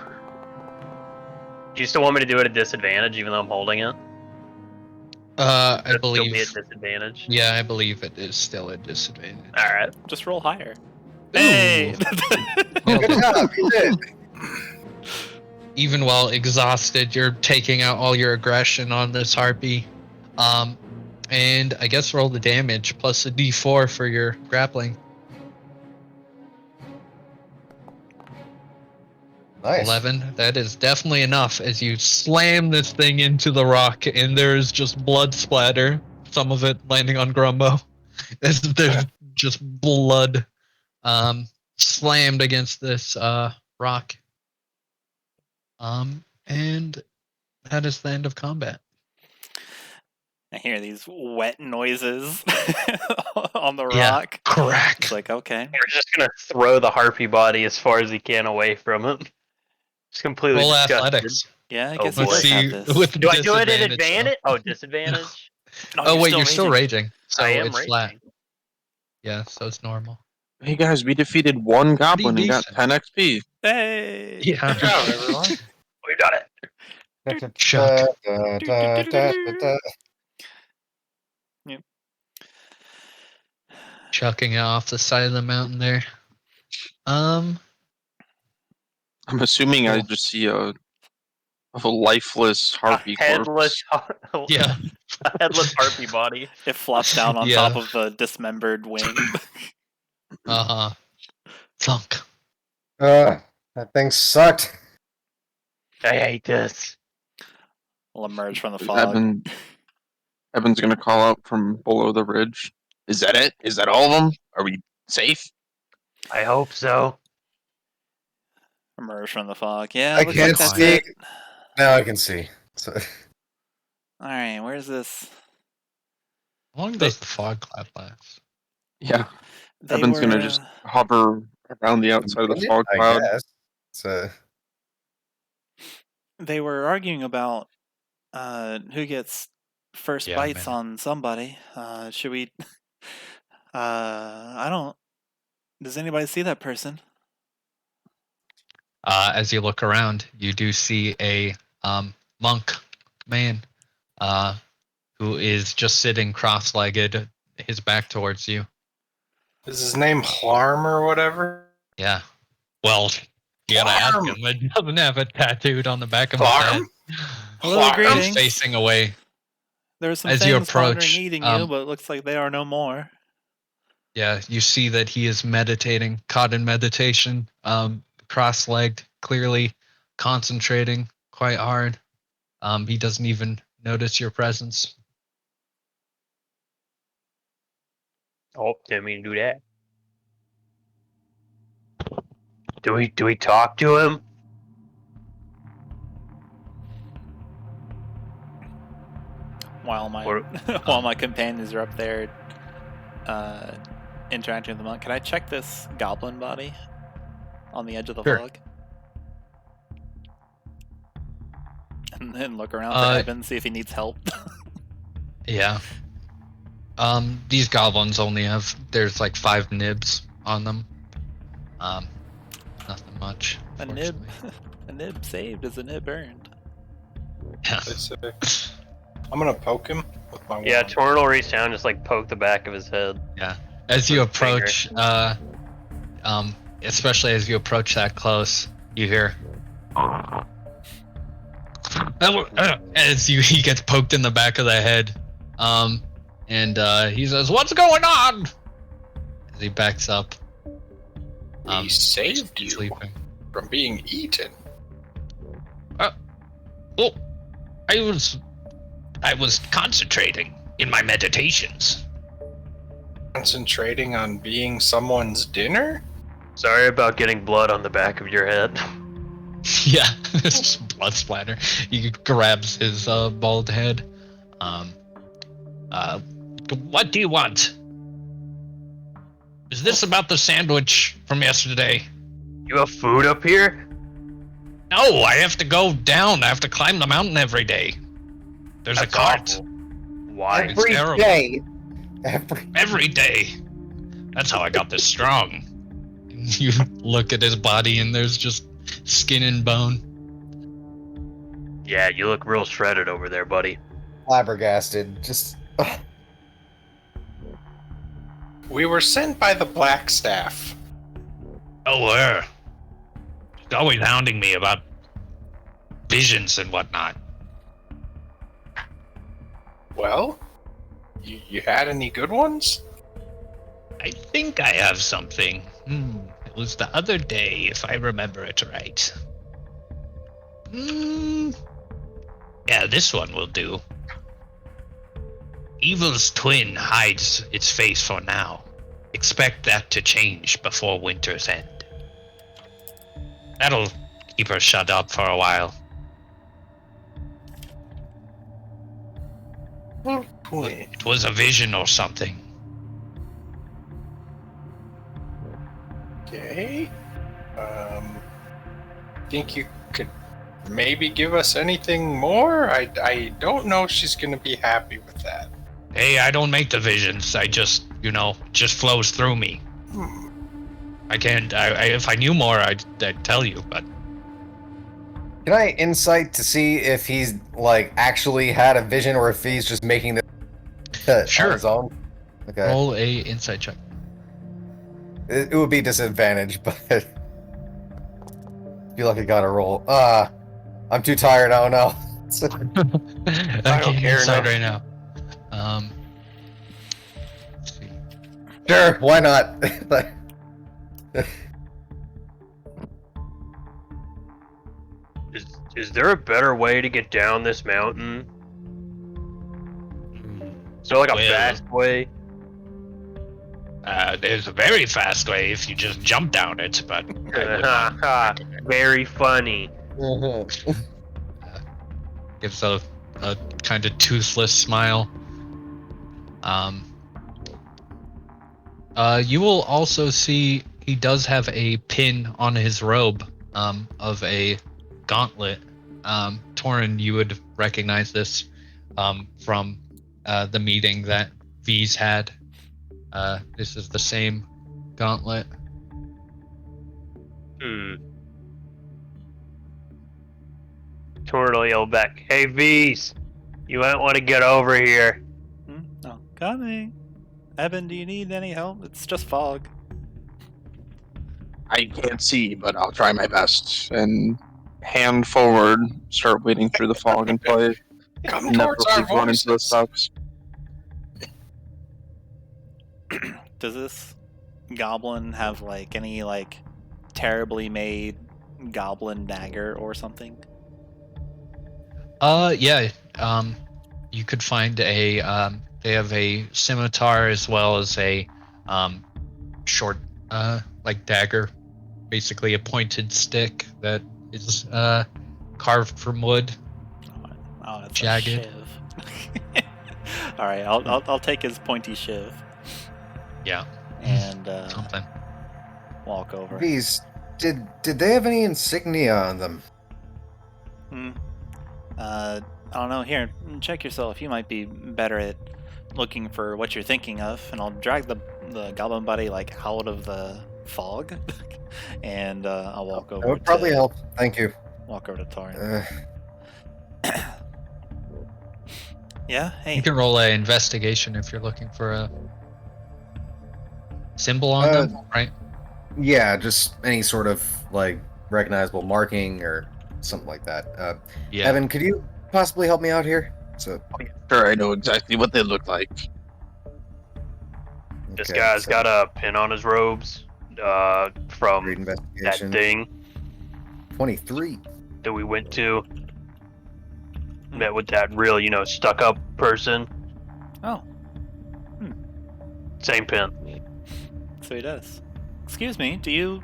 Do you still want me to do it at disadvantage even though I'm holding it? I It'll still be believe. at disadvantage. Yeah, I believe it is still a disadvantage. Alright. Just roll higher. Ooh. Hey! Well, good job, you did. even while exhausted, you're taking out all your aggression on this harpy. And I guess roll the damage plus a D4 for your grappling. Nice. 11. That is definitely enough as you slam this thing into the rock, and there is just blood splatter. Some of it landing on Grumbo. There's just blood slammed against this rock. And that is the end of combat. I hear these wet noises on the Yeah. rock. Crack. It's like, okay. We're just gonna throw the harpy body as far as he can away from him. Just completely Roll disgusted. athletics. Yeah, I Oh, guess boy. you Let's guys see. have this. With Do I do it at disadvantage, though. advantage? Oh, disadvantage? No, Oh wait, you're still raging, so I am it's raging. flat. Yeah, so it's normal. Hey guys, we defeated one goblin and got decent. 10 XP. Hey! Yeah. Good job, everyone. We got it. Chuck. Yep. Chucking it off the side of the mountain there. I'm assuming I Cool. just see a lifeless harpy A headless, corpse. Yeah. a headless harpy body. It flops down on Yeah. top of the dismembered wing. Uh-huh. Thunk. That thing sucked. I hate this. Will emerge from the fog. Ebyn's gonna call out from below the ridge. Is that it? Is that all of them? Are we safe? I hope so. Emerge from the fog. Yeah, I looks can't like that's see. it. Now I can see. So, Alright, where's this? How long does the fog cloud last? Yeah. They Ebyn's were, gonna just hover around the outside of the fog I cloud. guess. So, they were arguing about who gets first Yeah, bites maybe. on somebody. Should we? I don't. Does anybody see that person? As you look around, you do see a monk man who is just sitting cross-legged, his back towards you. Is his name Harm or whatever? Yeah. Well, you gotta ask Harm. him. It doesn't have it tattooed on the back of his head. Harm? Hello, Harm. He's greetings. facing away. There are some As you things wandering approach, eating you, but it looks like they are no more. Yeah, you see that he is meditating, caught in meditation, cross-legged, clearly concentrating quite hard. He doesn't even notice your presence. Oh, didn't mean to do that. Do we talk to him? While my Or- while my companions are up there interacting with the monk, can I check this goblin body on the edge of the Sure. fog? And then look around for Ebyn, see if he needs help. Yeah. These goblins only have, there's like 5 nibs on them. Nothing much. A nib, unfortunately. a nib saved is a nib earned. Yeah. They say. I'm gonna poke him with my Yeah, wand. Torin will reach down and just like poke the back of his head. As you With a finger. approach, especially as you approach that close, you hear. As he gets poked in the back of the head, and he says, "What's going on?" As he backs up. We saved you Sleeping. from being eaten. Oh, I was concentrating in my meditations. Concentrating on being someone's dinner? Sorry about getting blood on the back of your head. Yeah, it's just blood splatter. He grabs his bald head. What do you want? Is this about the sandwich from yesterday? You have food up here? No, I have to go down. I have to climb the mountain every day. There's That's a cart. awful. Why? It's terrible. day. Every day. That's how I got this strong. You look at his body and there's just skin and bone. Yeah, you look real shredded over there, buddy. Flabbergasted. Just. We were sent by the Blackstaff. Oh, she's always hounding me about visions and whatnot. Well, you had any good ones? I think I have something. It was the other day, if I remember it right. Yeah, this one will do. Evil's twin hides its face for now. Expect that to change before winter's end. That'll keep her shut up for a while. It was a vision or something. Okay. Think you could maybe give us anything more? I don't know if she's gonna be happy with that. Hey, I don't make the visions. I just, just flows through me. I can't. If I knew more, I'd tell you. But Can I insight to see if he's like actually had a vision or if he's just making it Sure. on his own? Okay. roll a insight check. It would be disadvantage, but I feel like I gotta roll. I'm too tired. I don't know. I don't care insight now. right now. Let's see. Sure, why not? Is Is there a better way to get down this mountain? Is there like a fast way? There's a very fast way if you just jump down it, but I would not. Very funny. Gives a kind of toothless smile. You will also see he does have a pin on his robe of a gauntlet. Torin, you would recognize this from the meeting that V's had. This is the same gauntlet. Torin will yell back, "Hey, V's, you might want to get over here." Oh, coming. Ebyn, do you need any help? It's just fog. I can't see, but I'll try my best. And hand forward, start wading through the fog until I Come never towards our run into the voices. sucks. Does this goblin have like any like terribly made goblin dagger or something? Yeah. You could find a they have a scimitar as well as a short like dagger, basically a pointed stick that is carved from wood. Oh, that's jagged. a shiv. All right, I'll take his pointy shiv Yeah. and Something. walk over. These, did they have any insignia on them? I don't know. Here, check yourself. You might be better at looking for what you're thinking of, and I'll drag the goblin buddy like out of the fog, and I'll walk over. That would probably to, help. Thank you. Walk over to Torin. Yeah. Hey. You can roll an investigation if you're looking for a symbol on them, right? Yeah, just any sort of like recognizable marking or something like that. Yeah. Evan, could you possibly help me out here? So, Sure, I know exactly what they look like. This okay, guy's so got a pin on his robes from read that investigation. thing 23. that we went to. Met with that real, stuck-up person. Oh. Same pin. So he does. Excuse me. Do you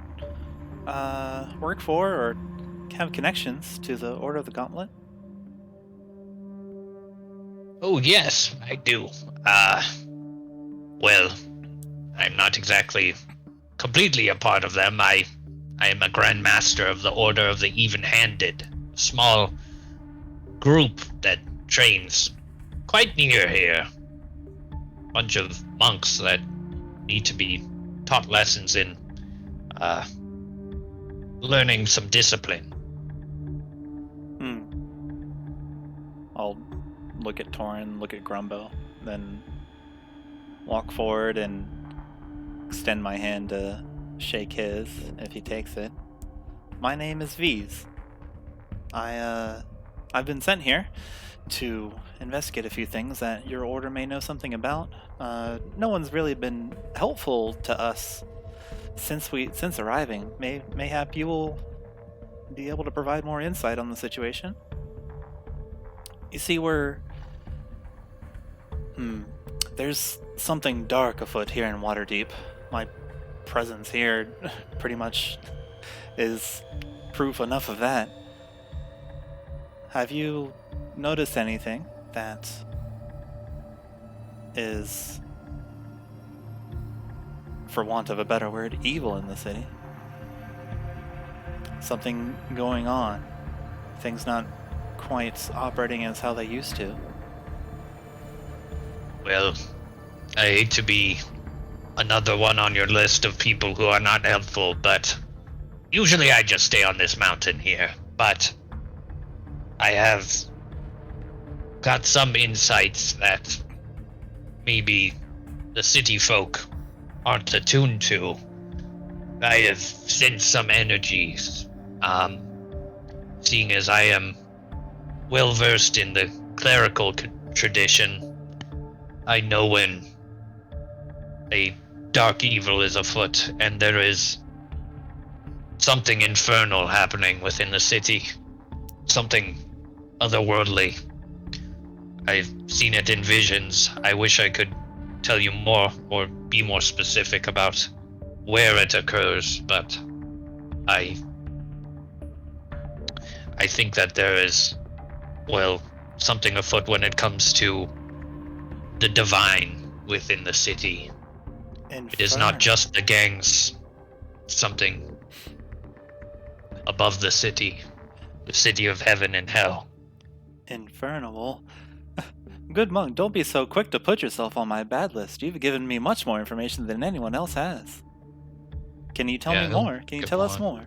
work for or have connections to the Order of the Gauntlet? Oh yes, I do. Well, I'm not exactly completely a part of them. I am a Grand Master of the Order of the Even-Handed, a small group that trains quite near here. Bunch of monks that need to be taught lessons in learning some discipline. I'll look at Torin, look at Grumbo, then walk forward and extend my hand to shake his if he takes it. My name is V's. I've been sent here to investigate a few things that your order may know something about. No one's really been helpful to us since arriving. Mayhap you will be able to provide more insight on the situation. You see, there's something dark afoot here in Waterdeep. My presence here pretty much is proof enough of that. Have you noticed anything that is, for want of a better word, evil in the city? Something going on. Things not quite operating as how they used to. Well, I hate to be another one on your list of people who are not helpful, but usually I just stay on this mountain here. But I have got some insights that maybe the city folk aren't attuned to. I have sensed some energies, seeing as I am well versed in the clerical tradition. I know when a dark evil is afoot, and there is something infernal happening within the city. something otherworldly. I've seen it in visions. I wish I could tell you more or be more specific about where it occurs, but I think that there is, well, something afoot when it comes to the divine within the city. It is not just the gangs. Something above the city of heaven and hell. Infernal. Good monk, don't be so quick to put yourself on my bad list. You've given me much more information than anyone else has. Can you tell me more? Can you tell us more?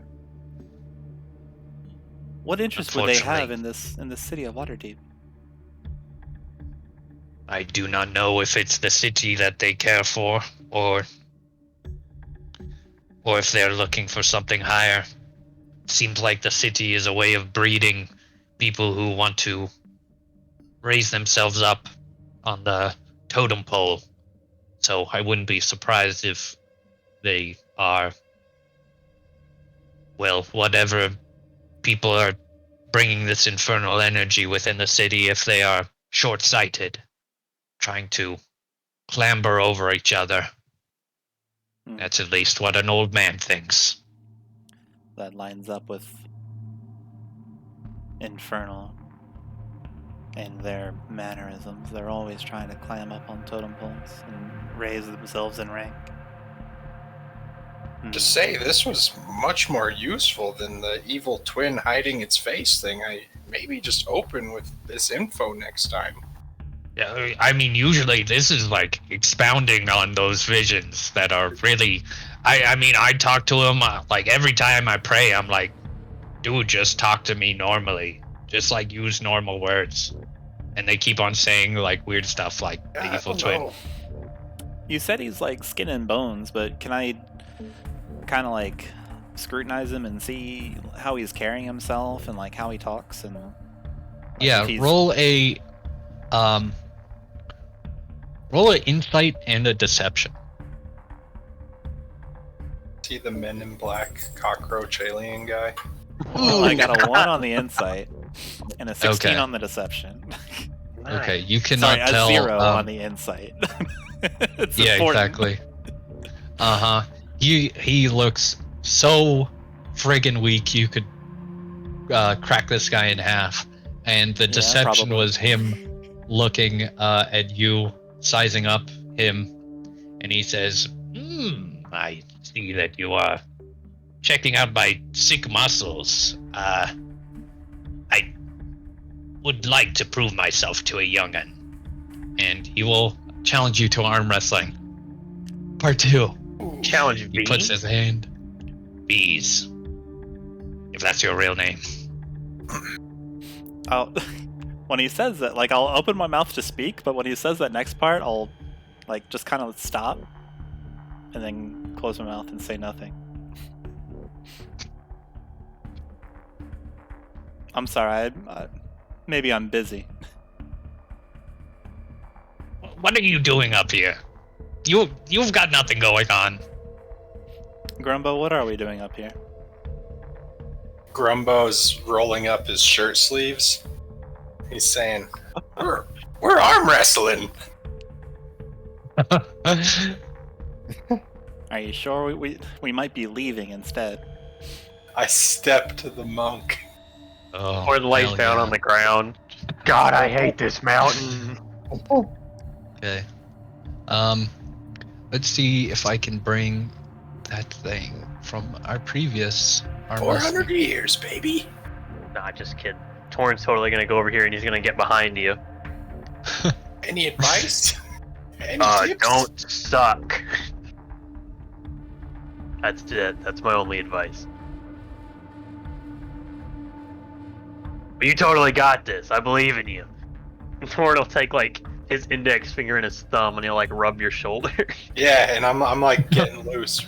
What interest would they have in this city of Waterdeep? I do not know if it's the city that they care for, or if they're looking for something higher. It seems like the city is a way of breeding people who want to raise themselves up on the totem pole. So I wouldn't be surprised if they are, well, whatever people are bringing this infernal energy within the city, if they are short-sighted, trying to clamber over each other. That's at least what an old man thinks. That lines up with Infernal and their mannerisms. They're always trying to climb up on totem poles and raise themselves in rank. To say this was much more useful than the evil twin hiding its face thing. I maybe just open with this info next time. Yeah, I mean, usually this is like expounding on those visions that are really. I mean, I talk to him like every time I pray. I'm like, dude, just talk to me normally. Just like use normal words. And they keep on saying like weird stuff like the evil twin. You said he's like skin and bones, but can I kind of like scrutinize him and see how he's carrying himself and like how he talks and? Like, roll an insight and a deception. See the Men in Black cockroach alien guy? Well, I got a 1 on the insight and a 16 on the deception. Okay, you cannot tell. A 0 on the insight. It's important. Exactly. He looks so friggin' weak. You could crack this guy in half. And the deception was him looking at you, sizing up him, and he says, I see that you are checking out my sick muscles. I would like to prove myself to a young'un. And he will challenge you to arm wrestling. Part 2. Challenge B? He puts his hand. Bees. If that's your real name. When he says that, like, I'll open my mouth to speak, but when he says that next part, I'll, like, just kind of stop and then close my mouth and say nothing. I'm sorry, maybe I'm busy. What are you doing up here? You've got nothing going on. Grumbo, what are we doing up here? Grumbo's rolling up his shirt sleeves. He's saying, we're arm wrestling. Are you sure we might be leaving instead? I step to the monk. Or lays down on the ground. God, I hate this mountain. Okay. Let's see if I can bring that thing from our previous arm 400 wrestling. years, baby. Nah, just kidding. Torin's totally gonna go over here and he's gonna get behind you. Any advice? Any tips? Don't suck. That's it. That's my only advice. But you totally got this. I believe in you. Torin will take like his index finger and his thumb and he'll like rub your shoulder. Yeah, and I'm like getting loose.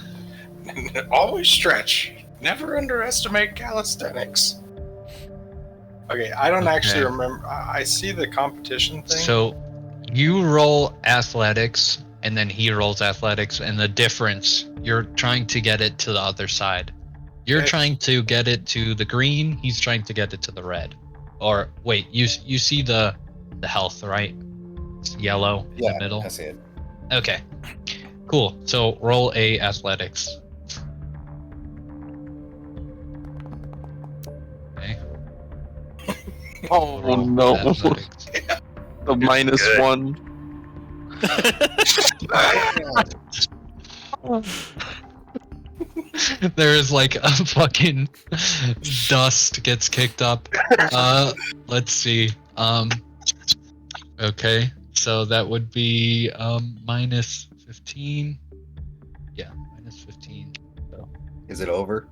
Always stretch. Never underestimate calisthenics. Okay, I don't actually remember. I see the competition thing. So you roll athletics and then he rolls athletics, and the difference, you're trying to get it to the other side. You're trying to get it to the green. He's trying to get it to the red. Or wait, you see the health, right? It's yellow in the middle. I see it. Okay, cool. So roll a athletics. Okay. Oh Roll no. athletics. The minus Good. 1. There is like a fucking dust gets kicked up. Let's see. Okay, so that would be minus 15. Yeah, minus 15. So. Is it over?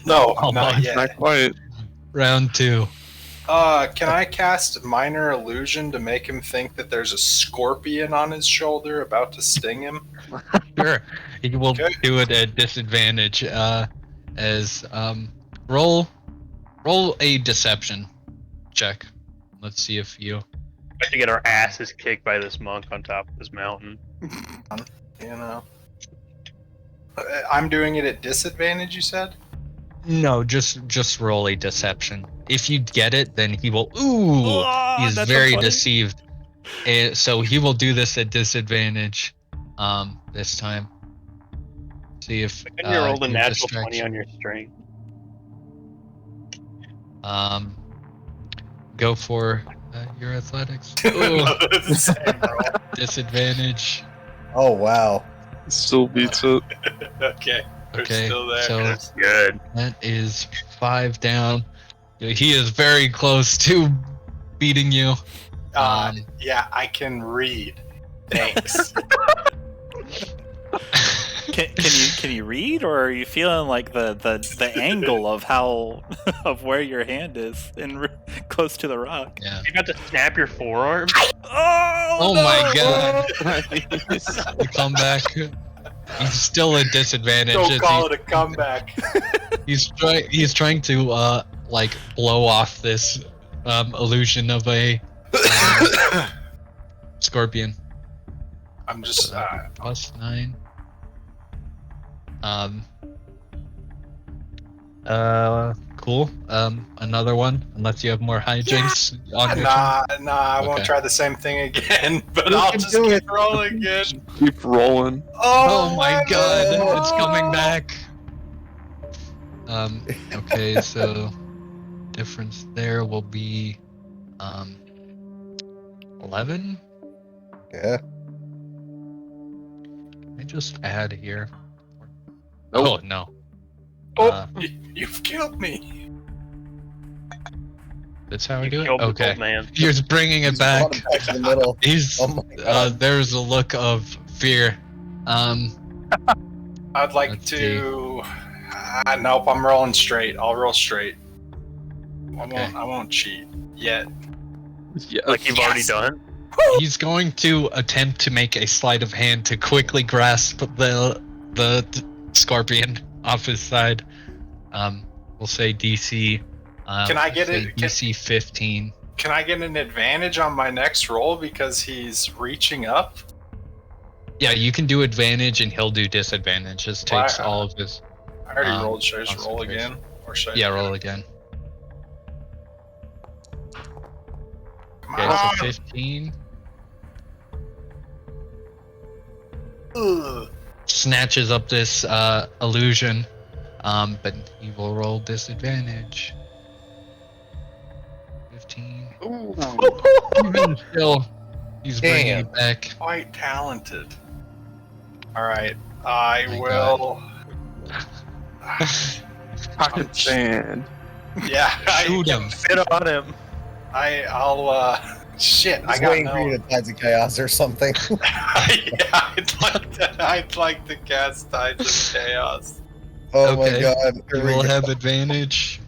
No, Oh, not yet. Not quite. Round 2. Can I cast minor illusion to make him think that there's a scorpion on his shoulder about to sting him? Sure. He will Okay. do it at disadvantage. Roll a deception check. Let's see if you. We have to get our asses kicked by this monk on top of this mountain. You know. I'm doing it at disadvantage, you said? No, just roll a deception. If you get it, then he will. Ooh, Oh, he's that's very so funny. deceived. So he will do this at disadvantage. This time. See if. Couldn't you rolled a your natural 20 distraction- on your strength? Go for your athletics. No, Ooh, it's the same roll. disadvantage. Oh wow. Still beats it. Okay, we're Okay, still there. so Good. that is 5 down. He is very close to beating you. Yeah, I can read. Thanks. Can you read, or are you feeling like the angle of how of where your hand is close to the rock? Yeah. You got to snap your forearm? Oh no! my god. You come back. He's still at disadvantage. Don't as call it a comeback. He's trying to like blow off this illusion of a scorpion. I'm just. Plus 9. Cool. Another one, unless you have more hijinks on your turn. Nah, I won't Okay. try the same thing again, but You I'll can just do keep it. rolling again. Keep rolling. Oh my god, God, it's coming back. Okay, so difference there will be 11. Yeah. I just add here. Nope. Oh no. Oh. You've killed me. That's how I You do it. killed the Okay, old man. you're just bringing it Brought back. him back to the middle. He's Oh my god. there's a look of fear. I'd like Let's to. Nope, I'm rolling straight. I'll roll straight. Okay. I won't cheat yet. Yeah. Like you've already done? He's going to attempt to make a sleight of hand to quickly grasp the scorpion off his side. We'll say DC. Can I get say it? DC 15. Can I get an advantage on my next roll because he's reaching up? Yeah, you can do advantage and he'll do disadvantage. Just takes Wow. all of his. I already rolled. Should I just roll concentration. again? Or should I? Yeah, roll again. Come Okay, on. so 15. Ugh. Snatches up this illusion, but he will roll disadvantage. 15. Even still, he's bringing Damn. it back. Quite talented. All right, I My will. Pocket sand. Yeah, Shoot him. Sit on him. I'll. Shit, I Just got waiting for you no. to Tides of Chaos or something. Yeah, I'd like to cast Tides of Chaos. Oh Okay. my god. You Here we will go. have advantage.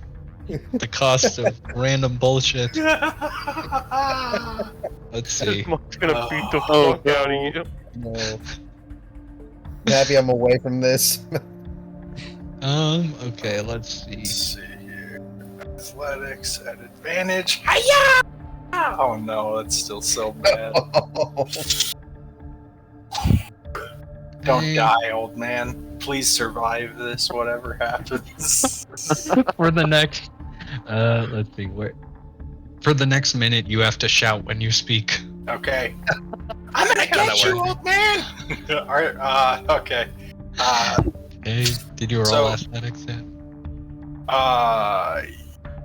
The cost of random bullshit. Let's see. This monk's gonna beat the Oh, fuck out of you. No. I'm happy I'm away from this. Okay, let's see. Let's see here. Athletics at advantage. Hiya! Oh no, that's still so bad. Don't Hey. die, old man. please survive this, whatever happens. For the next, let's see, where. For the next minute, you have to shout when you speak. Okay. I'm gonna get you, old man! Alright, okay. Hey, did you roll So- athletics yet?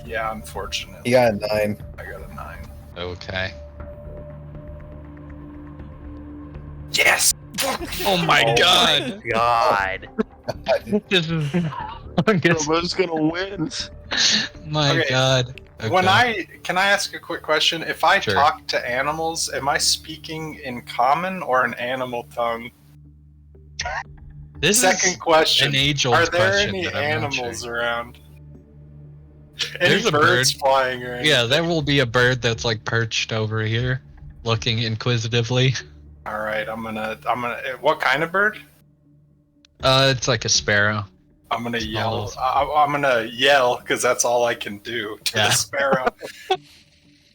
Yeah, unfortunately. You got a 9. I got a 9. Okay. Yes! Oh my Oh god! God. This is longest. Grumbo's gonna win. My Okay. god. Okay. Can I ask a quick question? If I Sure. talk to animals, am I speaking in common or an animal tongue? This Second is question. an age-old Are there question any that I'm not animals sure. around? Any There's a birds bird. flying or anything? Yeah, there will be a bird that's like perched over here, looking inquisitively. Alright, I'm gonna. What kind of bird? It's like a sparrow. I'm gonna yell. Small. I'm gonna yell because that's all I can do to Yeah. the sparrow.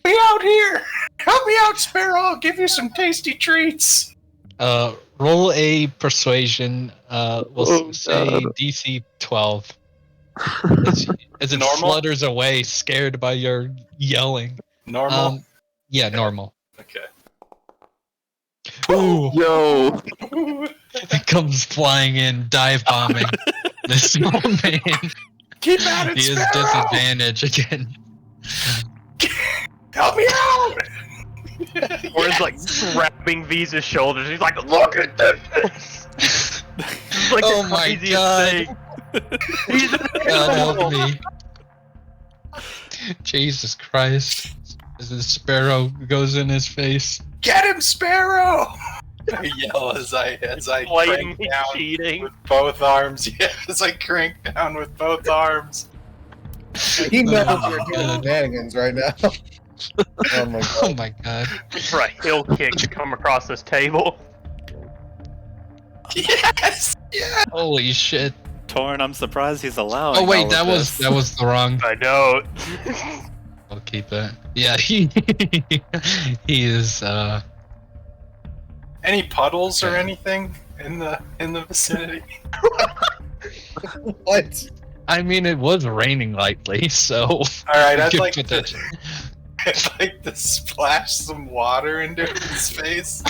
Be out here! Help me out, sparrow! I'll give you some tasty treats. Roll a persuasion. We'll Oh, say God. DC 12. As it Normal? flutters away, scared by your yelling. Normal. Yeah, normal. Okay. Ooh, Yo, it comes flying in, dive bombing. This small man. Keep at it, He is sparrow! disadvantage again. Help me out! Or like grabbing Visa's shoulders. He's like, look at this. It's like Oh the my craziest God. thing. He's an God animal. help me. Jesus Christ. As the sparrow goes in his face. Get him, sparrow! I yell as I crank Blatantly down cheating. with both arms. Yeah, as I crank down with both arms. He knows Oh, you're doing God. shenanigans right now. Oh my god. Oh my god. For a hill kick to come across this table. Yes! Yeah! Holy shit. Torin, I'm surprised he's allowing. Oh wait, all that of was this. the wrong. I know. I'll keep it. Yeah, he is Any puddles or Okay. anything in the vicinity? What? I mean it was raining lightly, so Alright, I'd Good like to potential. splash some water into his face.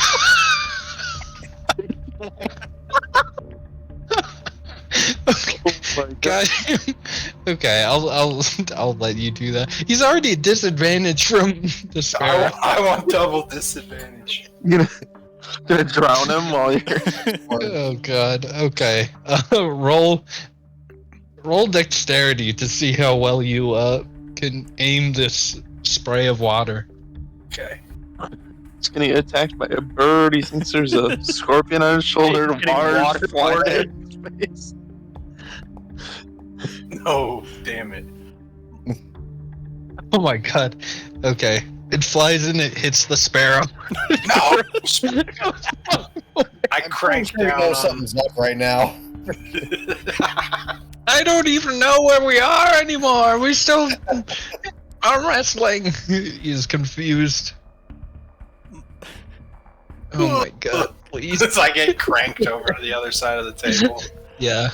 God. Okay, I'll let you do that. He's already at disadvantage from the sparrow. I want double disadvantage. gonna drown him while you're. Oh god. Okay. Roll dexterity to see how well you can aim this spray of water. Okay. He's gonna get attacked by a bird. He thinks there's a scorpion on his shoulder. He's getting Water flying waterboarded. in his face. No, damn it. Oh my god. Okay. It flies and it hits the sparrow. No! I crank You down know on... something's up right now. I don't even know where we are anymore. We still are wrestling. He's confused. Oh my god, please. As I get cranked over to the other side of the table. Yeah.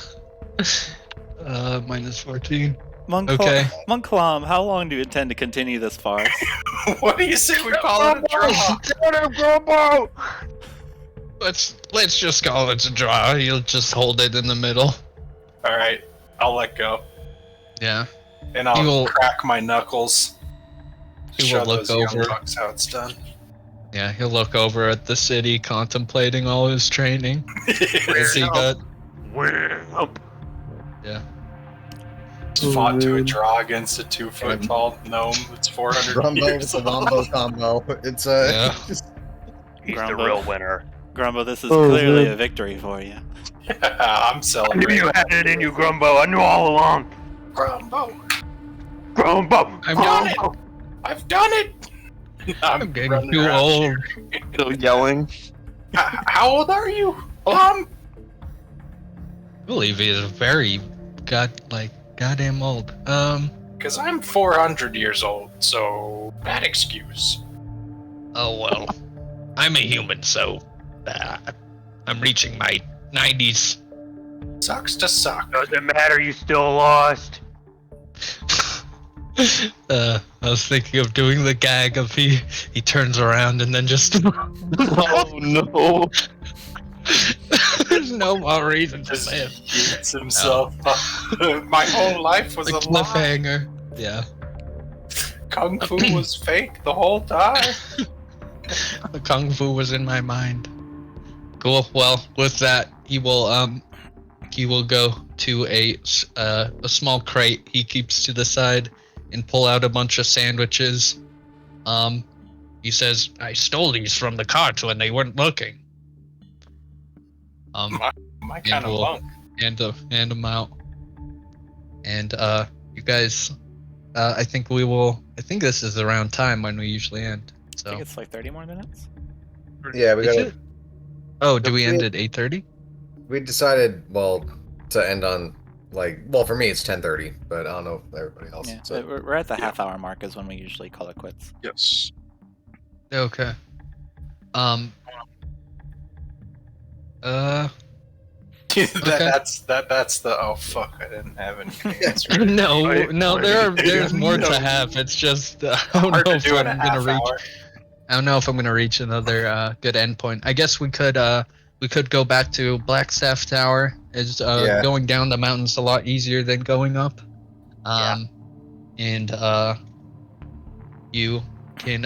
Minus 14. Monklam, Okay. Monklam, how long do you intend to continue this farce? What do you say we call it a draw? Grumbo! Let's just call it a draw. You'll just hold it in the middle. Alright, I'll let go. Yeah. And I'll He will- crack my knuckles. He will Show look those young over. bucks how it's done. Yeah, he'll look over at the city, contemplating all his training. As he got. Wimp. Yeah. Fought to a draw against a 2-foot tall gnome that's 400 Grumbo years with the old. Wombo combo. It's Yeah. He's the Grumbo. real winner. Grumbo, this is Oh, clearly man. a victory for you. Yeah, I'm I knew celebrating. you had it in you, Grumbo. I knew all along. Grumbo, Grumbo. I'm on young. it! I've done it! I'm getting running too around old. Still yelling. How old are you? Mom? I believe he is very goddamn old. Because I'm 400 years old, so bad excuse. Oh well. I'm a human, so I'm reaching my 90s. Sucks to suck. Doesn't matter, you still lost. I was thinking of doing the gag of he turns around and then just Oh no! there's no more reason to Just live. yeets himself. My whole life was The a lie. cliffhanger. Yeah. Kung Fu was fake the whole time. The kung fu was in my mind. Cool. Well, with that, he will go to a small crate he keeps to the side and pull out a bunch of sandwiches. He says, "I stole these from the carts when they weren't looking." My kind of we'll lunk. hand them out. And you guys, I think this is around time when we usually end. I So think it's like 30 more minutes. Yeah, we Is got. it? Oh, do we Yeah. end at 8:30? We decided, well, to end on for me it's 10:30, but I don't know if everybody else. Yeah, So we're at the half-hour mark is when we usually call it quits. Yes. Okay. That's the oh fuck, I didn't have any answer. No, there's more No. to have. It's just I don't Hard know to if do in a I'm gonna half reach. hour. I don't know if I'm gonna reach another good endpoint. I guess we could go back to Blackstaff Tower. Is Yeah. going down the mountain's a lot easier than going up. Yeah. And you can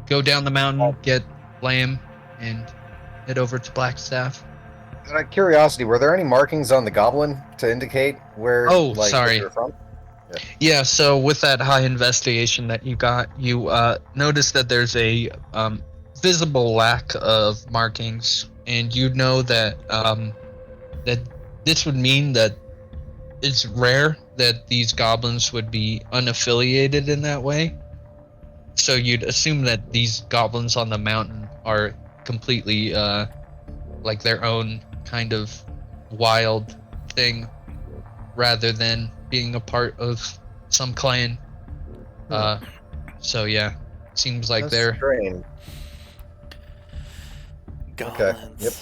go down the mountain, get lamb, and head over to Blackstaff. out of curiosity, were there any markings on the goblin to indicate where? Oh, where sorry. you're from? Yeah, so with that high investigation that you got, you notice that there's a visible lack of markings, and you know that that this would mean that it's rare that these goblins would be unaffiliated in that way. So you'd assume that these goblins on the mountain are completely like their own kind of wild thing, rather than being a part of some clan. So yeah, seems like That's they're strange. Goblins. Yep.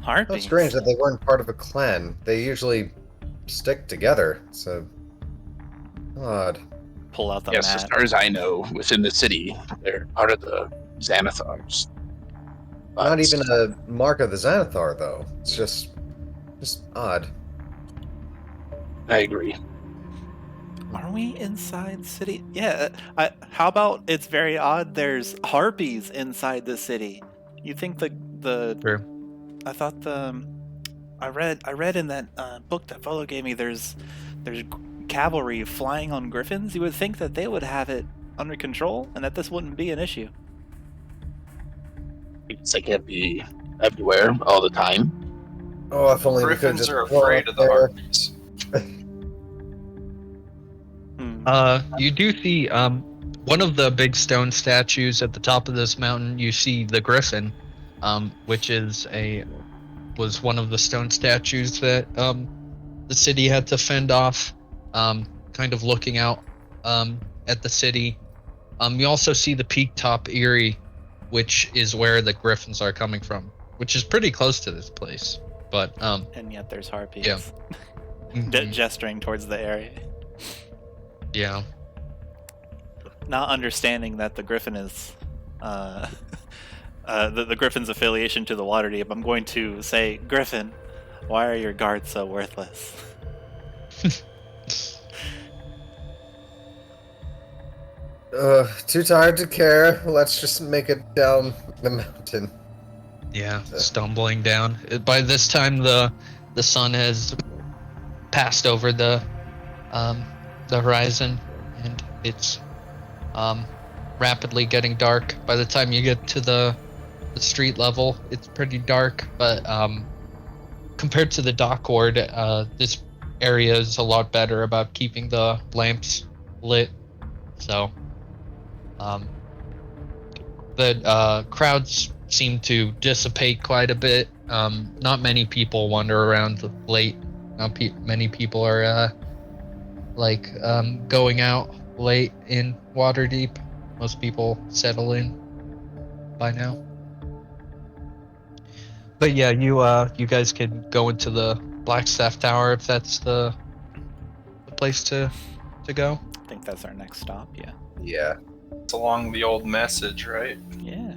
Heartbeats. That's strange that they weren't part of a clan. They usually stick together. So odd. Pull out the Yes, as mat. far as I know, within the city, they're part of the Xanathars. Not even a mark of the Xanathar, though. It's just odd. I agree. Are we inside the city? Yeah. How about it's very odd? There's harpies inside the city. You think the True. I thought I read in that book that Volo gave me. There's cavalry flying on griffins. You would think that they would have it under control and that this wouldn't be an issue. They can't be everywhere all the time. Oh, if only we could Griffins just are float afraid up of the there. harpies. You do see one of the big stone statues at the top of this mountain. You see the griffin, which was one of the stone statues that the city had to fend off, kind of looking out at the city. You also see the peak top Erie, which is where the griffins are coming from, which is pretty close to this place. But And yet there's harpies. Yeah. mhm, Gesturing towards the area. yeah. Not understanding that the griffin is the griffin's affiliation to the Waterdeep. I'm going to say, Griffin, why are your guards so worthless? Too tired to care. Let's just make it down the mountain. Yeah, stumbling down. By this time, the sun has passed over the horizon, and it's rapidly getting dark. By the time you get to the street level, it's pretty dark. But compared to the dock ward, this area is a lot better about keeping the lamps lit. So the crowds seem to dissipate quite a bit. Not many people wander around late. Not many people are going out late in Waterdeep. Most people settle in by now. But yeah, you guys can go into the Blackstaff Tower if that's the place to go. I think that's our next stop. Yeah. Yeah. It's along the old message, right? Yeah.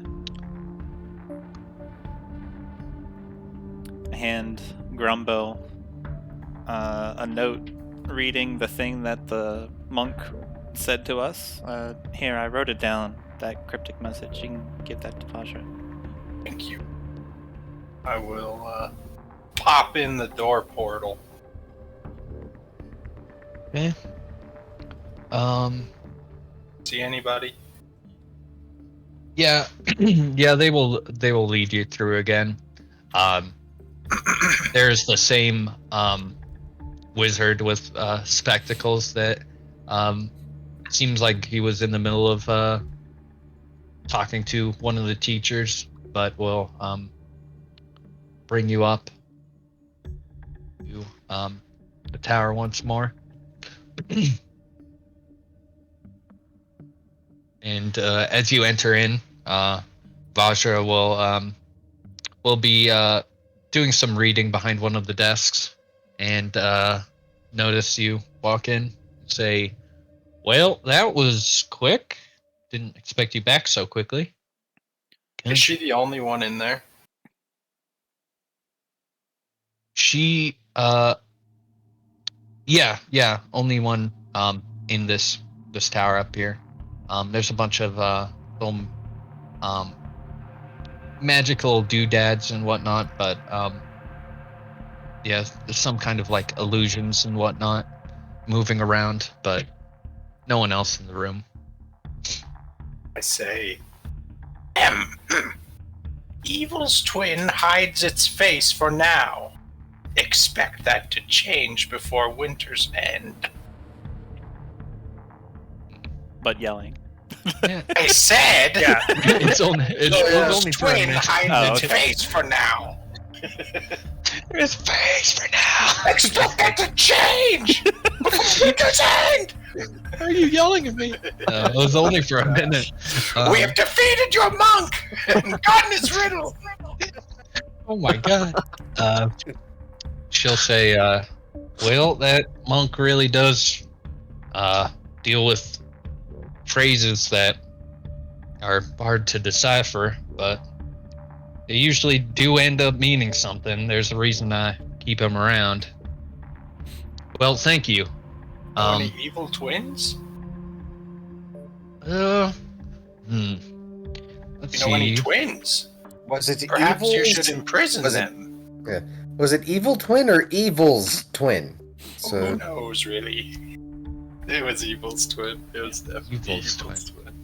Hand Grumbo a note reading the thing that the monk said to us. Here, I wrote it down, that cryptic message. You can give that to Vajra. Thank you. I will pop in the door portal. Okay. See anybody? Yeah, yeah. They will lead you through again. There's the same wizard with spectacles that seems like he was in the middle of talking to one of the teachers, but will bring you up to the tower once more. And as you enter in, Vajra will be doing some reading behind one of the desks, and notice you walk in and say, "Well, that was quick. Didn't expect you back so quickly." Is she the only one in there? She yeah, only one in this tower up here. There's a bunch of little magical doodads and whatnot, but yeah, there's some kind of like illusions and whatnot moving around, but no one else in the room. I say, Evil's twin hides its face for now. Expect that to change before winter's end. But yelling. Yeah. I said, Yeah. it's only Evil's for a twin minute. hides its okay. face for now. His face for now. Expect that to change before winter's end. Why are you yelling at me? It was only for a minute. We have defeated your monk and gotten his riddle. Oh my god. She'll say, well, that monk really does deal with phrases that are hard to decipher, but they usually do end up meaning something. There's a reason I keep him around. Well, thank you. Any evil twins? Let's You know any see. twins? Was it Perhaps evil? you should imprison Was it- them. Was it evil twin or evil's twin? Who So knows, really? It was Evil's twin. It was definitely Evil's Evil's twin.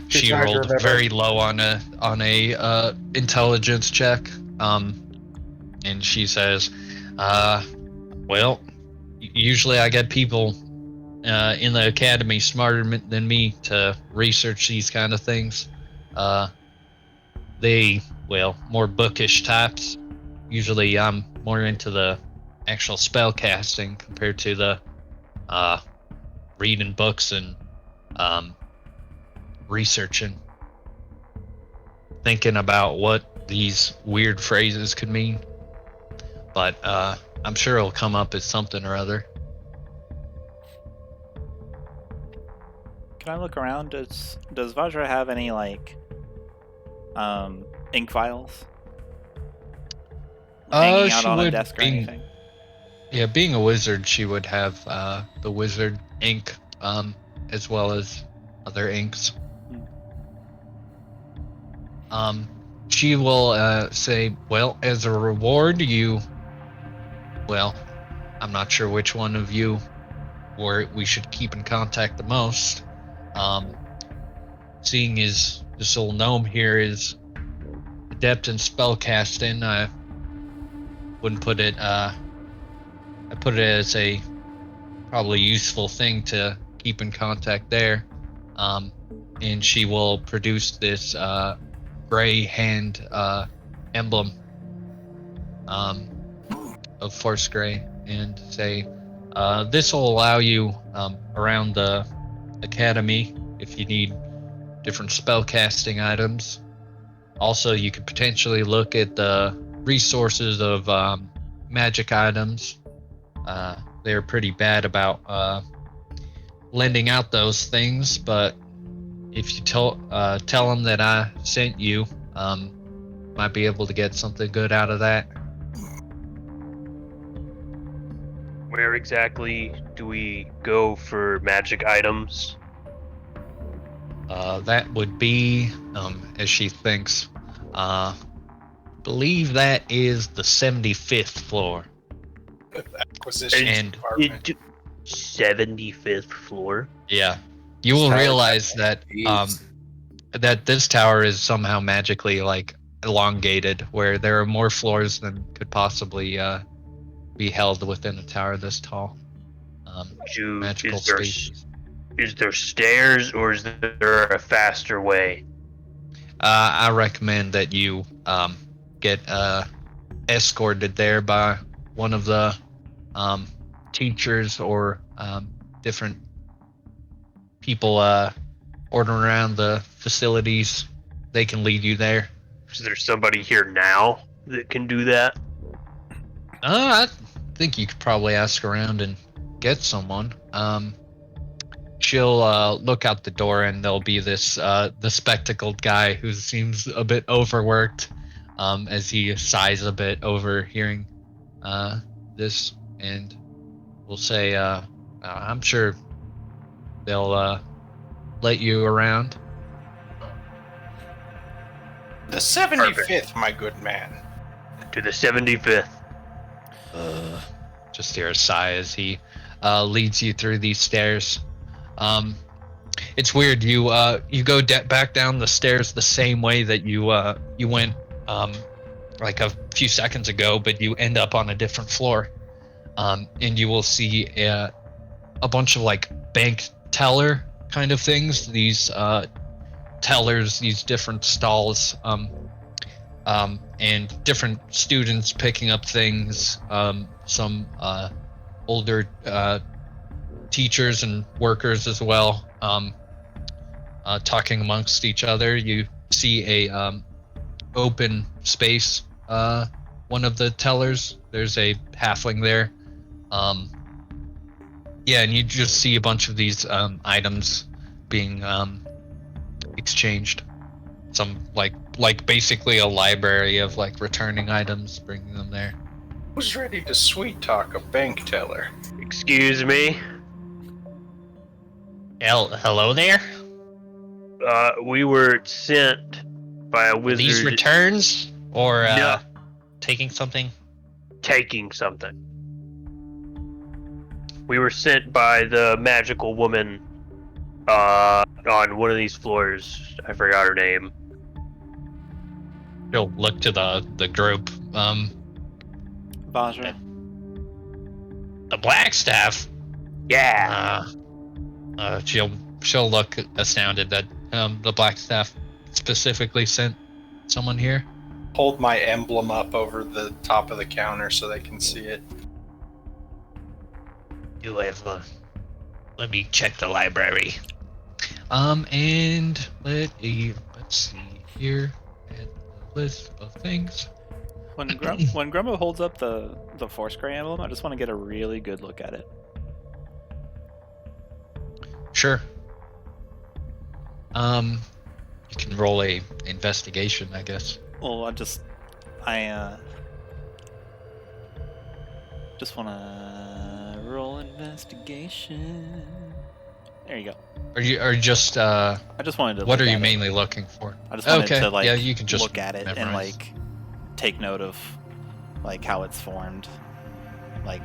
She trying to rolled remember. very low on a intelligence check. And she says, well, usually I get people in the academy smarter than me to research these kind of things. They, well, more bookish types. Usually I'm more into the actual spell casting compared to the reading books and researching, thinking about what these weird phrases could mean. But I'm sure it'll come up as something or other. Can I look around? Does Vajra have any like ink vials hanging out She on a would, desk or being- anything? Yeah, being a wizard, she would have the wizard ink as well as other inks. She will say, well, as a reward, well, I'm not sure which one of you we should keep in contact the most. Seeing as this old gnome here is adept in spell casting, I wouldn't put it, I put it as a probably useful thing to keep in contact there. And she will produce this gray hand emblem of Force Gray and say, this will allow you around the academy if you need different spell casting items. Also, you could potentially look at the resources of magic items. They're pretty bad about lending out those things, but if you tell them that I sent you, might be able to get something good out of that. Where exactly do we go for magic items? That would be, as she thinks, believe that is the 75th floor. Acquisition And- department. 75th floor? Yeah. You will tower's realize that Jeez. that this tower is somehow magically like elongated, where there are more floors than could possibly be held within a tower this tall. Magical spaces. Is there stairs or is there a faster way? I recommend that you get escorted there by one of the teachers or different people ordering around the facilities. They can lead you there. Is there somebody here now that can do that? I think you could probably ask around and get someone. She'll look out the door, and there'll be this the spectacled guy who seems a bit overworked, as he sighs a bit over hearing this, and will say, "I'm sure they'll let you around." The 75th, my good man. To the 75th. Just hear a sigh as he leads you through these stairs. It's weird. You go back down the stairs the same way that you went like a few seconds ago, but you end up on a different floor. And you will see a bunch of like bank teller kind of things. These tellers, these different stalls, and different students picking up things. Some older teachers and workers as well, talking amongst each other. You see a open space. One of the tellers, there's a halfling there. Yeah, and you just see a bunch of these items being exchanged. Some like basically a library of like returning items, bringing them there. Who's ready to sweet talk a bank teller? Excuse me? Hello there. We were sent by a wizard These returns or No. taking something? taking something. We were sent by the magical woman on one of these floors. I forgot her name. She'll look to the group. Vajra. The Blackstaff. Yeah. She'll look astounded that the Blackstaff specifically sent someone here. Hold my emblem up over the top of the counter so they can see it. You have let me check the library. And let's see here at the list of things. When Grumbo holds up the Foursquare emblem, I just want to get a really good look at it. Sure. You can roll a investigation, I guess. Well, I just want to roll investigation. There you go. Are you just I just wanted to. what look are you at mainly it. looking for? I just wanted Okay, to like yeah, you can just look at it and memorize. like take note of like how it's formed, like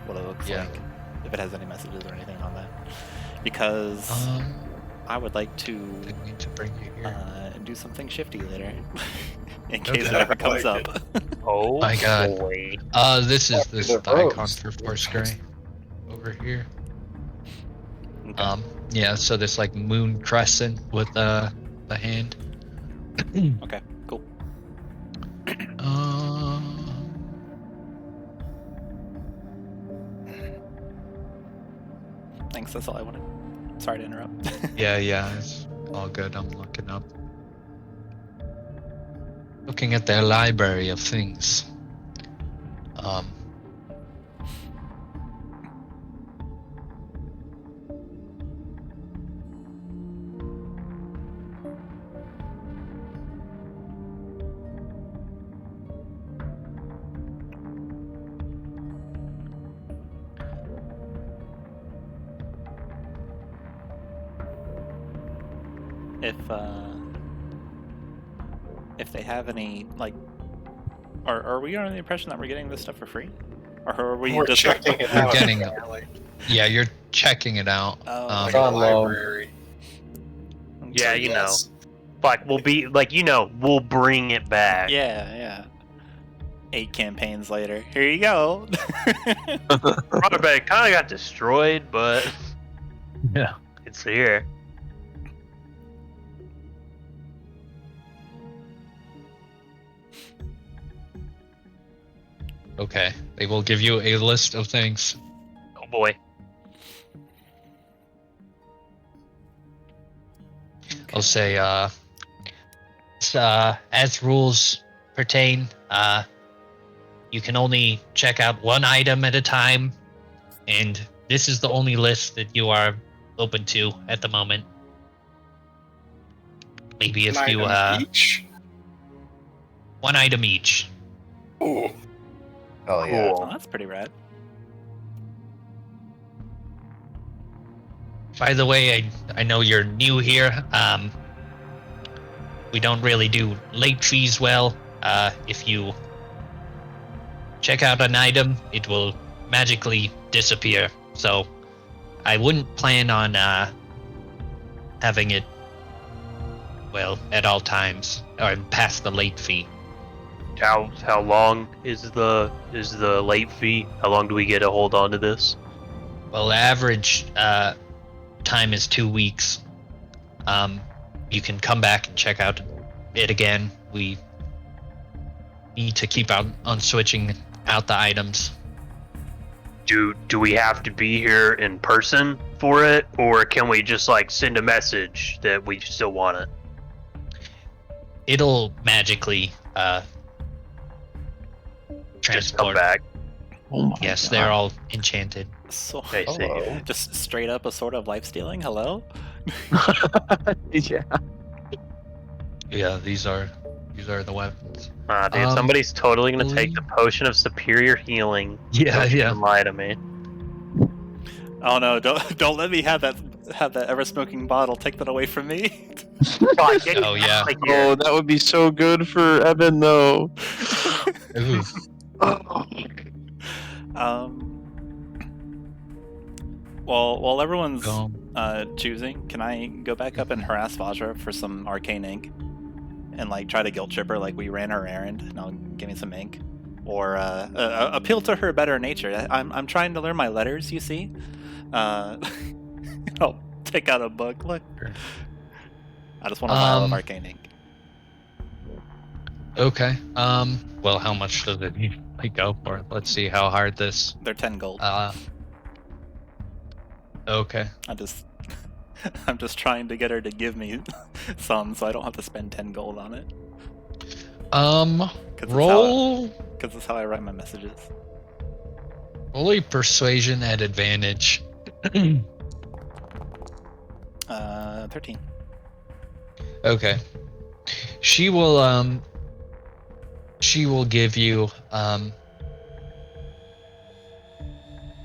what it looks Yeah. like, if it has any messages or anything on that. Because I would like to Didn't mean to bring you here. do something shifty later, in case Okay. it ever comes I like up. Oh My God. boy. This is After the icon rose. for Foursquare over here. Okay. Yeah, so this like moon crescent with the hand. Okay, cool. Thanks. That's all I wanted. Sorry to interrupt. Yeah, it's all good. I'm looking up. looking at their library of things. If they have any, like, are we under the impression that we're getting this stuff for free, or are we We're just checking it We're out. getting- apparently. Yeah, you're checking it out. Oh, Like It's a on loan. library. Yeah, So, you know. yes. Like we'll be like we'll bring it back. yeah. 8 campaigns later, here you go. Probably kind of got destroyed, but Yeah. it's here. Okay. They will give you a list of things. Oh boy. I'll say, as rules pertain, you can only check out one item at a time, and this is the only list that you are open to at the moment. Maybe if An you, item each. one item each. Ooh. Oh yeah. Oh, Cool. that's pretty rad. By the way, I know you're new here. We don't really do late fees well. If you check out an item, it will magically disappear. So I wouldn't plan on having it, well, at all times or past the late fee. How long is the late fee? How long do we get to hold on to this? Well, the average time is 2 weeks. You can come back and check out it again. We need to keep on switching out the items. Do we have to be here in person for it, or can we just like send a message that we still want it? It'll magically Just come transport. back. Oh my Yes, God. they're all enchanted. So I see. Hello. just straight up a sort of life stealing. Hello. Yeah. Yeah, these are the weapons. Ah, dude, somebody's totally gonna take the potion of superior healing. Yeah, Don't yeah. even lie to me. Oh no! Don't let me have that ever smoking bottle. Take that away from me. God, get Oh, it yeah. out of here. Oh, that would be so good for Ebyn, though. Ooh. While everyone's Um, choosing, can I go back up and harass Vajra for some arcane ink, and like try to guilt trip her like we ran her errand? Now give me some ink, or appeal to her better nature. I'm trying to learn my letters. You see, I'll take out a book. Look, Sure. I just want a vial of Um, arcane ink. Okay. Well, how much does it like go for? Let's see how hard this. They're 10 gold. Okay. I'm just trying to get her to give me some, so I don't have to spend 10 gold on it. Roll Because it's how I write my messages. a persuasion at advantage. 13. Okay. She will give you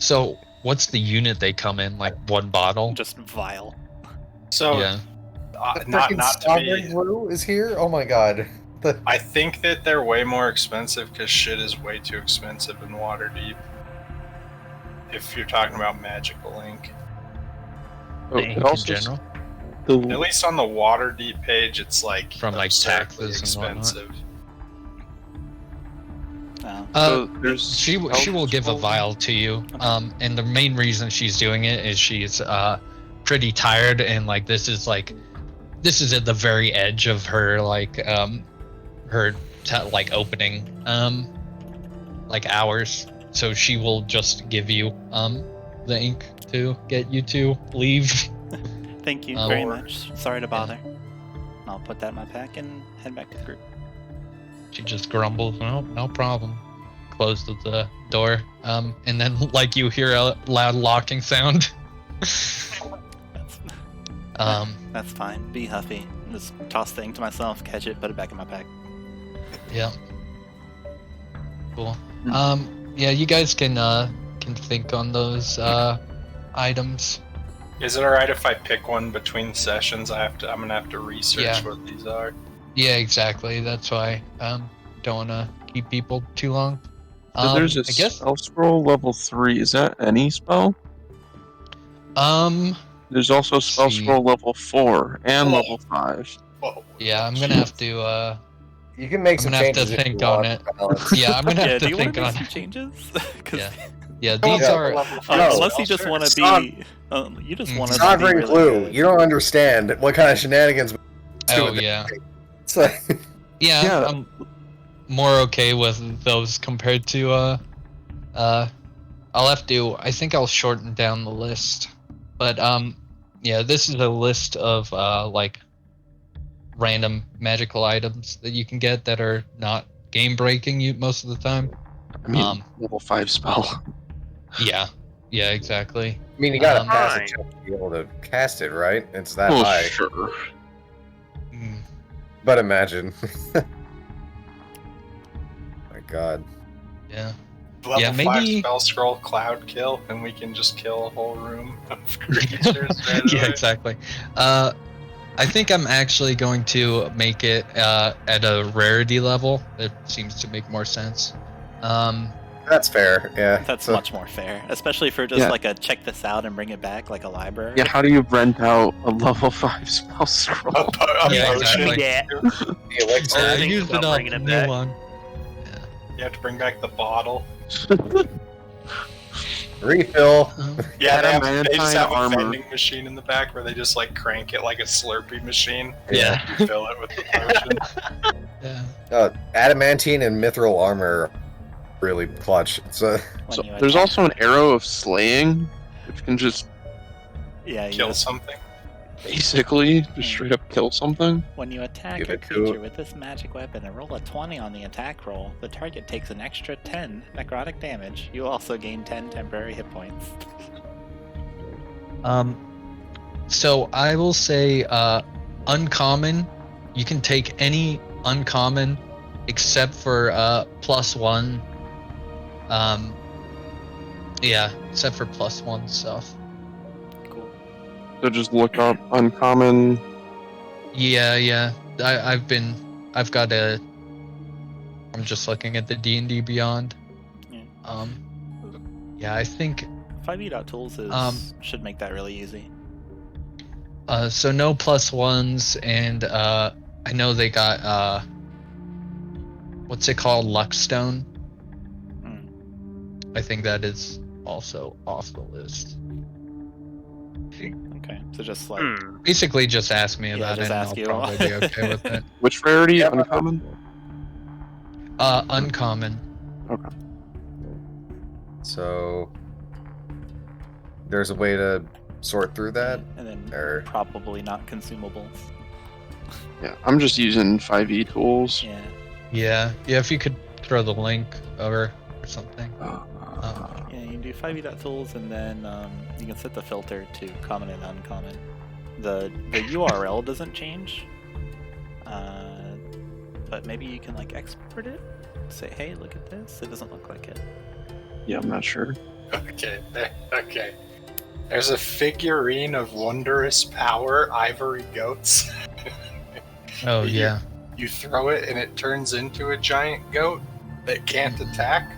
so what's the unit they come in, like one bottle? Just vile. So, Yeah. The not freaking to Sovereign be. Brew is here. Oh my god. I think that they're way more expensive because shit is way too expensive in Waterdeep. If you're talking about magical ink, Oh, The it ink in also general. at least on the Waterdeep page, it's like From, like, absurdly taxes and whatnot. expensive. So there's She will give a vial to you. And the main reason she's doing it is she's pretty tired, and like this is at the very edge of her opening like hours. So she will just give you the ink to get you to leave. Thank you very much. Sorry to bother. I'll put that in my pack and head back to the group. She just grumbles, no problem. Closes the door. And then like you hear a loud locking sound. That's fine. Be huffy. Just toss the ink to myself, catch it, put it back in my pack. Yeah. Cool. Yeah, you guys can think on those items. Is it alright if I pick one between sessions? I'm gonna have to research what these are. Yeah, exactly. That's why don't want to keep people too long. So there's a spell scroll level 3. Is that any spell? There's also spell scroll level 4 and level 5. Whoa. Yeah, I'm gonna have to. You can make some changes. I'm gonna have to think on it. Yeah, I'm gonna have to think on it. Changes? Yeah, these are. Unless you just want to be. You just want to be Sovereign really Glue. good. You don't understand what kind of shenanigans. Oh yeah. It's like, yeah, I'm more okay with those compared to I'll have to. I think I'll shorten down the list, but yeah, this is a list of like random magical items that you can get that are not game breaking most of the time. I mean, level 5 spell. Yeah, exactly. I mean, you gotta pass a check to be able to cast it, right? It's that Oh, high. sure. But imagine. My God. Yeah. Level 5 maybe... spell scroll cloud kill, and we can just kill a whole room of creatures. Yeah, exactly. I think I'm actually going to make it at a rarity level. It seems to make more sense. That's fair, yeah. That's much more fair, especially for just like a check this out and bring it back, like a library. Yeah, how do you rent out a level 5 spell scroll? Yeah, exactly. Yeah. I used it up. New one. You have to bring back the bottle. Refill. Yeah, they just have a vending machine in the back where they just like crank it like a Slurpee machine. Yeah. You fill it with the potion. Yeah. Adamantine and mithril armor really clutch. So there's also an arrow of slaying, which can just kill something. Basically, just straight up kill something. When you attack a creature with this magic weapon and roll a 20 on the attack roll, the target takes an extra 10 necrotic damage. You also gain 10 temporary hit points. So I will say uncommon. You can take any uncommon except for +1. Yeah, except for +1 stuff. Cool. So just look up uncommon. Yeah. I've got a. I'm just looking at the D&D Beyond. Yeah. Yeah, I think 5e.tools should make that really easy. So no +1s, and I know they got what's it called, Luckstone. I think that is also off the list. Okay, so just like basically just ask me about it, and I'll probably be okay with it. Which rarity? Uncommon? Uncommon. Okay. So there's a way to sort through that? And then Or... probably not consumables. Yeah, I'm just using 5e tools. Yeah, if you could throw the link over or something. Yeah, you can do 5e.tools, and then you can set the filter to common and uncommon. The URL doesn't change, but maybe you can like export it. Say, hey, look at this. It doesn't look like it. Yeah, I'm not sure. Okay. There's a figurine of wondrous power, ivory goats. Oh yeah. You throw it and it turns into a giant goat that can't attack,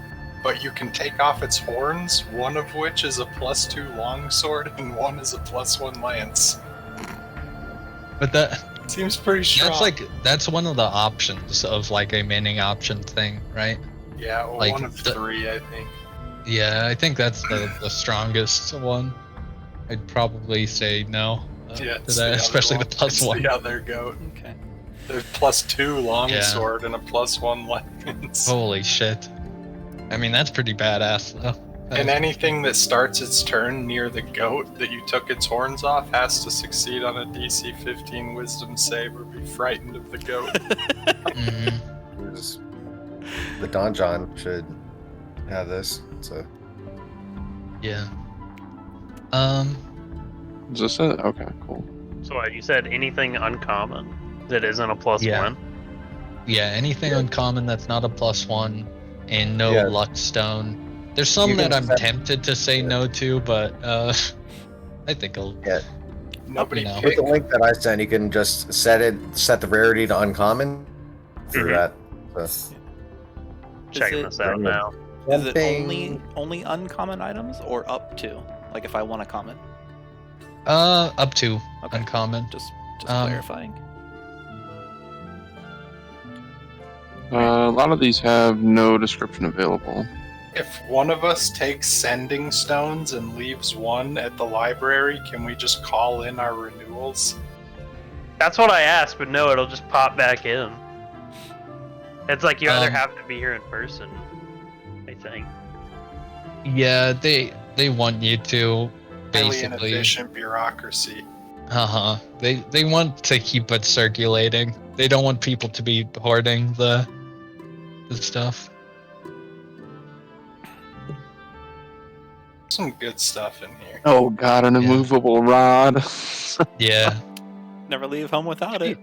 but you can take off its horns, one of which is a +2 longsword and one is a +1 lance. But that seems pretty strong. That's one of the options of like a mining option thing, right? Yeah, well, like one of 3, I think. Yeah, I think that's the strongest one. I'd probably say no to that, especially the +1. The other goat. Okay. There's +2 longsword and a +1 lance. Holy shit. I mean, that's pretty badass, though. And anything that starts its turn near the goat that you took its horns off has to succeed on a DC 15 Wisdom save or be frightened of the goat. Mm-hmm. the donjon should have this. So Yeah. Is this it? Okay, cool. So what, you said anything uncommon that isn't a plus Yeah. one? Yeah, anything uncommon that's not a +1, and no Yeah. luck stone. There's some You can that I'm set- tempted to say no to, but I think I'll. Yeah. Nobody No. with picked. the link that I sent, you can just set the rarity to uncommon for Mhm. that. So. Checking it- this out now. Is it Bing. only uncommon items or up to? Like if I want a common? Up to Okay. uncommon. Just Um, clarifying. A lot of these have no description available. If one of us takes sending stones and leaves one at the library, can we just call in our renewals? That's what I asked, but no, it'll just pop back in. It's like you either Um, have to be here in person, I think. Yeah, they want you to Highly basically. inefficient bureaucracy. They want to keep it circulating. They don't want people to be hoarding the stuff. Some good stuff in here. Oh god, an immovable rod. Yeah. Never leave home without it.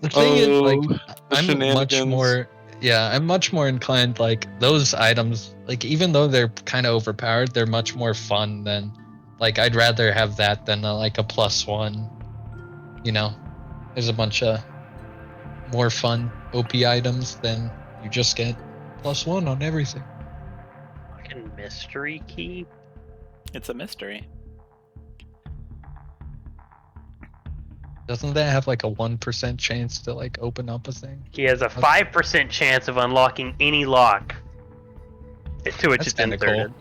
The thing is, like, the I'm much shenanigans. more. Yeah, I'm much more inclined. Like those items, like even though they're kind of overpowered, they're much more fun than. Like I'd rather have that than like a +1. You know, there's a bunch of more fun OP items than you just get +1 on everything. Fucking mystery key? It's a mystery. Doesn't that have like a 1% chance to like open up a thing? He has a 5% chance of unlocking any lock to which That's it's kinda cool. inserted.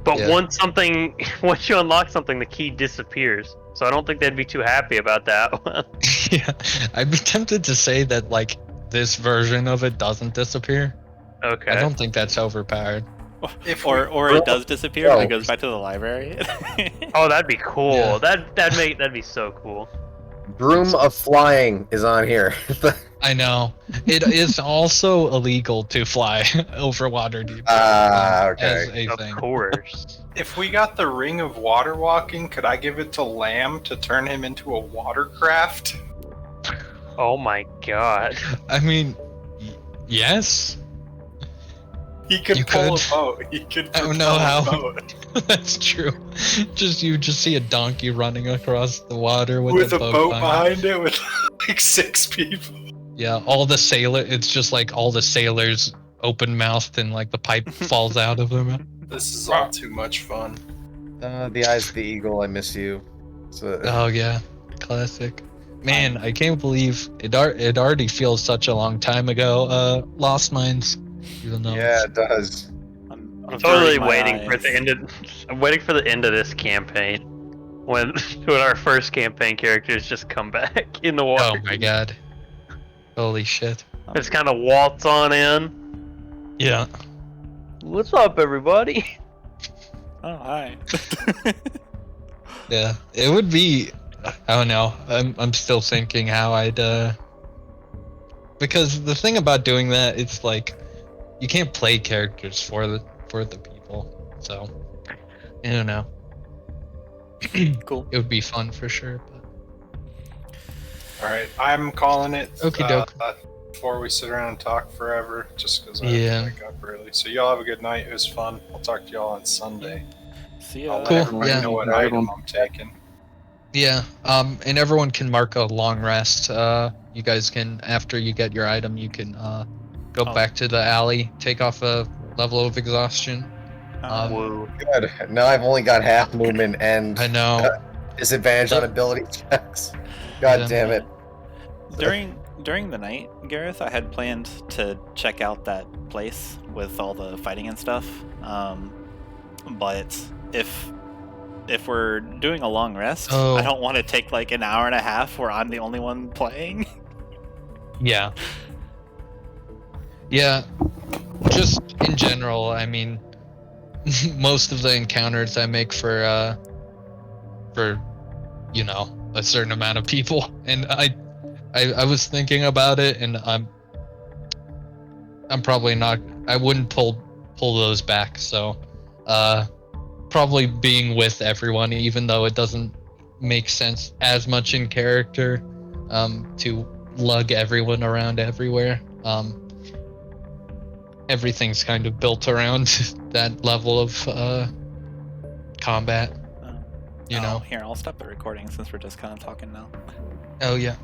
But Yeah. once you unlock something, the key disappears. So I don't think they'd be too happy about that one. Yeah, I'd be tempted to say that like this version of it doesn't disappear. Okay. I don't think that's overpowered. If Or it does disappear Oh. and it goes back to the library. Oh, that'd be cool. Yeah. That'd be so cool. Broom of Flying is on here. I know. It is also illegal to fly over Waterdeep. Okay. As a Of thing. course. if we got the ring of water walking, could I give it to Lamb to turn him into a watercraft? Oh my god. I mean, yes. He could You pull could. a boat. He could I don't propel know a how. boat That's true. You just see a donkey running across the water with a boat behind. behind it with like 6 people. Yeah, all the sailor. It's just like all the sailors open mouthed and like the pipe falls out of them. This is all too much fun. The Eyes of the Eagle, I miss you. So, Oh yeah, classic. Man, I can't believe it. It already feels such a long time ago. Lost Mines. Even though yeah, it does. I'm totally averting my waiting for eyes. the end of. I'm waiting for the end of this campaign, when our first campaign characters just come back in the water. Oh my god. Holy shit. Just kind of waltz on in. Yeah. What's up, everybody? Oh, hi. Yeah. It would be. I don't know. I'm still thinking how I'd. Because the thing about doing that, it's like, you can't play characters for the people. So, I don't know. Cool. It would be fun for sure. But. Alright, I'm calling it. Okie doke. Before we sit around and talk forever, just because I Yeah. wake up early. So y'all have a good night. It was fun. I'll talk to y'all on Sunday. See I'll ya. let Cool, everybody yeah. know what Right item on. I'm taking. Yeah, and everyone can mark a long rest. You guys can, after you get your item, you can go Oh. back to the alley, take off a level of exhaustion. Whoa. Good. Now I've only got half movement and I know. disadvantage on ability checks. God Yeah. damn it. During the night, Gareth, I had planned to check out that place with all the fighting and stuff. But if we're doing a long rest, Oh. I don't want to take like an hour and a half where I'm the only one playing. Yeah. Yeah. Just in general, I mean, most of the encounters I make for you know, a certain amount of people, and I was thinking about it, and I'm probably not. I wouldn't pull those back. So, probably being with everyone, even though it doesn't make sense as much in character, to lug everyone around everywhere. Everything's kind of built around that level of combat. You know. Here, I'll stop the recording since we're just kind of talking now. Oh yeah.